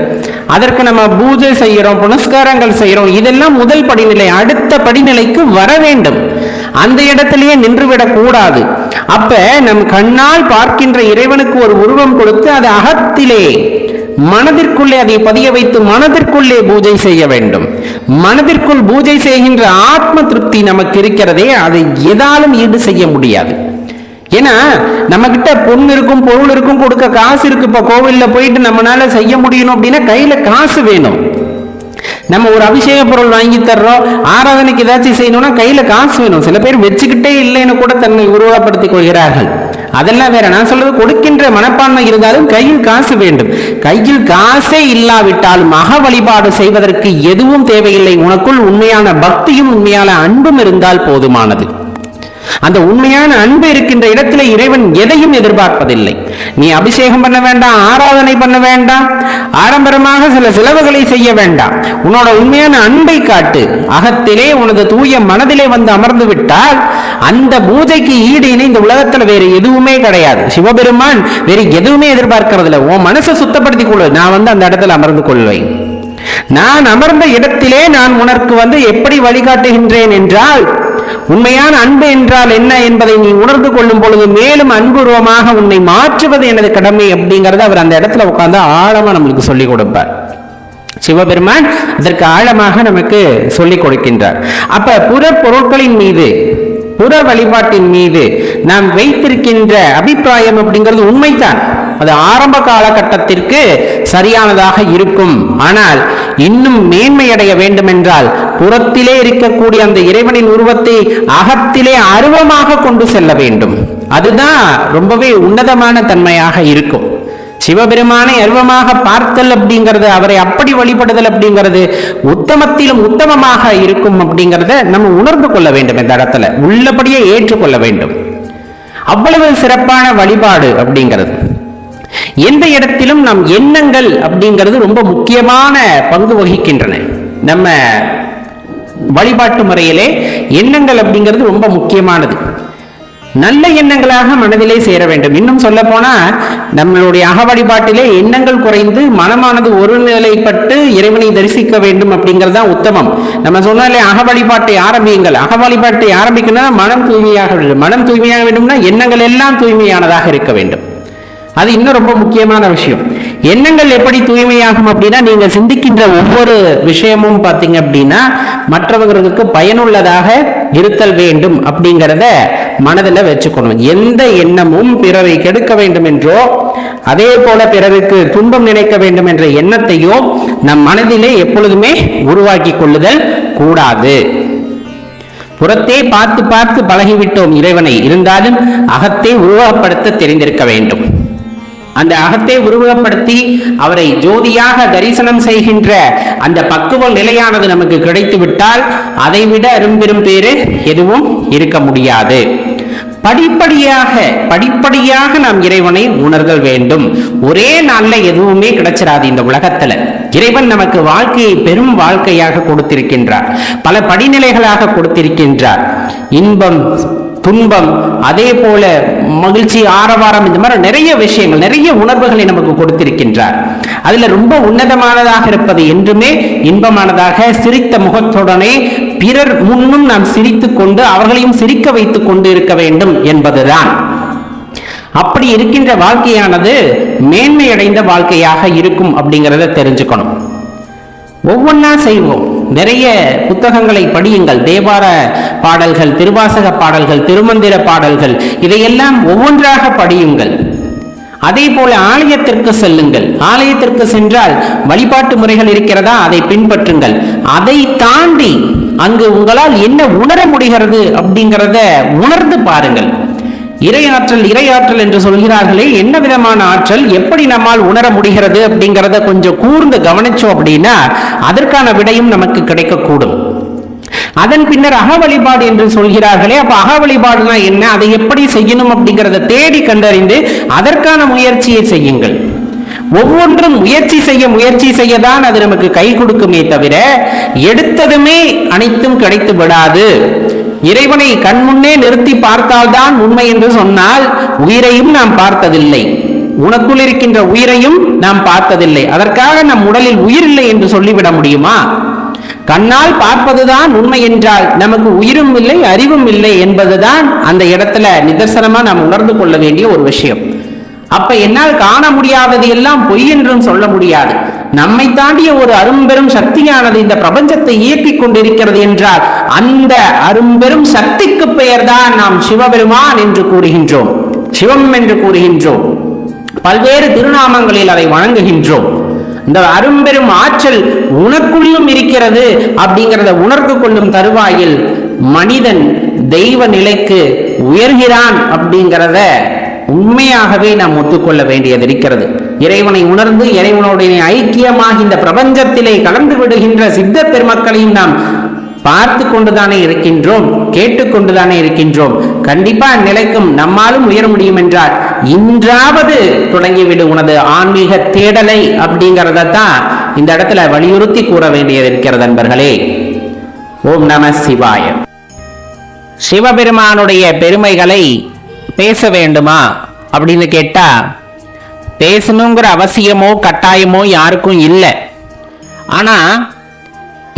அதற்கு நம்ம பூஜை செய்யறோம், புனஸ்காரங்கள் செய்யறோம். இதெல்லாம் முதல் படிநிலை. அடுத்த படிநிலைக்கு வர வேண்டும். அந்த இடத்திலேயே நின்றுவிடக் கூடாது. அப்ப நம் கண்ணால் பார்க்கின்ற இறைவனுக்கு ஒரு உருவம் கொடுத்து அது அகத்திலே மனதிற்குள்ளே அதை பதிய வைத்து மனதிற்குள்ளே பூஜை செய்ய வேண்டும். மனதிற்குள் பூஜை செய்கின்ற ஆத்ம திருப்தி நமக்கு இருக்கிறதே, அதை எதாலும் ஈடு செய்ய முடியாது. ஏன்னா நம்ம கிட்ட பொண்ணு இருக்கும், பொருள் இருக்கும், கொடுக்க காசு இருக்கு. இப்ப கோவில்ல போயிட்டு நம்மளால செய்ய முடியணும் அப்படின்னா கையில காசு வேணும். நம்ம ஒரு அபிஷேக பொருள் வாங்கி தர்றோம், ஆராதனைக்கு ஏதாச்சும் செய்யணும்னா கையில காசு வேணும். சில பேர் வச்சுக்கிட்டே இல்லைன்னு கூட தன்னை உருவப்படுத்திக் கொள்கிறார்கள். அதெல்லாம் வேற. நான் சொல்றது கொடுக்கின்ற மனப்பான்மை இருந்தாலும் கையில் காசு வேண்டும். கையில் காசே இல்லாவிட்டாலும் அக வழிபாடு செய்வதற்கு எதுவும் தேவையில்லை. உனக்குள் உண்மையான பக்தியும் உண்மையான அன்பும் இருந்தால் போதுமானது. அந்த உண்மையான அன்பு இருக்கின்ற இடத்துல இறைவன் எதையும் எதிர்பார்ப்பதில்லை. நீ அபிஷேகம் பண்ண வேண்டாம், ஆராதனை பண்ண வேண்டாம், ஆடம்பரமாக சில செலவுகளை செய்ய வேண்டாம். உன்னோட உண்மையான அன்பை காட்டு. அகத்திலே உனது தூய மனதிலே வந்து அமர்ந்து விட்டால் அந்த பூஜைக்கு ஈடு இணை இந்த உலகத்துல வேற எதுவுமே கிடையாது. சிவபெருமான் வேற எதுவுமே எதிர்பார்க்கிறது இல்லை. உன் மனசை சுத்தப்படுத்திக் கொள்ளு, நான் வந்து அந்த இடத்துல அமர்ந்து கொள்வேன். நான் அமர்ந்த இடத்திலே நான் உனக்கு எப்படி வழிகாட்டுகின்றேன் என்றால், உண்மையான அன்பு என்றால் என்ன என்பதை நீ உணர்ந்து கொள்ளும் பொழுது மேலும் அன்புருவமாக உன்னை மாற்றுவது எனது கடமை அப்படிங்கறத அவர் அந்த இடத்துல உட்கார்ந்து ஆழமா நம்மளுக்கு சொல்லிக் கொடுப்பார். சிவபெருமான் அதற்கு ஆழமாக நமக்கு சொல்லிக் கொடுக்கின்றார். அப்ப புற பொருட்களின் மீது, புற வழிபாட்டின் மீது நாம் வைத்திருக்கின்ற அபிப்பிராயம் அப்படிங்கிறது உண்மைதான். அது ஆரம்ப காலகட்டத்திற்கு சரியானதாக இருக்கும். ஆனால் இன்னும் மேன்மையடைய வேண்டும் என்றால் புறத்திலே இருக்கக்கூடிய அந்த இறைவனின் உருவத்தை அகத்திலே அருவமாக கொண்டு செல்ல வேண்டும். அதுதான் ரொம்பவே உன்னதமான தன்மையாக இருக்கும். சிவபெருமானை அருவமாக பார்த்தல் அப்படிங்கிறது, அவரை அப்படி வழிபடுதல் அப்படிங்கிறது உத்தமத்திலும் உத்தமமாக இருக்கும் அப்படிங்கிறத நம்ம உணர்ந்து கொள்ள வேண்டும். இந்த இடத்துல உள்ளபடியே ஏற்றுக்கொள்ள வேண்டும். அவ்வளவு சிறப்பான வழிபாடு அப்படிங்கிறது. எந்த இடத்திலும் நம் எண்ணங்கள் அப்படிங்கிறது ரொம்ப முக்கியமான பங்கு வகிக்கின்றன. நம்ம வழிபாட்டு முறையிலே எண்ணங்கள் அப்படிங்கிறது ரொம்ப முக்கியமானது. நல்ல எண்ணங்களாக மனதிலே சேர வேண்டும். இன்னும் சொல்ல போனா நம்மளுடைய அக வழிபாட்டிலே எண்ணங்கள் குறைந்து மனமானது ஒருநிலைப்பட்டு இறைவனை தரிசிக்க வேண்டும் அப்படிங்கிறது தான் உத்தமம். நம்ம சொன்னாலே அக வழிபாட்டை ஆரம்பியுங்கள். அக வழிபாட்டை ஆரம்பிக்கணும்னா மனம் தூய்மையாக வேண்டும். மனம் தூய்மையாக வேண்டும்னா எண்ணங்கள் எல்லாம் தூய்மையானதாக இருக்க வேண்டும். அது இன்னும் ரொம்ப முக்கியமான விஷயம். எண்ணங்கள் எப்படி தூய்மையாகும் அப்படின்னா, நீங்க சிந்திக்கின்ற ஒவ்வொரு விஷயமும் பார்த்தீங்க அப்படின்னா மற்றவர்களுக்கு பயனுள்ளதாக இருத்தல் வேண்டும் அப்படிங்கிறத மனதில் வச்சுக்கணும். எந்த எண்ணமும் பிறரை கெடுக்க வேண்டும் என்றோ அதே போல பிறருக்கு துன்பம் நினைக்க வேண்டும் என்ற எண்ணத்தையோ நம் மனதிலே எப்பொழுதுமே உருவாக்கி கொள்ளுதல் கூடாது. புறத்தே பார்த்து பார்த்து பழகிவிட்டோம் இறைவனை, இருந்தாலும் அகத்தை உருவகப்படுத்த தெரிந்திருக்க வேண்டும். அந்த அகத்தை உருவகப்படுத்தி அவரை ஜோதியாக தரிசனம் செய்கின்ற அந்த பக்குவ நிலையானது நமக்கு கிடைத்து விட்டால் அதைவிட அரும்பெரும் பேரு எதுவும் இருக்க முடியாது. படிப்படியாக நாம் இறைவனை உணர்தல் வேண்டும். ஒரே நாள்ல எதுவுமே கிடைச்சிடாது இந்த உலகத்துல. இறைவன் நமக்கு வாழ்க்கையை பெரும் வாழ்க்கையாக கொடுத்திருக்கின்றார். பல படிநிலைகளாக கொடுத்திருக்கின்றார். இன்பம், துன்பம், அதே போல மகிழ்ச்சி, ஆரவாரம், இந்த மாதிரி நிறைய விஷயங்கள், நிறைய உணர்வுகளை நமக்கு கொடுத்திருக்கின்றார். அதுல ரொம்ப உன்னதமானதாக இருப்பது என்றுமே இன்பமானதாக சிரித்த முகத்துடனே பிறர் முன்னும் நாம் சிரித்துக் கொண்டு அவர்களையும் சிரிக்க வைத்துக் கொண்டு இருக்க வேண்டும் என்பதுதான். அப்படி இருக்கின்ற வாழ்க்கையானது மேன்மையடைந்த வாழ்க்கையாக இருக்கும் அப்படிங்கிறத தெரிஞ்சுக்கணும். ஒவ்வொன்னா செய்வோம். நிறைய புத்தகங்களை படியுங்கள். தேவார பாடல்கள், திருவாசக பாடல்கள், திருமந்திர பாடல்கள், இதையெல்லாம் ஒவ்வொன்றாக படியுங்கள். அதே போல ஆலயத்திற்கு செல்லுங்கள். ஆலயத்திற்கு சென்றால் வழிபாட்டு முறைகள் இருக்கிறதா, அதை பின்பற்றுங்கள். அதை தாண்டி அங்கு உங்களால் என்ன உணர முடிகிறது அப்படிங்கிறத உணர்ந்து பாருங்கள். இறையாற்றல் என்று சொல்கிறார்களே, என்ன விதமான ஆற்றல், எப்படி நம்மால் உணர முடிகிறது அப்படிங்கிறத கொஞ்சம் கூர்ந்து கவனிச்சோம் அப்படின்னா அதற்கான விடையும் நமக்கு கிடைக்கக்கூடும். அதன் பின்னர் அக வழிபாடு என்று சொல்கிறார்களே, அப்ப அக வழிபாடுனா என்ன, அதை எப்படி செய்யணும் அப்படிங்கிறத தேடி கண்டறிந்து அதற்கான முயற்சியை செய்யுங்கள். ஒவ்வொன்றும் முயற்சி செய்யதான் அது நமக்கு கை கொடுக்குமே தவிர எடுத்ததுமே அனைத்தும் கிடைத்து விடாது. இறைவனை கண்முன்னே நிறுத்தி பார்த்தால்தான் உண்மை என்று சொன்னால் உயிரையும் நாம் பார்த்ததில்லை. உனக்குள் இருக்கின்ற உயிரையும் நாம் பார்த்ததில்லை. அதற்காக நம் உடலில் உயிர் இல்லை என்று சொல்லிவிட முடியுமா? கண்ணால் பார்ப்பதுதான் உண்மை என்றால் நமக்கு உயிரும் இல்லை, அறிவும் இல்லை என்பதுதான் அந்த இடத்துல நிதர்சனமா நாம் உணர்ந்து கொள்ள வேண்டிய ஒரு விஷயம். அப்ப என்னால் காண முடியாதது எல்லாம் பொய் என்றும் சொல்ல முடியாது. நம்மை தாண்டிய ஒரு அரும்பெரும் சக்தியானது இந்த பிரபஞ்சத்தை இயக்கிக் கொண்டிருக்கிறது என்றால் அந்த அரும்பெரும் சக்திக்கு பெயர்தான் நாம் சிவபெருமான் என்று கூறுகின்றோம், சிவம் என்று கூறுகின்றோம். பல்வேறு திருநாமங்களில் அதை வணங்குகின்றோம். இந்த அரும்பெரும் ஆற்றல் உனக்குள்ளும் இருக்கிறது அப்படிங்கிறத உணர்ந்து கொள்ளும் தருவாயில் மனிதன் தெய்வ நிலைக்கு உயர்கிறான் அப்படிங்கிறத உண்மையாகவே நாம் ஒத்துக்கொள்ள வேண்டியது இருக்கிறது. இறைவனை உணர்ந்து இறைவனுடைய ஐக்கியமாக இந்த பிரபஞ்சத்திலே கலந்து விடுகின்ற சித்த பெருமக்களையும் நாம் பார்த்து கொண்டுதானே இருக்கின்றோம், கேட்டுக்கொண்டுதானே இருக்கின்றோம். கண்டிப்பா நிலைக்கும் நம்மாலும் உயர முடியும் என்றால் இன்றாவது தொடங்கிவிடு உனது ஆன்மீக தேடலை அப்படிங்கிறதான் இந்த இடத்துல வலியுறுத்தி கூற வேண்டியது இருக்கிறது நண்பர்களே. ஓம் நம சிவாய. சிவபெருமானுடைய பெருமைகளை பேச வேண்டுமா அப்படின்னு கேட்டா பேசணுங்கிற அவசியமோ கட்டாயமோ யாருக்கும் இல்லை. ஆனா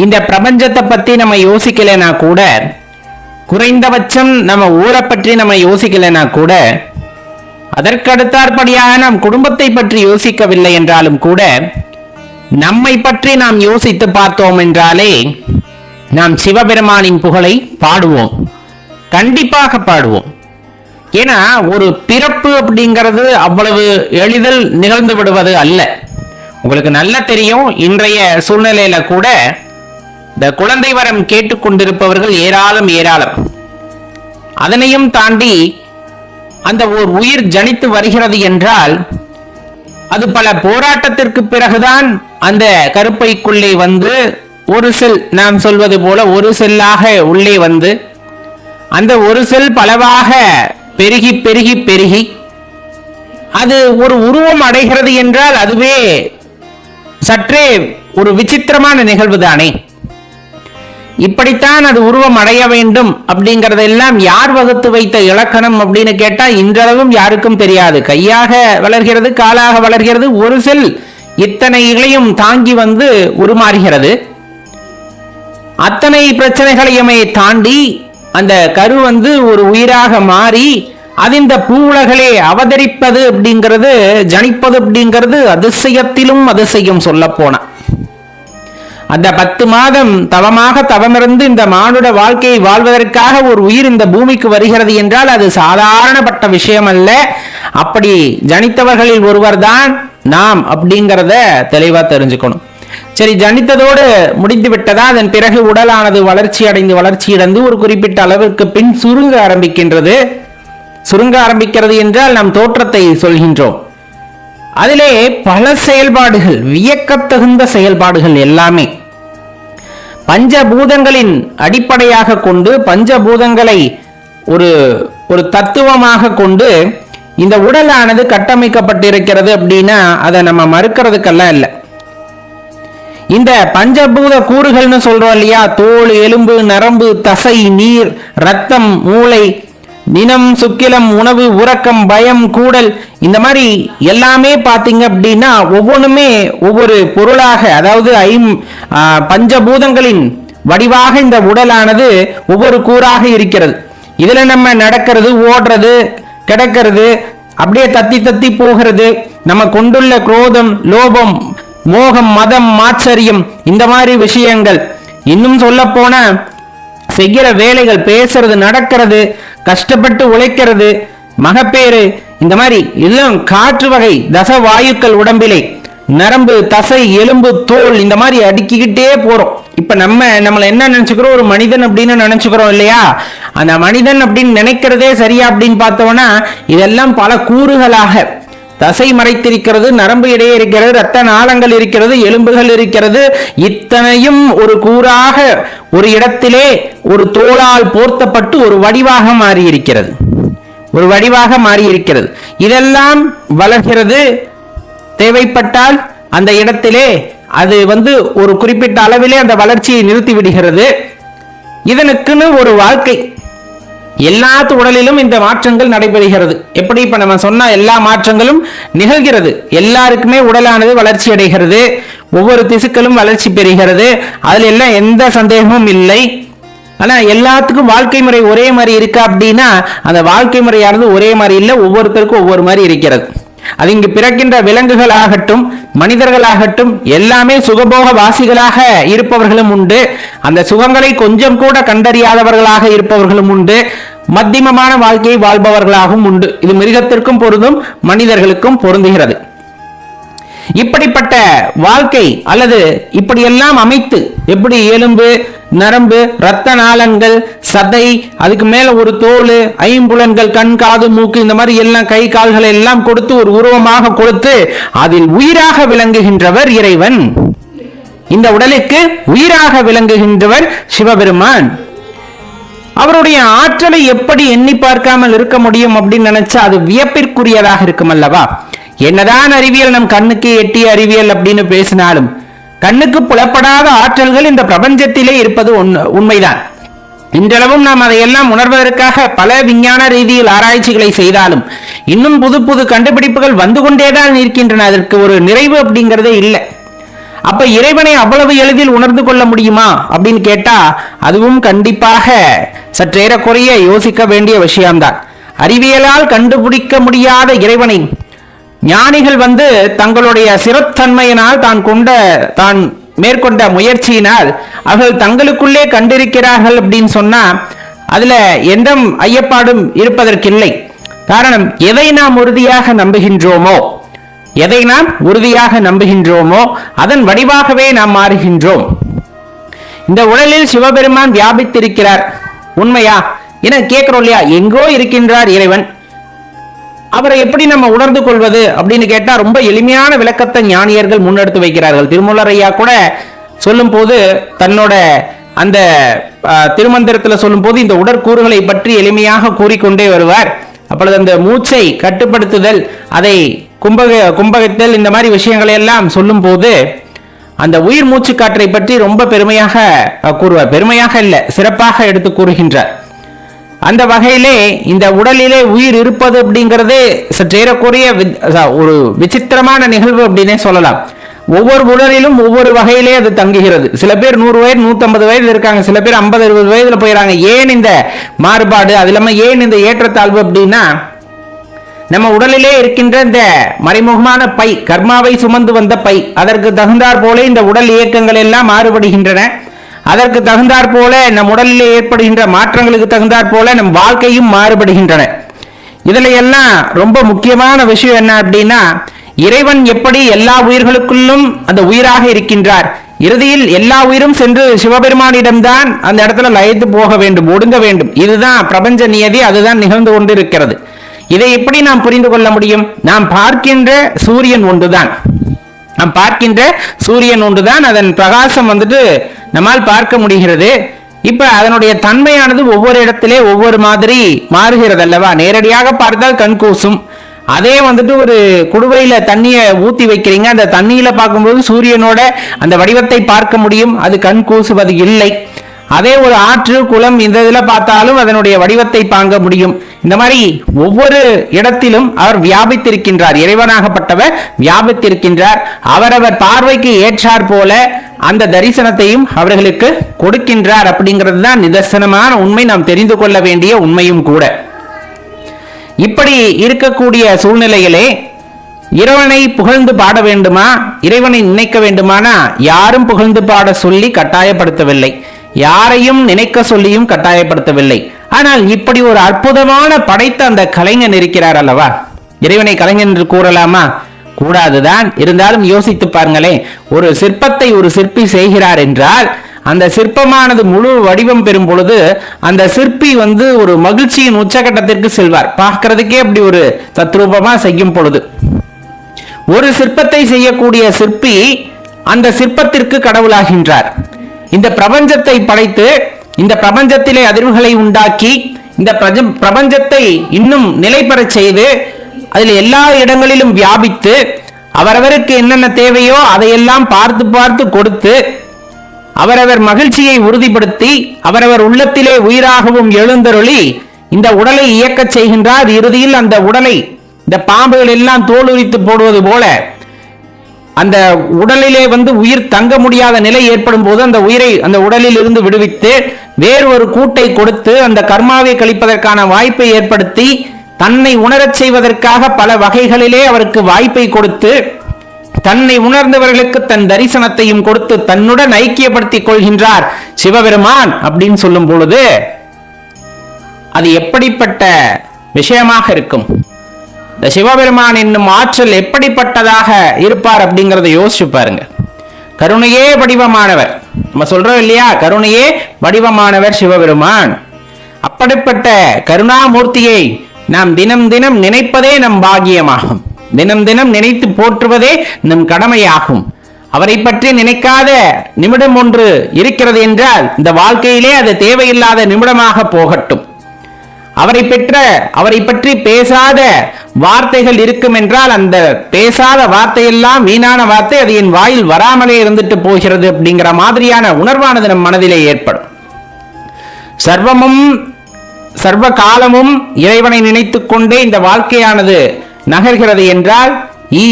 இந்த பிரபஞ்சத்தை பத்தி நம்ம யோசிக்கலைன்னா கூட, குறைந்தபட்சம் நம்ம ஊரை பற்றி நம்ம யோசிக்கலைன்னா கூட, அதற்கடுத்தாற்படியாக நம் குடும்பத்தை பற்றி யோசிக்கவில்லை என்றாலும் கூட நம்மை பற்றி நாம் யோசித்து பார்த்தோம் என்றாலே நாம் சிவபெருமானின் புகழை பாடுவோம், கண்டிப்பாக பாடுவோம். ஏன்னா ஒரு பிறப்பு அப்படிங்கிறது அவ்வளவு எளிதில் நிகழ்ந்து விடுவது அல்ல. உங்களுக்கு நல்லா தெரியும், இன்றைய சூழ்நிலையில கூட இந்த குழந்தை வரம் கேட்டுக்கொண்டிருப்பவர்கள் ஏராளம் ஏராளம். அதனையும் தாண்டி அந்த ஒரு உயிர் ஜனித்து வருகிறது என்றால் அது பல போராட்டத்திற்கு பிறகுதான் அந்த கருப்பைக்குள்ளே வந்து ஒரு செல், நாம் சொல்வது போல ஒரு செல்லாக உள்ளே வந்து அந்த ஒரு செல் பலவாக பெருகி பெருகி பெருகி அது ஒரு உருவம் அடைகிறது என்றால் அதுவே சற்றே ஒரு விசித்திரமான நிகழ்வு தானே. இப்படித்தான் அது உருவம் அடைய வேண்டும் அப்படிங்கறதெல்லாம் யார் வகுத்து வைத்த இலக்கணம் அப்படின்னு கேட்டா இன்றளவும் யாருக்கும் தெரியாது. கையாக வளர்கிறது, காலாக வளர்கிறது, ஒரு செல் இத்தனை இலையும் தாங்கி வந்து உருமாறுகிறது. அத்தனை பிரச்சனைகளையுமே தாண்டி அந்த கரு வந்து ஒரு உயிராக மாறி அது இந்த பூவுலகளே அவதரிப்பது அப்படிங்கிறது, ஜனிப்பது அப்படிங்கிறது அதிசயத்திலும் அதிசயம் சொல்ல போன. அந்த 10 மாதம் தவமாக தவமிருந்து இந்த மானுட வாழ்க்கையை வாழ்வதற்காக ஒரு உயிர் இந்த பூமிக்கு வருகிறது என்றால் அது சாதாரணப்பட்ட விஷயம் அல்ல. அப்படி ஜனித்தவர்களில் ஒருவர் தான் நாம் அப்படிங்கிறத தெளிவா தெரிஞ்சுக்கணும். சரி, ஜனித்ததோடு முடிந்து விட்டதா? அதன் பிறகு உடலானது வளர்ச்சியடைந்து ஒரு குறிப்பிட்ட அளவிற்கு பின் சுருங்க ஆரம்பிக்கின்றது. சுருங்க ஆரம்பிக்கிறது என்றால் நாம் தோற்றத்தை சொல்கின்றோம். அதிலே பல செயல்பாடுகள், வியக்கத்தகுந்த செயல்பாடுகள் எல்லாமே பஞ்சபூதங்களின் அடிப்படையாக கொண்டு, பஞ்சபூதங்களை ஒரு தத்துவமாக கொண்டு இந்த உடலானது கட்டமைக்கப்பட்டிருக்கிறது அப்படின்னா அதை நம்ம மறுக்கிறதுக்கெல்லாம் இல்லை. இந்த பஞ்சபூத கூறுகள்னு சொல்றோம் இல்லையா, தோல், எலும்பு, நரம்பு, தசை, நீர், ரத்தம், மூளை, நினம், சுக்கிலம், உணவு, உறக்கம், பயம், கூடல், இந்த மாதிரி எல்லாமே பார்த்தீங்க அப்படின்னா ஒவ்வொன்றுமே ஒவ்வொரு பொருளாக, அதாவது பஞ்சபூதங்களின் வடிவாக இந்த உடலானது ஒவ்வொரு கூறாக இருக்கிறது. இதுல நம்ம நடக்கிறது, ஓடுறது, கிடக்கிறது, அப்படியே தத்தி தத்தி போகிறது, நம்ம கொண்டுள்ள குரோதம், லோபம், மோகம், மதம், மாச்சரியம், இந்த மாதிரி விஷயங்கள், இன்னும் சொல்ல போன செய்கிற வேலைகள், பேசுறது, நடக்கிறது, கஷ்டப்பட்டு உழைக்கிறது, மகப்பேறு, இந்த மாதிரி எல்லாம் காற்று வகை தச வாயுக்கள் உடம்பிலே, நரம்பு, தசை, எலும்பு, தோல், இந்த மாதிரி அடுக்கிக்கிட்டே போறோம். இப்ப நம்மள என்ன நினைச்சுக்கிறோம், ஒரு மனிதன் அப்படின்னு நினைச்சுக்கிறோம் இல்லையா? அந்த மனிதன் அப்படின்னு நினைக்கிறதே சரியா அப்படின்னு பார்த்தோம்னா இதெல்லாம் பல கூறுகளாக, தசை மறைத்திருக்கிறது, நரம்பு இடையே இருக்கிறது, இரத்த நாளங்கள் இருக்கிறது, எலும்புகள் இருக்கிறது, இத்தனையும் ஒரு கூறாக ஒரு இடத்திலே ஒரு தோளால் போர்த்தப்பட்டு ஒரு வடிவாக மாறியிருக்கிறது, ஒரு வடிவாக மாறியிருக்கிறது. இதெல்லாம் வளர்கிறது. தேவைப்பட்டால் அந்த இடத்திலே அது ஒரு குறிப்பிட்ட அளவிலே அந்த வளர்ச்சியை நிறுத்தி விடுகிறது. இதனுக்குன்னு ஒரு வாழ்க்கை, எல்லாத்து உடலிலும் இந்த மாற்றங்கள் நடைபெறுகிறது. எப்படி இப்ப நம்ம சொன்ன எல்லா மாற்றங்களும் நிகழ்கிறது. எல்லாருக்குமே உடலானது வளர்ச்சி அடைகிறது, ஒவ்வொரு திசுக்களும் வளர்ச்சி பெறுகிறது, அதுல எல்லாம் எந்த சந்தேகமும் இல்லை. ஆனா எல்லாத்துக்கும் வாழ்க்கை முறை ஒரே மாதிரி இருக்கா அப்படின்னா அந்த வாழ்க்கை முறையானது ஒரே மாதிரி இல்லை, ஒவ்வொருத்தருக்கும் ஒவ்வொரு மாதிரி இருக்கிறது. அது இங்கு பிறக்கின்ற விலங்குகளாகட்டும் மனிதர்களாகட்டும் எல்லாமே சுகபோக வாசிகளாக இருப்பவர்களும் உண்டு, அந்த சுகங்களை கொஞ்சம் கூட கண்டறியாதவர்களாக இருப்பவர்களும் உண்டு, மத்தியமமான வாழ்க்கையை வாழ்பவர்களாகவும் உண்டு. இது மிருகத்திற்கும் பொருந்தும், மனிதர்களுக்கும் பொருந்துகிறது. இப்படிப்பட்ட வாழ்க்கை அல்லது இப்படியெல்லாம் அமைத்து, எப்படி எலும்பு நரம்பு இரத்த நாளங்கள் சதை அதுக்கு மேல ஒரு தோல் ஐம்புலன்கள் கண் காது மூக்கு இந்த மாதிரி எல்லாம் கை கால்களை எல்லாம் கொடுத்து ஒரு உருவமாக கொடுத்து அதில் உயிராக விளங்குகின்றவர் இறைவன். இந்த உடலுக்கு உயிராக விளங்குகின்றவர் சிவபெருமான். அவருடைய ஆற்றலை எப்படி எண்ணி பார்க்காமல் இருக்க முடியும் அப்படின்னு நினைச்சா அது வியப்பிற்குரியதாக இருக்கும் அல்லவா. என்னதான் அறிவியல் நம் கண்ணுக்கு எட்டிய அறிவியல் அப்படின்னு பேசினாலும் கண்ணுக்கு புலப்படாத ஆற்றல்கள் இந்த பிரபஞ்சத்திலே இருப்பது உண்மைதான். இன்றளவும் நாம் அதையெல்லாம் உணர்வதற்காக பல விஞ்ஞான ரீதியில் ஆராய்ச்சிகளை செய்தாலும் இன்னும் புது புது கண்டுபிடிப்புகள் வந்து கொண்டேதான் இருக்கின்றன. அதற்கு ஒரு நிறைவு அப்படிங்கிறதே இல்லை. அப்ப இறைவனை அவ்வளவு எளிதில் உணர்ந்து கொள்ள முடியுமா அப்படின்னு கேட்டா அதுவும் கண்டிப்பாக சற்றேறக்குறைய யோசிக்க வேண்டிய விஷயம்தான். அறிவியலால் கண்டுபிடிக்க முடியாத இறைவனை ஞானிகள் தங்களுடைய சிறத்தன்மையினால் தான் மேற்கொண்ட முயற்சியினால் அவர்கள் தங்களுக்குள்ளே கண்டிருக்கிறார்கள் அப்படின்னு சொன்னா அதுல எந்த ஐயப்பாடும் இருப்பதற்கில்லை. காரணம், எதை நாம் உறுதியாக நம்புகின்றோமோ அதன் வடிவாகவே நாம் மாறுகின்றோம். இந்த உடலில் சிவபெருமான் வியாபித்திருக்கிறார், உண்மையா என கேட்கிறோம் இல்லையா. எங்கோ இருக்கின்றார் இறைவன், அவரை எப்படி நம்ம உணர்ந்து கொள்வது அப்படின்னு கேட்டா ரொம்ப எளிமையான விளக்கத்தை ஞானியர்கள் முன்னெடுத்து வைக்கிறார்கள். திருமூலர் ஐயா கூட சொல்லும் போது தன்னோட அந்த திருமந்திரத்துல சொல்லும் போது இந்த உடற்கூறுகளை பற்றி எளிமையாக கூறிக்கொண்டே வருவார். அப்பொழுது அந்த மூச்சை கட்டுப்படுத்துதல், அதை கும்பகத்தல், இந்த மாதிரி விஷயங்களை எல்லாம் சொல்லும் போது அந்த உயிர் மூச்சு காற்றை பற்றி ரொம்ப பெருமையாக கூறுவார். பெருமையாக இல்லை, சிறப்பாக எடுத்து கூறுகின்றார். அந்த வகையிலே இந்த உடலிலே உயிர் இருப்பது அப்படிங்கிறது சற்றேறக்குறைய ஒரு விசித்திரமான நிகழ்வு அப்படின்னே சொல்லலாம். ஒவ்வொரு உடலிலும் ஒவ்வொரு வகையிலே அது தங்குகிறது. சில பேர் 100 வயது 150 வயது இருக்காங்க, சில பேர் 50-60 வயதுல போயிடறாங்க. ஏன் இந்த மாறுபாடு, அது இல்லாம ஏன் இந்த ஏற்றத்தாழ்வு அப்படின்னா நம்ம உடலிலே இருக்கின்ற இந்த மறைமுகமான பை, கர்மாவை சுமந்து வந்த பை, அதற்கு தகுந்தாற் போல இந்த உடல் இயக்கங்கள் எல்லாம் மாறுபடுகின்றன. அதற்கு தகுந்தாற் போல நம் உடலிலே ஏற்படுகின்ற மாற்றங்களுக்கு தகுந்தாற் போல நம் வாழ்க்கையும் மாறுபடுகின்றன. இதுல எல்லாம் ரொம்ப முக்கியமான விஷயம் என்ன அப்படின்னா இறைவன் எப்படி எல்லா உயிர்களுக்குள்ளும் அந்த உயிராக இருக்கின்றார். இறுதியில் எல்லா உயிரும் சென்று சிவபெருமானிடம்தான் அந்த இடத்துல லயித்து போக வேண்டும், ஒடுங்க வேண்டும். இதுதான் பிரபஞ்ச நியதி, அதுதான் நிகழ்ந்து கொண்டு இருக்கிறது. இதை எப்படி நாம் புரிந்து கொள்ள முடியும்? நாம் பார்க்கின்ற சூரியன் ஒன்றுதான், அதன் பிரகாசம் நம்மால் பார்க்க முடிகிறது. இப்ப அதனுடைய தன்மையானது ஒவ்வொரு இடத்திலே ஒவ்வொரு மாதிரி மாறுகிறது அல்லவா. நேரடியாக பார்த்தால் கண் கூசும். அதே ஒரு குடுவையில தண்ணியை ஊத்தி வைக்கிறீங்க, அந்த தண்ணியில பார்க்கும்போது சூரியனோட அந்த வடிவத்தை பார்க்க முடியும், அது கண் கூசுவது இல்லை. அதே ஒரு ஆற்று குளம் இந்த இதுல பார்த்தாலும் அதனுடைய வடிவத்தை பார்க்க முடியும். இந்த மாதிரி ஒவ்வொரு இடத்திலும் அவர் வியாபித்திருக்கின்றார், இறைவனாகப்பட்டவர் வியாபித்திருக்கின்றார். அவரவர் பார்வைக்கு ஏற்றார் போல அந்த தரிசனத்தையும் அவர்களுக்கு கொடுக்கின்றார். அப்படிங்கிறது தான் நிதர்சனமான உண்மை, நாம் தெரிந்து கொள்ள வேண்டிய உண்மையும் கூட. இப்படி இருக்கக்கூடிய சூழ்நிலையிலே இறைவனை புகழ்ந்து பாட வேண்டுமா, இறைவனை நினைக்க வேண்டுமானா யாரும் புகழ்ந்து பாட சொல்லி கட்டாயப்படுத்தவில்லை, யாரையும் நினைக்க சொல்லியும் கட்டாயப்படுத்தவில்லை. ஆனால் இப்படி ஒரு அற்புதமான படைத்த அந்த கலைஞன் இருக்கிறார் அல்லவா. இறைவனை கலைஞன் என்று கூறலாமா? கூடாதுதான். இருந்தாலும் யோசித்து பாருங்களேன், ஒரு சிற்பத்தை ஒரு சிற்பி செய்கிறார் என்றால் அந்த சிற்பமானது முழு வடிவம் பெறும் பொழுது அந்த சிற்பி ஒரு மகிழ்ச்சியின் உச்சகட்டத்திற்கு செல்வார். பார்க்கிறதுக்கே அப்படி ஒரு தத்ரூபமா செய்யும் பொழுது ஒரு சிற்பத்தை செய்யக்கூடிய சிற்பி அந்த சிற்பத்திற்கு கடவுளாகின்றார். இந்த பிரபஞ்சத்தை படைத்து இந்த பிரபஞ்சத்திலே அதிர்வுகளை உண்டாக்கி இந்த பிரபஞ்சத்தை இன்னும் நிலை பெறச் செய்து அதில் எல்லா இடங்களிலும் வியாபித்து அவரவருக்கு என்னென்ன தேவையோ அதையெல்லாம் பார்த்து பார்த்து கொடுத்து அவரவர் மகிழ்ச்சியை உறுதிப்படுத்தி அவரவர் உள்ளத்திலே உயிராகவும் எழுந்தருளி இந்த உடலை இயக்கச் செய்கின்றார். இறுதியில் அந்த உடலை இந்த பாம்புகள் எல்லாம் தோலுரித்து போடுவது போல அந்த உடலிலே உயிர் தங்க முடியாத நிலை ஏற்படும் போது அந்த உயிரை அந்த உடலில் இருந்து விடுவித்து வேறு ஒரு கூட்டை கொடுத்து அந்த கர்மாவை கழிப்பதற்கான வாய்ப்பை ஏற்படுத்தி தன்னை உணரச் செய்வதற்காக பல வகைகளிலே அவருக்கு வாய்ப்பை கொடுத்து தன்னை உணர்ந்தவர்களுக்கு தன் தரிசனத்தையும் கொடுத்து தன்னுடன் ஐக்கியப்படுத்திக் கொள்கின்றார் சிவபெருமான் அப்படின்னு சொல்லும் பொழுது அது எப்படிப்பட்ட விஷயமாக இருக்கும்? இந்த சிவபெருமான் என்னும் ஆற்றல் எப்படிப்பட்டதாக இருப்பார் அப்படிங்கறத யோசிச்சு பாருங்க. கருணையே வடிவமானவர், நம்ம சொல்றோம் இல்லையா, கருணையே வடிவமானவர் சிவபெருமான். அப்படிப்பட்ட கருணாமூர்த்தியை நாம் தினம் தினம் நினைப்பதே நம் பாக்கியமாகும். தினம் தினம் நினைத்து போற்றுவதே நம் கடமையாகும். அவரை பற்றி நினைக்காத நிமிடம் ஒன்று இருக்கிறது என்றால் இந்த வாழ்க்கையிலே அது தேவையில்லாத நிமிடமாக போகட்டும். அவரை பற்றி பேசாத வார்த்தைகள் இருக்கும் என்றால் அந்த பேசாத வார்த்தையெல்லாம் வீணான வார்த்தை, அது என் வாயில் வராமலே இருந்துட்டு போகிறது அப்படிங்கிற மாதிரியான உணர்வானது நம் மனதிலே ஏற்படும். சர்வ காலமும் இறைவனை நினைத்துக் கொண்டே இந்த வாழ்க்கையானது நகர்கிறது என்றால்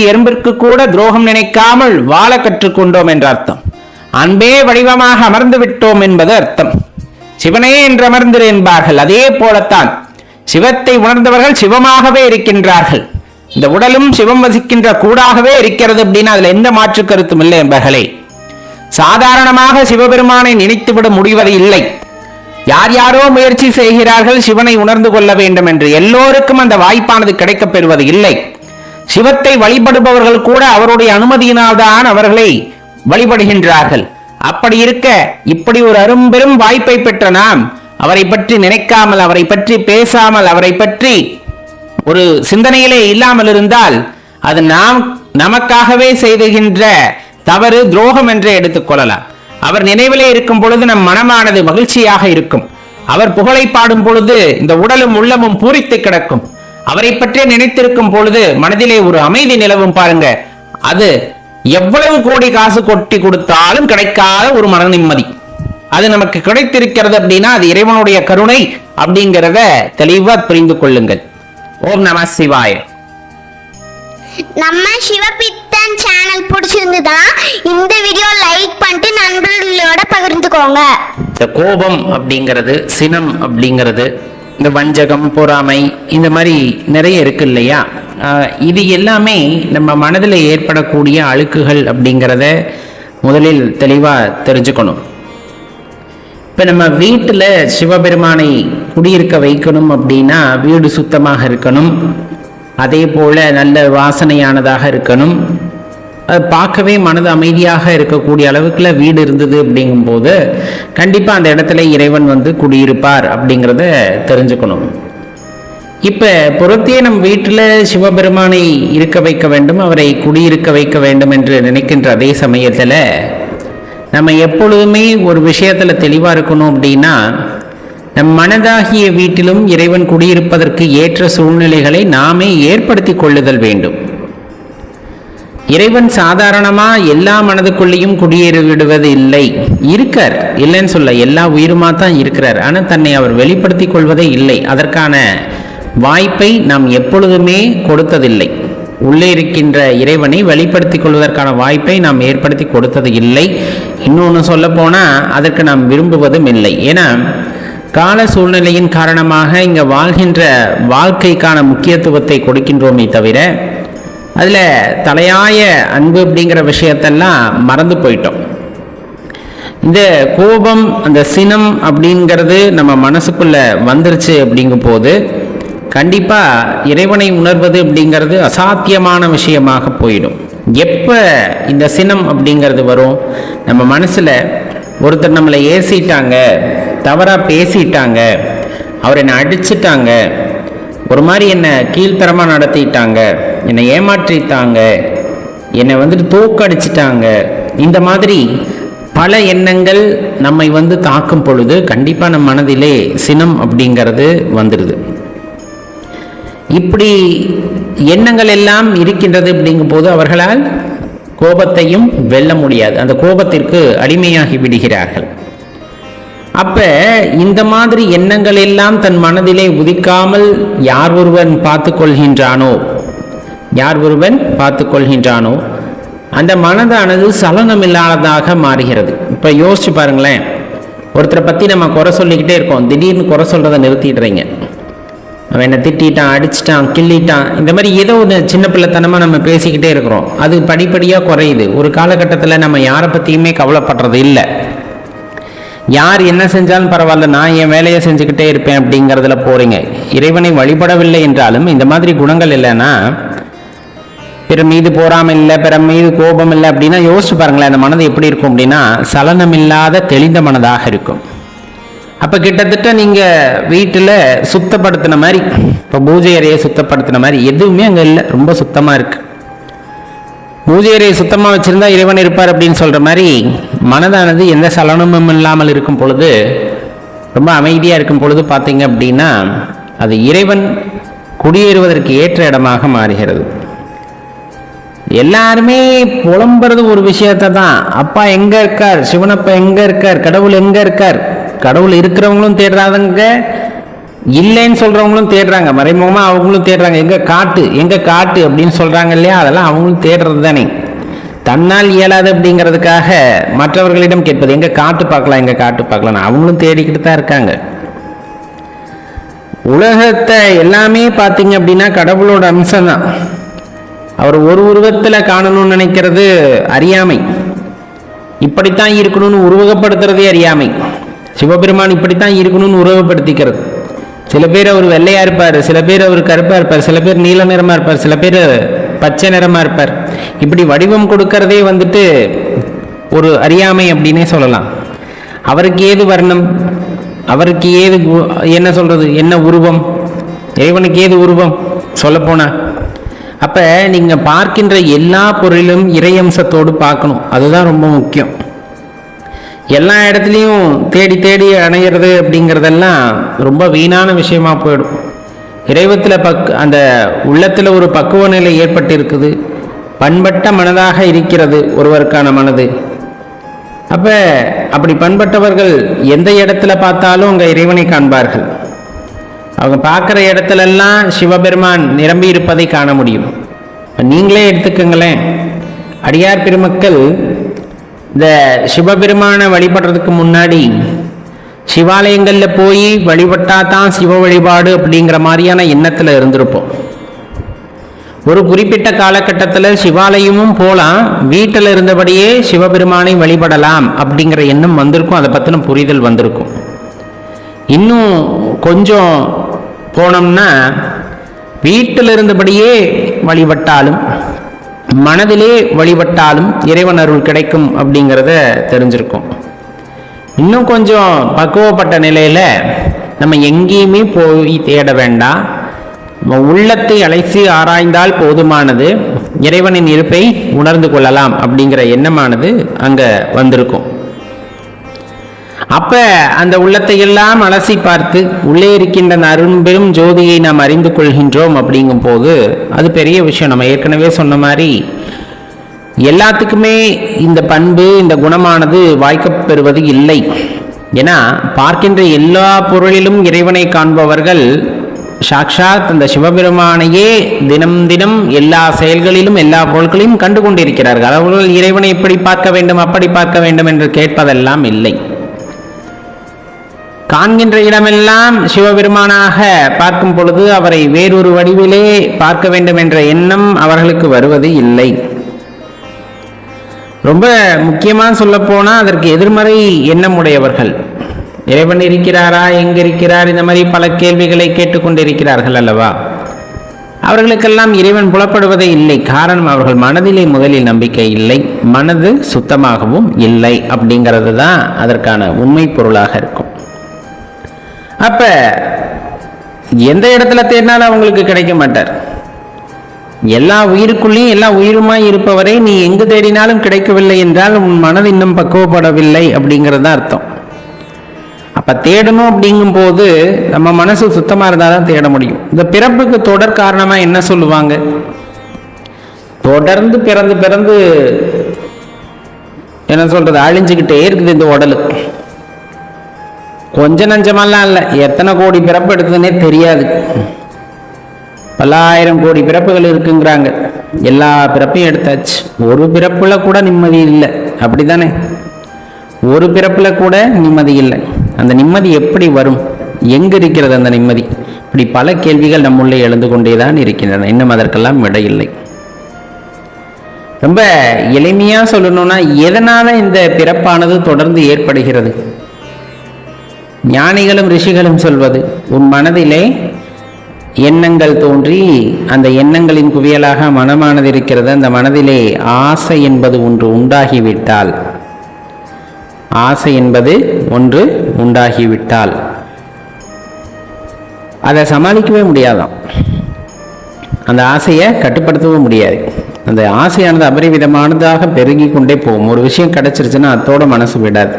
எறும்பிற்கு கூட துரோகம் நினைக்காமல் வாழ கற்றுக்கொண்டோம் என்ற அர்த்தம். அன்பே வடிவமாக அமர்ந்து விட்டோம் என்பது அர்த்தம். சிவனே என்று அமர்ந்திரு என்பார்கள். அதே போலத்தான் சிவத்தை உணர்ந்தவர்கள் சிவமாகவே இருக்கின்றார்கள். இந்த உடலும் சிவம் வசிக்கின்ற கூடாகவே இருக்கிறது அப்படின்னு அதுல எந்த மாற்று கருத்தும் இல்லை என்பர்களே. சாதாரணமாக சிவபெருமானை நினைத்துவிட முடிவது இல்லை. யார் யாரோ முயற்சி செய்கிறார்கள் சிவனை உணர்ந்து கொள்ள வேண்டும் என்று. எல்லோருக்கும் அந்த வாய்ப்பானது கிடைக்கப் பெறுவது இல்லை. சிவத்தை வழிபடுபவர்கள் கூட அவருடைய அனுமதியினால்தான் அவர்களை வழிபடுகின்றார்கள். அப்படி இருக்க இப்படி ஒரு அரும்பெரும் வாய்ப்பை பெற்ற நாம் அவரை பற்றி நினைக்காமல், அவரை பற்றி பேசாமல், அவரை பற்றி ஒரு சிந்தனையிலே இல்லாமல் இருந்தால் அது நாம் நமக்காகவே செய்துகின்ற தவறு, துரோகம் என்று எடுத்துக்கொள்ளலாம். அவர் நினைவிலே இருக்கும் பொழுது நம் மனமானது மகிழ்ச்சியாக இருக்கும். அவர் புகழை பாடும் பொழுது இந்த உடலும் உள்ளமும் பூரித்து கிடக்கும். அவரை பற்றி நினைத்திருக்கும் பொழுது மனதிலே ஒரு அமைதி நிலவும். பாருங்க, அது எவ்வளவு கோடி காசு கொட்டி கொடுத்தாலும் கிடைக்காத ஒரு மன நிம்மதி. அது நமக்கு கிடைத்திருக்கிறது அப்படின்னா அது இறைவனுடைய கருணை அப்படிங்கிறத தெளிவா புரிந்து கொள்ளுங்கள். ஓம் நம சிவாய. நம்ம சிவபித்தன் சேனல் பிடிச்சிருந்ததா இந்த வீடியோ லைக் பண்ணிட்டு நண்பர்களோட பகிர்ந்துக்கோங்க. இந்த கோபம் அப்படிங்கிறது, சினம் அப்படிங்கிறது, இந்த வஞ்சகம், பொறாமை, இந்த மாதிரி நிறைய இருக்கு இல்லையா? இது எல்லாமே நம்ம மனதில் ஏற்படக்கூடிய அழுக்குகள் அப்படிங்கிறத முதலில் தெளிவாக தெரிஞ்சுக்கணும். இப்போ நம்ம வீட்டில் சிவபெருமானை குடியிருக்க வைக்கணும் அப்படின்னா வீடு சுத்தமாக இருக்கணும், அதே போல் நல்ல வாசனையானதாக இருக்கணும், அது பார்க்கவே மனது அமைதியாக இருக்கக்கூடிய அளவுக்குள்ள வீடு இருந்தது அப்படிங்கும்போது கண்டிப்பாக அந்த இடத்துல இறைவன் குடியிருப்பார் அப்படிங்கிறத தெரிஞ்சுக்கணும். இப்போ புறத்தே நம் வீட்டில் சிவபெருமானை இருக்க வைக்க வேண்டும், அவரை குடியிருக்க வைக்க வேண்டும் என்று நினைக்கின்ற அதே சமயத்தில் நம்ம எப்பொழுதுமே ஒரு விஷயத்தில் தெளிவாக இருக்கணும். அப்படின்னா நம் மனதாகிய வீட்டிலும் இறைவன் குடியிருப்பதற்கு ஏற்ற சூழ்நிலைகளை நாமே ஏற்படுத்தி கொள்ளுதல் வேண்டும். இறைவன் சாதாரணமா எல்லா மனதுக்குள்ளேயும் குடியேறி விடுவது இல்லை. இருக்கார், இல்லைன்னு சொல்ல, எல்லா உயிருமா தான் இருக்கிறார். ஆனால் தன்னை அவர் வெளிப்படுத்தி கொள்வதே இல்லை. அதற்கான வாய்ப்பை நாம் எப்பொழுதுமே கொடுத்ததில்லை. உள்ளே இருக்கின்ற இறைவனை வெளிப்படுத்திக் கொள்வதற்கான வாய்ப்பை நாம் ஏற்படுத்தி கொடுத்தது இல்லை. இன்னொன்று சொல்ல போனால் அதற்கு நாம் விரும்புவதும் இல்லை. ஏன்னா கால சூழ்நிலையின் காரணமாக இங்கே வாழ்கின்ற வாழ்க்கைக்கான முக்கியத்துவத்தை கொடுக்கின்றோமே தவிர அதில் தலையாய அன்பு அப்படிங்கிற விஷயத்தெல்லாம் மறந்து போயிட்டோம். இந்த கோபம், அந்த சினம் அப்படிங்கிறது நம்ம மனசுக்குள்ள வந்துருச்சு அப்படிங்கும் போது கண்டிப்பாக இறைவனை உணர்வது அப்படிங்கிறது அசாத்தியமான விஷயமாக போயிடும். எப்போ இந்த சினம் அப்படிங்கிறது வரும்? நம்ம மனசில் ஒருத்தர் நம்மளை ஏசிட்டாங்க, தவறாக பேசிட்டாங்க, அவர் என்னை அடிச்சிட்டாங்க, ஒரு மாதிரி என்னை கீழ்த்தரமாக நடத்திட்டாங்க, என்னை ஏமாற்றிட்டாங்க, என்னை தூக்கடிச்சிட்டாங்க, இந்த மாதிரி பல எண்ணங்கள் நம்மை தாக்கும் பொழுது கண்டிப்பாக நம் மனதிலே சினம் அப்படிங்கிறது வந்துடுது. இப்படி எண்ணங்கள் எல்லாம் இருக்கின்றது அப்படிங்கும் போது அவர்களால் கோபத்தையும் வெல்ல முடியாது. அந்த கோபத்திற்கு அடிமையாகி விடுகிறார்கள். அப்ப இந்த மாதிரி எண்ணங்கள் எல்லாம் தன் மனதிலே உதிக்காமல் யார் ஒருவன் பார்த்து கொள்கின்றானோ அந்த மனதானது சலனமில்லாததாக மாறுகிறது. இப்ப யோசிச்சு பாருங்களேன், ஒருத்தரை பத்தி நம்ம குறை சொல்லிக்கிட்டே இருக்கோம், திடீர்னு குறை சொல்றதை நிறுத்திடுறீங்க. அவன் என்னை திட்டான், அடிச்சிட்டான், கிள்ளிட்டான், இந்த மாதிரி ஏதோ ஒரு சின்ன பிள்ளைத்தனமா நம்ம பேசிக்கிட்டே இருக்கிறோம். அது படிப்படியா குறையுது. ஒரு காலகட்டத்தில் நம்ம யாரை பத்தியுமே கவலைப்படுறது இல்லை. யார் என்ன செஞ்சாலும் பரவாயில்ல, நான் என் வேலையை செஞ்சுக்கிட்டே இருப்பேன் அப்படிங்கிறதுல போறீங்க. இறைவனை வழிபடவில்லை என்றாலும் இந்த மாதிரி குணங்கள் இல்லைன்னா, பிற மீது போறாமல் இல்லை, பிற மீது கோபம் இல்லை அப்படின்னா யோசிச்சு பாருங்களேன், அந்த மனது எப்படி இருக்கும் அப்படின்னா சலனமில்லாத தெளிந்த மனதாக இருக்கும். அப்ப கிட்டத்தட்ட நீங்க வீட்டுல சுத்தப்படுத்தின மாதிரி, இப்ப பூஜை அறையை சுத்தப்படுத்தின மாதிரி எதுவுமே அங்க இல்லை, ரொம்ப சுத்தமா இருக்கு. பூஜை அறையை சுத்தமா வச்சிருந்தா இறைவன் இருப்பார் அப்படின்னு சொல்ற மாதிரி மனதானது எந்த சலனமும் இல்லாமல் இருக்கும் பொழுது, ரொம்ப அமைதியா இருக்கும் பொழுது பார்த்தீங்க அப்படின்னா அது இறைவன் குடியேறுவதற்கு ஏற்ற இடமாக மாறுகிறது. எல்லாருமே புலம்புறது ஒரு விஷயத்தை தான், அப்பா எங்க இருக்கார், சிவனப்பா எங்க இருக்கார், கடவுள் எங்க இருக்கார். கடவுள் இருக்கிறவங்களும் தேடுறாங்க, இல்லைன்னு சொல்றவங்களும் தேடுறாங்க, மறைமுகமா அவங்களும் தேடுறாங்க. எங்க காட்டு அப்படின்னு சொல்றாங்க இல்லையா, அதெல்லாம் அவங்களும் தேடுறது தானே. தன்னால் இயலாது அப்படிங்கிறதுக்காக மற்றவர்களிடம் கேட்பது, எங்க காட்டு பார்க்கலாம், அவங்களும் தேடிக்கிட்டு தான் இருக்காங்க. உலகத்தை எல்லாமே பார்த்தீங்க அப்படின்னா கடவுளோட அம்சம் தான். அவர் ஒரு உருவத்துல காணணும்னு நினைக்கிறது அறியாமை, இப்படித்தான் இருக்கணும்னு உருவகப்படுத்துறதே அறியாமை. சிவபெருமான் இப்படித்தான் இருக்கணும்னு உருவப்படுத்திக்கிறது. சில பேர் அவர் வெள்ளையா இருப்பார், சில பேர் அவர் கருப்பா இருப்பார், சில பேர் நீல நிறமா இருப்பார், சில பேர் பச்சை நிறமா இருப்பார். இப்படி வடிவம் கொடுக்கறதே ஒரு அறியாமை அப்படின்னே சொல்லலாம். அவருக்கு ஏது வர்ணம், அவருக்கு ஏது என்ன சொல்றது, என்ன உருவம், இறைவனுக்கு ஏது உருவம் சொல்ல போனா. அப்ப நீங்க பார்க்கின்ற எல்லா பொருளிலும் இறையம்சத்தோடு பார்க்கணும், அதுதான் ரொம்ப முக்கியம். எல்லா இடத்துலையும் தேடி தேடி அணையிறது அப்படிங்கிறதெல்லாம் ரொம்ப வீணான விஷயமா போயிடும். இறைவத்தில் அந்த உள்ளத்துல ஒரு பக்குவ நிலை ஏற்பட்டு இருக்குது, பண்பட்ட மனதாக இருக்கிறது ஒருவருக்கான மனது. அப்ப அப்படி பண்பட்டவர்கள் எந்த இடத்துல பார்த்தாலும் அங்க இறைவனை காண்பார்கள். அவங்க பார்க்குற இடத்துலெல்லாம் சிவபெருமான் நிரம்பி இருப்பதை காண முடியும். நீங்களே எடுத்துக்கங்களேன், அடியார் பெருமக்கள் இந்த சிவபெருமானை வழிபடுறதுக்கு முன்னாடி சிவாலயங்களில் போய் வழிபட்டா தான் சிவ வழிபாடு அப்படிங்கிற மாதிரியான எண்ணத்தில் இருந்திருப்போம். ஒரு குறிப்பிட்ட காலகட்டத்தில் சிவாலயமும் போகலாம், வீட்டில் இருந்தபடியே சிவபெருமானை வழிபடலாம் அப்படிங்கிற எண்ணம் வந்திருக்கும், அதை பற்றின புரிதல் வந்திருக்கும். இன்னும் கொஞ்சம் போனோம்னா வீட்டில் இருந்தபடியே வழிபட்டாலும் மனதிலே வழிபட்டாலும் இறைவன் அருள் கிடைக்கும் அப்படிங்கிறத தெரிஞ்சிருக்கும். இன்னும் கொஞ்சம் பக்குவப்பட்ட நிலையில நம்ம எங்கேயுமே போய் தேட வேண்டாம், உள்ளத்தை அலைசி ஆராய்ந்தால் போதுமானது, இறைவனின் இருப்பை உணர்ந்து கொள்ளலாம் அப்படிங்கிற எண்ணமானது அங்க வந்திருக்கும். அப்ப அந்த உள்ளத்தை எல்லாம் அலசி பார்த்து உள்ளே இருக்கின்ற அரும்பெரும் ஜோதியை நாம் அறிந்து கொள்கின்றோம். அப்படிங்கும் போது அது பெரிய விஷயம். நம்ம ஏற்கனவே சொன்ன மாதிரி எல்லாத்துக்குமே இந்த பண்பு, இந்த குணமானது வாய்க்கப்பெறுவது இல்லை. ஏன்னா பார்க்கின்ற எல்லா பொருளிலும் இறைவனை காண்பவர்கள் சாக்ஷாத் அந்த சிவபெருமானையே தினம் தினம் எல்லா செயல்களிலும் எல்லா பொருட்களையும் கண்டு கொண்டிருக்கிறார்கள். அவர்கள் இறைவனை இப்படி பார்க்க வேண்டும் அப்படி பார்க்க வேண்டும் என்று கேட்பதெல்லாம் இல்லை. காண்கின்ற இடமெல்லாம் சிவபெருமானாக பார்க்கும் பொழுது அவரை வேறொரு வடிவிலே பார்க்க வேண்டும் என்ற எண்ணம் அவர்களுக்கு வருவது இல்லை. ரொம்ப முக்கியமா சொல்ல போனா அதற்கு எதிர்மறை எண்ணம் உடையவர்கள், இறைவன் இருக்கிறாரா, எங்க இருக்கிறார், இந்த மாதிரி பல கேள்விகளை கேட்டுக்கொண்டிருக்கிறார்கள் அல்லவா. அவர்களுக்கெல்லாம் இறைவன் புலப்படுவதே இல்லை. காரணம், அவர்கள் மனதிலே முதலில் நம்பிக்கை இல்லை, மனது சுத்தமாகவும் இல்லை அப்படிங்கிறது தான் அதற்கான உண்மை பொருளாக இருக்கும். அப்ப எந்த இடத்துல தேடினாலும் அவங்களுக்கு கிடைக்க மாட்டார். எல்லா உயிருக்குள்ளேயும் எல்லா உயிருமாய் இருப்பவரை நீ எங்கு தேடினாலும் கிடைக்கவில்லை என்றால் உன் மனது இன்னும் பக்குவப்படவில்லை அப்படிங்கிறது தான் அர்த்தம். அப்ப தேடணும் அப்படிங்கும் போது நம்ம மனசு சுத்தமா இருந்தாதான் தேட முடியும். இந்த பிறப்புக்கு தொடர் காரணமா என்ன சொல்லுவாங்க, தொடர்ந்து பிறந்து பிறந்து என்ன சொல்றது அழிஞ்சுக்கிட்டே இருக்குது இந்த உடலு. கொஞ்சம் நஞ்சமெல்லாம் இல்லை, எத்தனை கோடி பிறப்பு எடுத்ததுன்னே தெரியாது. பல்லாயிரம் கோடி பிறப்புகள் இருக்குங்கிறாங்க. எல்லா பிறப்பையும் எடுத்தாச்சு, ஒரு பிறப்புல கூட நிம்மதி இல்லை. அப்படித்தானே? ஒரு பிறப்புல கூட நிம்மதி இல்லை. அந்த நிம்மதி எப்படி வரும்? எங்க இருக்கிறது அந்த நிம்மதி? இப்படி பல கேள்விகள் நம்முள்ளே எழுந்து கொண்டேதான் இருக்கின்றன. இன்னும் அதற்கெல்லாம் விடை இல்லை. ரொம்ப எளிமையா சொல்லணும்னா, எதனால இந்த பிறப்பானது தொடர்ந்து ஏற்படுகிறது? ஞானிகளும் ரிஷிகளும் சொல்வது, உன் மனதிலே எண்ணங்கள் தோன்றி அந்த எண்ணங்களின் குவியலாக மனமானது இருக்கிறது. அந்த மனதிலே ஆசை என்பது ஒன்று உண்டாகிவிட்டால், ஆசை என்பது ஒன்று உண்டாகிவிட்டால் அதை சமாளிக்கவே முடியாதாம். அந்த ஆசையை கட்டுப்படுத்தவும் முடியாது. அந்த ஆசையானது அபரிவிதமானதாக பெருகி கொண்டே போகும். ஒரு விஷயம் கிடைச்சிருச்சுன்னா அதோட மனசு விடாது.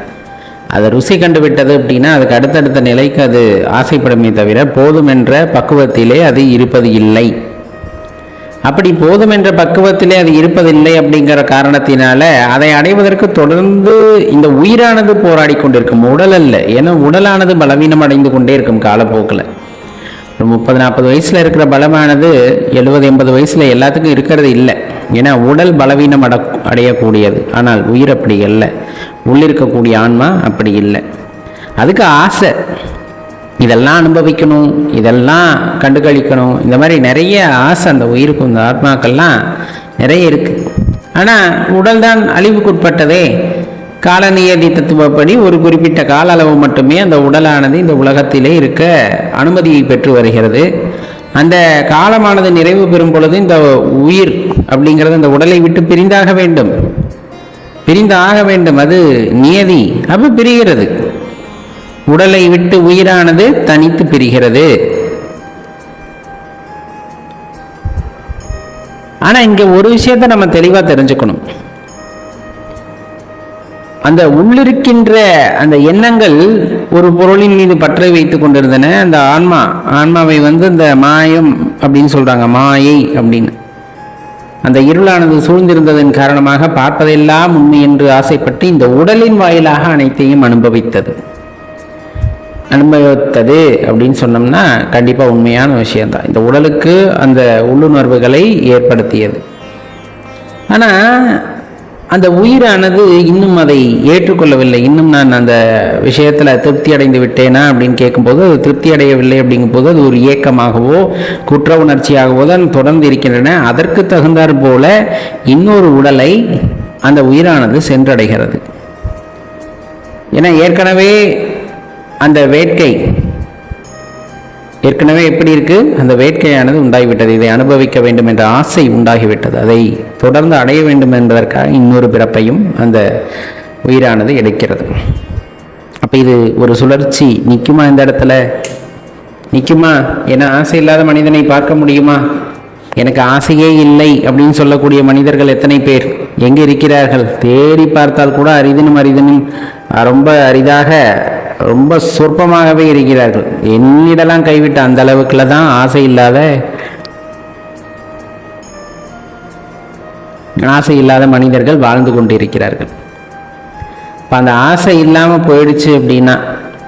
அதை ருசி கண்டு விட்டது அப்படின்னா அதுக்கு அடுத்தடுத்த நிலைக்கு அது ஆசைப்படுமே தவிர போதும் என்ற பக்குவத்திலே அது இருப்பது இல்லை. அப்படி போதும் என்ற பக்குவத்திலே அது இருப்பதில்லை அப்படிங்கிற காரணத்தினால அதை அடைவதற்கு தொடர்ந்து இந்த உயிரானது போராடி கொண்டிருக்கும், உடல் அல்ல. ஏன்னா உடலானது பலவீனம் அடைந்து கொண்டே இருக்கும் காலப்போக்கில். 30-40 வயசுல இருக்கிற பலமானது 70-80 வயசுல எல்லாத்துக்கும் இருக்கிறது இல்லை. ஏன்னா உடல் பலவீனம் அடையக்கூடியது. ஆனால் உயிர் அப்படி இல்லை, உள்ளிருக்கக்கூடிய ஆன்மா அப்படி இல்லை. அதுக்கு ஆசை, இதெல்லாம் அனுபவிக்கணும், இதெல்லாம் கண்டுகளிக்கணும், இந்த மாதிரி நிறைய ஆசை அந்த உயிருக்கு, இந்த ஆத்மாக்கள்லாம் நிறைய இருக்கு. ஆனால் உடல் தான் அழிவுக்குட்பட்டதே. காலநியதி தத்துவப்படி ஒரு குறிப்பிட்ட கால அளவு மட்டுமே அந்த உடலானது இந்த உலகத்திலே இருக்க அனுமதியை பெற்று வருகிறது. அந்த காலமானது நிறைவு பெறும் பொழுது இந்த உயிர் அப்படிங்கிறது அந்த உடலை விட்டு பிரிந்தாக வேண்டும், பிரிந்தாக வேண்டும். அது நியதி. அப்ப பிரிகிறது, உடலை விட்டு உயிரானது தனித்து பிரிகிறது. ஆனா இங்க ஒரு விஷயத்தை நம்ம தெளிவா தெரிஞ்சுக்கணும். அந்த உள்ளிருக்கின்ற அந்த எண்ணங்கள் ஒரு பொருளின் மீது பற்றை வைத்து கொண்டிருந்தன. அந்த ஆன்மாவை இந்த மாயம் அப்படின்னு சொல்றாங்க, மாயை அப்படின்னு. அந்த இருளானது சூழ்ந்திருந்ததன் காரணமாக பார்ப்பதெல்லாம் உண்மை என்று ஆசைப்பட்டு இந்த உடலின் வாயிலாக அனைத்தையும் அனுபவித்தது அப்படின்னு சொன்னோம்னா கண்டிப்பா உண்மையான விஷயம்தான். இந்த உடலுக்கு அந்த உள்ளுணர்வுகளை ஏற்படுத்தியது. ஆனா அந்த உயிரானது இன்னும் அதை ஏற்றுக்கொள்ளவில்லை. இன்னும் நான் அந்த விஷயத்துல திருப்தி அடைந்து விட்டேனா அப்படின்னு கேட்கும்போது அது திருப்தி அடையவில்லை. அப்படிங்கும்போது அது ஒரு ஏக்கமாகவோ குற்ற உணர்ச்சியாகவோ தான் தொடர்ந்து இருக்கின்றன. அதற்கு தகுந்தாற் போல இன்னொரு உடலை அந்த உயிரானது சென்றடைகிறது. ஏன்னா ஏற்கனவே அந்த வேட்கை ஏற்கனவே எப்படி இருக்கு, அந்த வேட்கையானது உண்டாகிவிட்டது. இதை அனுபவிக்க வேண்டும் என்ற ஆசை உண்டாகிவிட்டது. அதை தொடர்ந்து அடைய வேண்டும் என்பதற்காக இன்னொரு பிறப்பையும் அந்த உயிரானது எடுக்கிறது. அப்ப இது ஒரு சுழற்சி. நிற்குமா? இந்த இடத்துல நிற்குமா? ஏன்னா ஆசை இல்லாத மனிதனை பார்க்க முடியுமா? எனக்கு ஆசையே இல்லை அப்படின்னு சொல்லக்கூடிய மனிதர்கள் எத்தனை பேர் எங்க இருக்கிறார்கள்? தேடி பார்த்தால் கூட அரிதினும் ரொம்ப அரிதாக, ரொம்ப சொற்பமாகவே இருக்கிறார்கள். என்னிடலாம் கைவிட்ட அந்த அளவுக்குல தான் ஆசை இல்லாத மனிதர்கள் வாழ்ந்து கொண்டிருக்கிறார்கள். இப்போ அந்த ஆசை இல்லாமல் போயிடுச்சு அப்படின்னா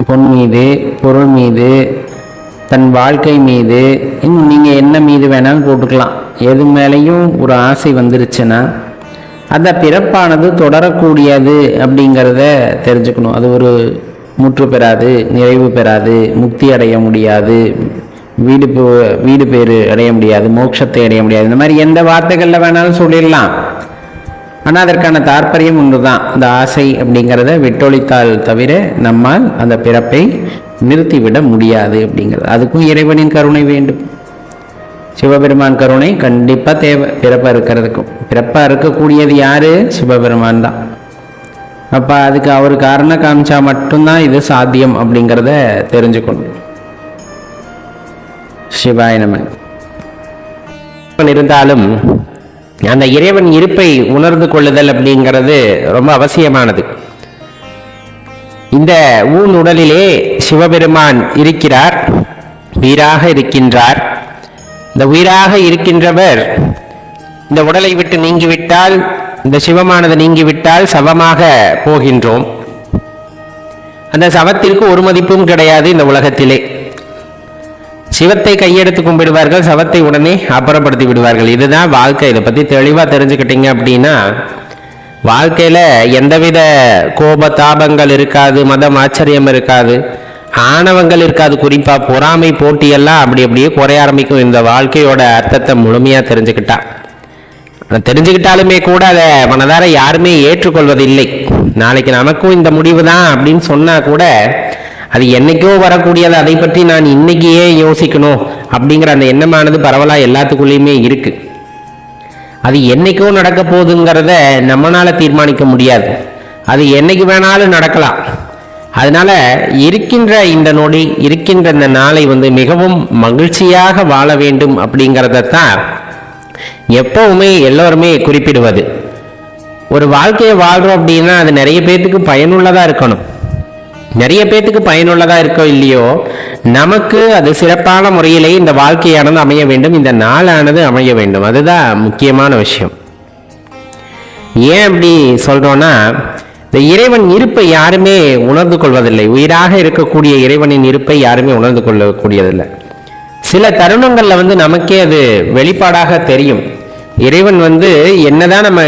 பொன் மீது, பொருள் மீது, தன் வாழ்க்கை மீது, இன்னும் நீங்கள் என்ன மீது வேணாலும் போட்டுக்கலாம், எது மேலேயும் ஒரு ஆசை வந்துருச்சுன்னா அந்த பிறப்பானது தொடரக்கூடியது அப்படிங்கிறத தெரிஞ்சுக்கணும். அது ஒரு முற்று பெறாது, நிறைவு பெறாது, முக்தி அடைய முடியாது, வீடு பேரு அடைய முடியாது, மோட்சத்தை அடைய முடியாது. இந்த மாதிரி எந்த வார்த்தைகளில் வேணாலும் சொல்லிடலாம். ஆனால் அதற்கான தாற்பயம் ஒன்று தான். இந்த ஆசை அப்படிங்கிறத விட்டொழித்தால் தவிர நம்மால் அந்த பிறப்பை நிறுத்திவிட முடியாது அப்படிங்கிறது. அதுக்கும் இறைவனின் கருணை வேண்டும். சிவபெருமான் கருணை கண்டிப்பாக தேவை பிறப்பாக இருக்கிறதுக்கும். பிறப்பாக இருக்கக்கூடியது யாரு? சிவபெருமான் தான். அப்போ அதுக்கு அவர் காரணம் காமிச்சா மட்டும்தான் இது சாத்தியம் அப்படிங்கிறத தெரிஞ்சுக்கணும். சிவாய நம. இருந்தாலும் அந்த இறைவன் இருப்பை உணர்ந்து கொள்ளுதல் அப்படிங்கிறது ரொம்ப அவசியமானது. இந்த ஊன் உடலிலே சிவபெருமான் இருக்கிறார், உயிராக இருக்கின்றார். இந்த உயிராக இருக்கின்றவர் இந்த உடலை விட்டு நீங்கிவிட்டால், இந்த சிவமானது நீங்கிவிட்டால் சவமாக போகின்றோம். அந்த சவத்திற்கு ஒரு மதிப்பும் கிடையாது இந்த உலகத்திலே. சிவத்தை கையெடுத்து கும்பிடுவார்கள், சவத்தை உடனே அப்புறப்படுத்தி விடுவார்கள். இதுதான் வாழ்க்கை. இதை பற்றி தெளிவாக தெரிஞ்சுக்கிட்டீங்க அப்படின்னா வாழ்க்கையில் எந்தவித கோப தாபங்கள் இருக்காது, மதம் ஆச்சரியம் இருக்காது, ஆணவங்கள் இருக்காது. குறிப்பாக பொறாமை போட்டியெல்லாம் அப்படியே குறைய ஆரம்பிக்கும். இந்த வாழ்க்கையோட அர்த்தத்தை முழுமையாக தெரிஞ்சுக்கிட்டாலுமே கூட அதை மனதார யாருமே ஏற்றுக்கொள்வதில்லை. நாளைக்கு நமக்கும் இந்த முடிவு தான் அப்படின்னு சொன்னால் கூட அது என்னைக்கோ வரக்கூடியது, அதை பற்றி நான் இன்னைக்கு ஏன் யோசிக்கணும் அப்படிங்கிற அந்த எண்ணமானது பரவலாக எல்லாத்துக்குள்ளேயுமே இருக்கு. அது என்னைக்கோ நடக்க போகுதுங்கிறத நம்மளால தீர்மானிக்க முடியாது. அது என்னைக்கு வேணாலும் நடக்கலாம். அதனால இருக்கின்ற இந்த நொடி, இருக்கின்ற இந்த நாளை மிகவும் மகிழ்ச்சியாக வாழ வேண்டும் அப்படிங்கிறதான் எப்பவுமே எல்லோருமே குறிப்பிடுவது. ஒரு வாழ்க்கையை வாழ்றோம் அப்படின்னா அது நிறைய பேர்த்துக்கு பயனுள்ளதா இருக்கணும். நிறைய பேர்த்துக்கு பயனுள்ளதா இருக்கோ இல்லையோ, நமக்கு அது சிறப்பான முறையிலே இந்த வாழ்க்கையானது அமைய வேண்டும், இந்த நாளானது அமைய வேண்டும். அதுதான் முக்கியமான விஷயம். ஏன் அப்படி சொல்றோம்னா, இந்த இறைவன் இருப்பை யாருமே உணர்ந்து கொள்வதில்லை. உயிராக இருக்கக்கூடிய இறைவனின் இருப்பை யாருமே உணர்ந்து கொள்ளக்கூடியதில்லை. சில தருணங்கள்ல நமக்கே அது வெளிப்பாடாக தெரியும். இறைவன் என்னதான் நம்ம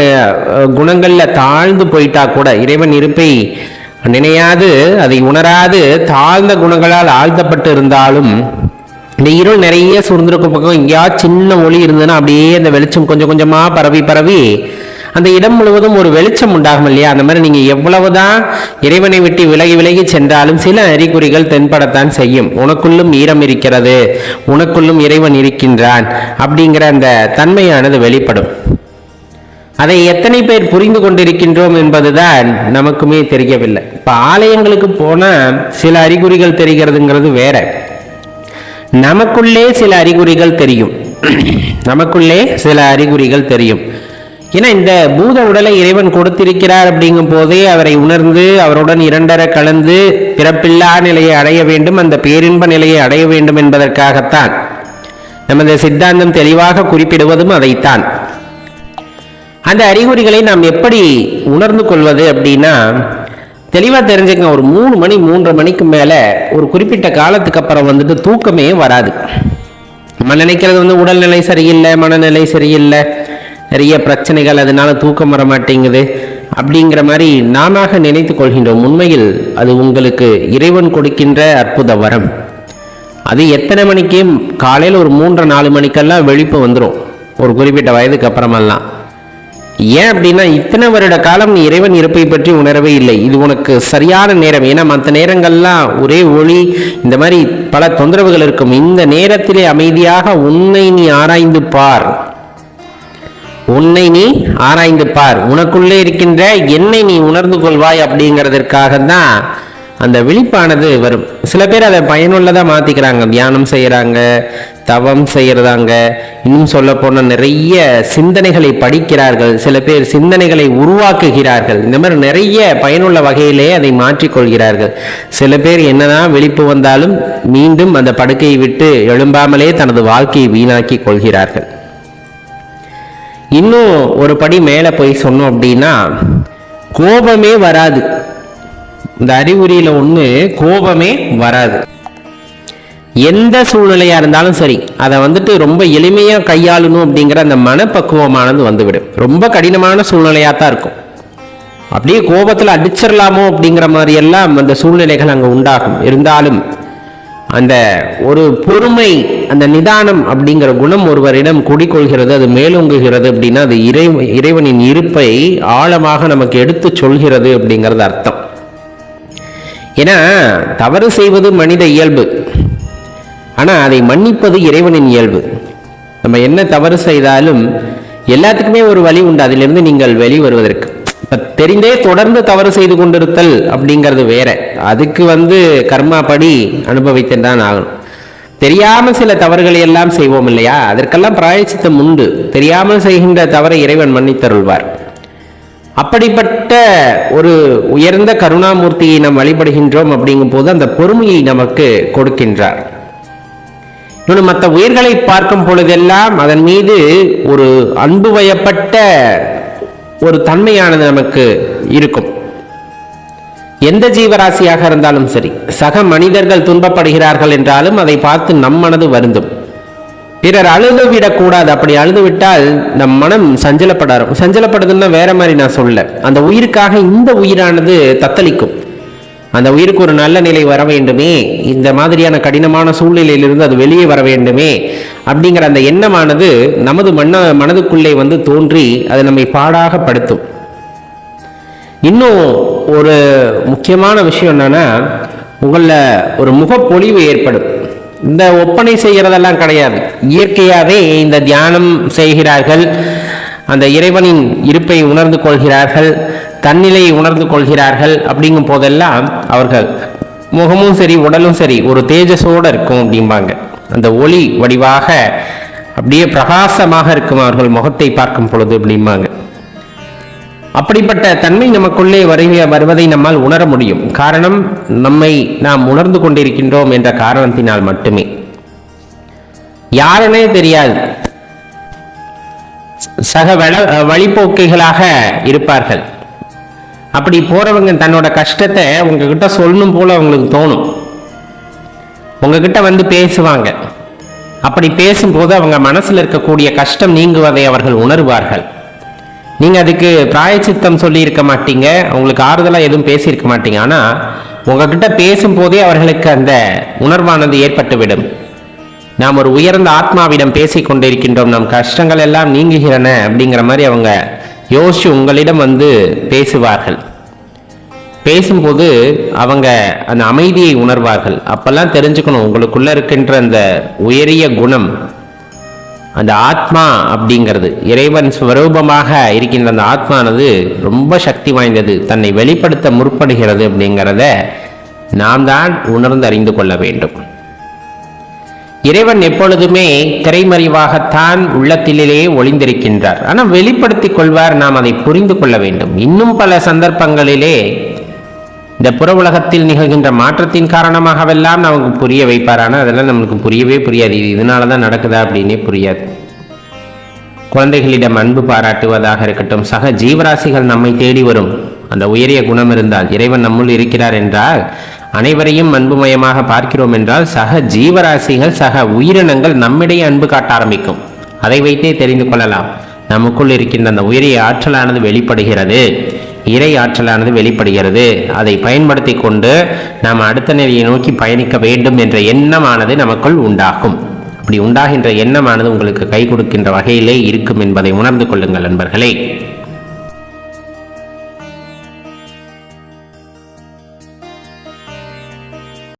குணங்கள்ல தாழ்ந்து போயிட்டா கூட, இறைவன் இருப்பை நினையாது, அதை உணராது தாழ்ந்த குணங்களால் ஆழ்த்தப்பட்டு இருந்தாலும், இந்த இருள் நிறைய சுருந்திருக்கும் பக்கம் எங்கேயாவது சின்ன ஒளி இருந்ததுன்னா அப்படியே அந்த வெளிச்சம் கொஞ்சம் கொஞ்சமா பரவி பரவி அந்த இடம் முழுவதும் ஒரு வெளிச்சம் உண்டாகும் இல்லையா? அந்த மாதிரி நீங்க எவ்வளவுதான் இறைவனை விட்டு விலகி விலகி சென்றாலும் சில அறிகுறிகள் தென்படத்தான் செய்யும். உனக்குள்ளும் ஈரம் இருக்கிறது, உனக்குள்ளும் இறைவன் இருக்கின்றான் அப்படிங்கிற அந்த தன்மையானது வெளிப்படும். அதை எத்தனை பேர் புரிந்து கொண்டிருக்கின்றோம் என்பதுதான் நமக்குமே தெரியவில்லை. இப்ப ஆலயங்களுக்கு போனா சில அறிகுறிகள் தெரிகிறதுங்கிறது வேற, நமக்குள்ளே சில அறிகுறிகள் தெரியும். நமக்குள்ளே சில அறிகுறிகள் தெரியும். ஏன்னா இந்த பூத உடலை இறைவன் கொடுத்திருக்கிறார் அப்படிங்கும் போதே அவரை உணர்ந்து அவருடன் இரண்டர கலந்து பிறப்பில்லா நிலையை அடைய வேண்டும், அந்த பேரின்ப நிலையை அடைய வேண்டும் என்பதற்காகத்தான் நமது சித்தாந்தம் தெளிவாக குறிப்பிடுவதும் அதைத்தான். அந்த அறிகுறிகளை நாம் எப்படி உணர்ந்து கொள்வது அப்படின்னா, தெளிவாக தெரிஞ்சுக்கங்க. ஒரு 3 மணி 3:30 மணிக்கு மேலே ஒரு குறிப்பிட்ட காலத்துக்கு அப்புறம் தூக்கமே வராது. நம்ம நினைக்கிறது உடல்நிலை சரியில்லை, மனநிலை சரியில்லை, நிறைய பிரச்சனைகள், அதனால தூக்கம் வர மாட்டேங்குது அப்படிங்கிற மாதிரி நாம நினைத்து கொள்கின்றோம். உண்மையில் அது உங்களுக்கு இறைவன் கொடுக்கின்ற அற்புத வரம். அது எத்தனை மணிக்கு? காலையில் ஒரு 3-4 மணிக்கெல்லாம் வெளிப்பு வந்துடும் ஒரு குறிப்பிட்ட வயதுக்கு அப்புறமெல்லாம். ஏன் அப்படின்னா, இத்தனை வருட காலம் நீ இறைவன் இருப்பை பற்றி உணரவே இல்லை. இது உனக்கு சரியான நேரம். ஏன்னா மற்ற நேரங்கள்லாம் ஒரே ஒளி, இந்த மாதிரி பல தொந்தரவுகள் இருக்கும். இந்த நேரத்திலே அமைதியாக உன்னை நீ ஆராய்ந்து பார், உன்னை நீ ஆராய்ந்து பார், உனக்குள்ளே இருக்கின்ற என்னை நீ உணர்ந்து கொள்வாய் அப்படிங்கிறதுக்காக தான் அந்த விழிப்பானது வரும். சில பேர் அதை பயனுள்ளதாக மாற்றிக்கிறாங்க, தியானம் செய்கிறாங்க, தவம் செய்கிறதாங்க, இன்னும் சொல்ல போனால் நிறைய சிந்தனைகளை படிக்கிறார்கள், சில பேர் சிந்தனைகளை உருவாக்குகிறார்கள். இந்த மாதிரி நிறைய பயனுள்ள வகையிலே அதை மாற்றிக்கொள்கிறார்கள். சில பேர் என்னதான் விழிப்பு வந்தாலும் மீண்டும் அந்த படுக்கையை விட்டு எழும்பாமலே தனது வாழ்க்கையை வீணாக்கி கொள்கிறார்கள். இன்னும் ஒரு படி மேலே போய் சொன்னோம் அப்படின்னா, கோபமே வராது. இந்த அறிகுறியில ஒண்ணு, கோபமே வராது. எந்த சூழ்நிலையா இருந்தாலும் சரி, அதை ரொம்ப எளிமையா கையாளணும் அப்படிங்கிற அந்த மனப்பக்குவமானது வந்துவிடும். ரொம்ப கடினமான சூழ்நிலையா தான் இருக்கும், அப்படியே கோபத்துல அடிச்சிடலாமோ அப்படிங்கிற மாதிரி எல்லாம் அந்த சூழ்நிலைகள் அங்க உண்டாகும். இருந்தாலும் அந்த ஒரு பொறுமை, அந்த நிதானம் அப்படிங்கிற குணம் ஒருவரிடம் குடிக்கொள்கிறது, அது மேலோங்குகிறது அப்படின்னா அது இறைவனின் இருப்பை ஆழமாக நமக்கு எடுத்து சொல்கிறது அப்படிங்கிறது அர்த்தம். ஏன்னா தவறு செய்வது மனித இயல்பு, ஆனா அதை மன்னிப்பது இறைவனின் இயல்பு. நம்ம என்ன தவறு செய்தாலும் எல்லாத்துக்குமே ஒரு வழி உண்டு, அதிலிருந்து நீங்கள் வெளிவருவதற்கு. தெரிந்தே தொடர்ந்து தவறு செய்து கொண்டிருத்தல் அப்படிங்கிறது வேற, அதுக்கு கர்மா படி அனுபவித்துதான் ஆகணும். தெரியாமல் சில தவறுகளை எல்லாம் செய்வோம் இல்லையா, அதற்கெல்லாம் பிராயச்சித்தம் உண்டு. தெரியாமல் செய்கின்ற தவறை இறைவன் மன்னித்தருள்வார். அப்படிப்பட்ட ஒரு உயர்ந்த கருணாமூர்த்தியை நாம் வழிபடுகின்றோம் அப்படிங்கும் போது அந்த பொறுமையை நமக்கு கொடுக்கின்றார். இன்னொன்று, மற்ற உயிர்களை பார்க்கும் பொழுதெல்லாம் அதன் மீது ஒரு அன்பு வயப்பட்ட ஒரு தன்மையானது நமக்கு இருக்கும். எந்த ஜீவராசியாக இருந்தாலும் சரி, சக மனிதர்கள் துன்பப்படுகிறார்கள் என்றாலும் அதை பார்த்து நம் மனது வருந்தும். பிறர் அழுது விடக்கூடாது. அப்படி அழுது விட்டால் நம் மனம் சஞ்சலப்படுதுன்னா வேற மாதிரி நான் சொல்ல, அந்த உயிருக்காக இந்த உயிரானது தத்தளிக்கும். அந்த உயிருக்கு ஒரு நல்ல நிலை வர வேண்டுமே, இந்த மாதிரியான கடினமான சூழ்நிலையிலிருந்து அது வெளியே வர வேண்டுமே அப்படிங்கிற அந்த எண்ணமானது நமது மனதுக்குள்ளே வந்து தோன்றி அது நம்மை பாடாகப்படுத்தும். இன்னும் ஒரு முக்கியமான விஷயம் என்னன்னா, உங்களில் ஒரு முகப்பொழிவு ஏற்படும். இந்த ஒப்பனை செய்கிறதெல்லாம் கிடையாது, இயற்கையாகவே இந்த தியானம் செய்கிறார்கள், அந்த இறைவனின் இருப்பை உணர்ந்து கொள்கிறார்கள், தன்னிலையை உணர்ந்து கொள்கிறார்கள். அப்படிங்கும் போதெல்லாம் அவர்கள் முகமும் சரி உடலும் சரி ஒரு தேஜஸோடு இருக்கும் அப்படிம்பாங்க. அந்த ஒளி வடிவாக அப்படியே பிரகாசமாக இருக்கும் அவர்கள் முகத்தை பார்க்கும் பொழுது அப்படிம்பாங்க. அப்படிப்பட்ட தன்மை நமக்குள்ளே வருவதை நம்மால் உணர முடியும். காரணம், நம்மை நாம் உணர்ந்து கொண்டிருக்கின்றோம் என்ற காரணத்தினால் மட்டுமே. யாருன்னே தெரியாது, சக வழிபோக்கைகளாக இருப்பார்கள். அப்படி போறவங்க தன்னோட கஷ்டத்தை உங்ககிட்ட சொல்லணும் போல அவங்களுக்கு தோணும். உங்ககிட்ட வந்து பேசுவாங்க. அப்படி பேசும்போது அவங்க மனசுல இருக்கக்கூடிய கஷ்டம் நீங்குவதை அவர்கள் உணர்வார்கள். நீங்க அதுக்கு பிராயச்சித்தம் சொல்லி இருக்க மாட்டீங்க, உங்களுக்கு ஆறுதலா எதுவும் பேசியிருக்க மாட்டீங்க. ஆனா உங்ககிட்ட பேசும்போதே அவர்களுக்கு அந்த உணர்வானது ஏற்பட்டுவிடும். நாம் ஒரு உயர்ந்த ஆத்மாவிடம் பேசிக் கொண்டிருக்கின்றோம், நம் கஷ்டங்கள் எல்லாம் நீங்குகிறன அப்படிங்கிற மாதிரி அவங்க யோசிச்சு உங்களிடம் வந்து பேசுவார்கள். பேசும்போது அவங்க அந்த அமைதியை உணர்வார்கள். அப்பெல்லாம் தெரிஞ்சுக்கணும், உங்களுக்குள்ள இருக்கின்ற அந்த உயரிய குணம், அந்த ஆத்மா அப்படிங்கிறது, இறைவன் ஸ்வரூபமாக இருக்கின்ற அந்த ஆத்மானது ரொம்ப சக்தி வாய்ந்தது, தன்னை வெளிப்படுத்த முற்படுகிறது அப்படிங்கிறத நாம் தான் உணர்ந்து அறிந்து கொள்ள வேண்டும். இறைவன் எப்பொழுதுமே திரைமறைவாகத்தான் உள்ளத்திலே ஒளிந்திருக்கின்றார். ஆனால் வெளிப்படுத்திக் கொள்வார், நாம் அதை புரிந்து கொள்ள வேண்டும். இன்னும் பல சந்தர்ப்பங்களிலே இந்த புற உலகத்தில் நிகழ்கின்ற மாற்றத்தின் காரணமாகவெல்லாம் நமக்கு புரிய வைப்பார். ஆனால் அதெல்லாம் நமக்கு புரியவே புரியாது. இது இதனால தான் நடக்குதா அப்படின்னே புரியாது. குழந்தைகளிடம் அன்பு பாராட்டுவதாக இருக்கட்டும், சக ஜீவராசிகள் நம்மை தேடி வரும். அந்த உயரிய குணம் இருந்தால், இறைவன் நம்முள் இருக்கிறார் என்றால், அனைவரையும் அன்புமயமாக பார்க்கிறோம் என்றால், சக ஜீவராசிகள் சக உயிரினங்கள் நம்மிடையே அன்பு காட்ட ஆரம்பிக்கும். அதை வைத்தே தெரிந்து கொள்ளலாம், நமக்குள் இருக்கின்ற அந்த உயரிய ஆற்றலானது வெளிப்படுகிறது, இறை ஆற்றலானது வெளிப்படுகிறது. அதை பயன்படுத்தி கொண்டு நாம் அடுத்த நிலையை நோக்கி பயணிக்க வேண்டும் என்ற எண்ணமானது நமக்குள் உண்டாகும். அப்படி உண்டாகின்ற எண்ணமானது உங்களுக்கு கை கொடுக்கின்ற வகையிலே இருக்கும் என்பதை உணர்ந்து கொள்ளுங்கள் நண்பர்களே.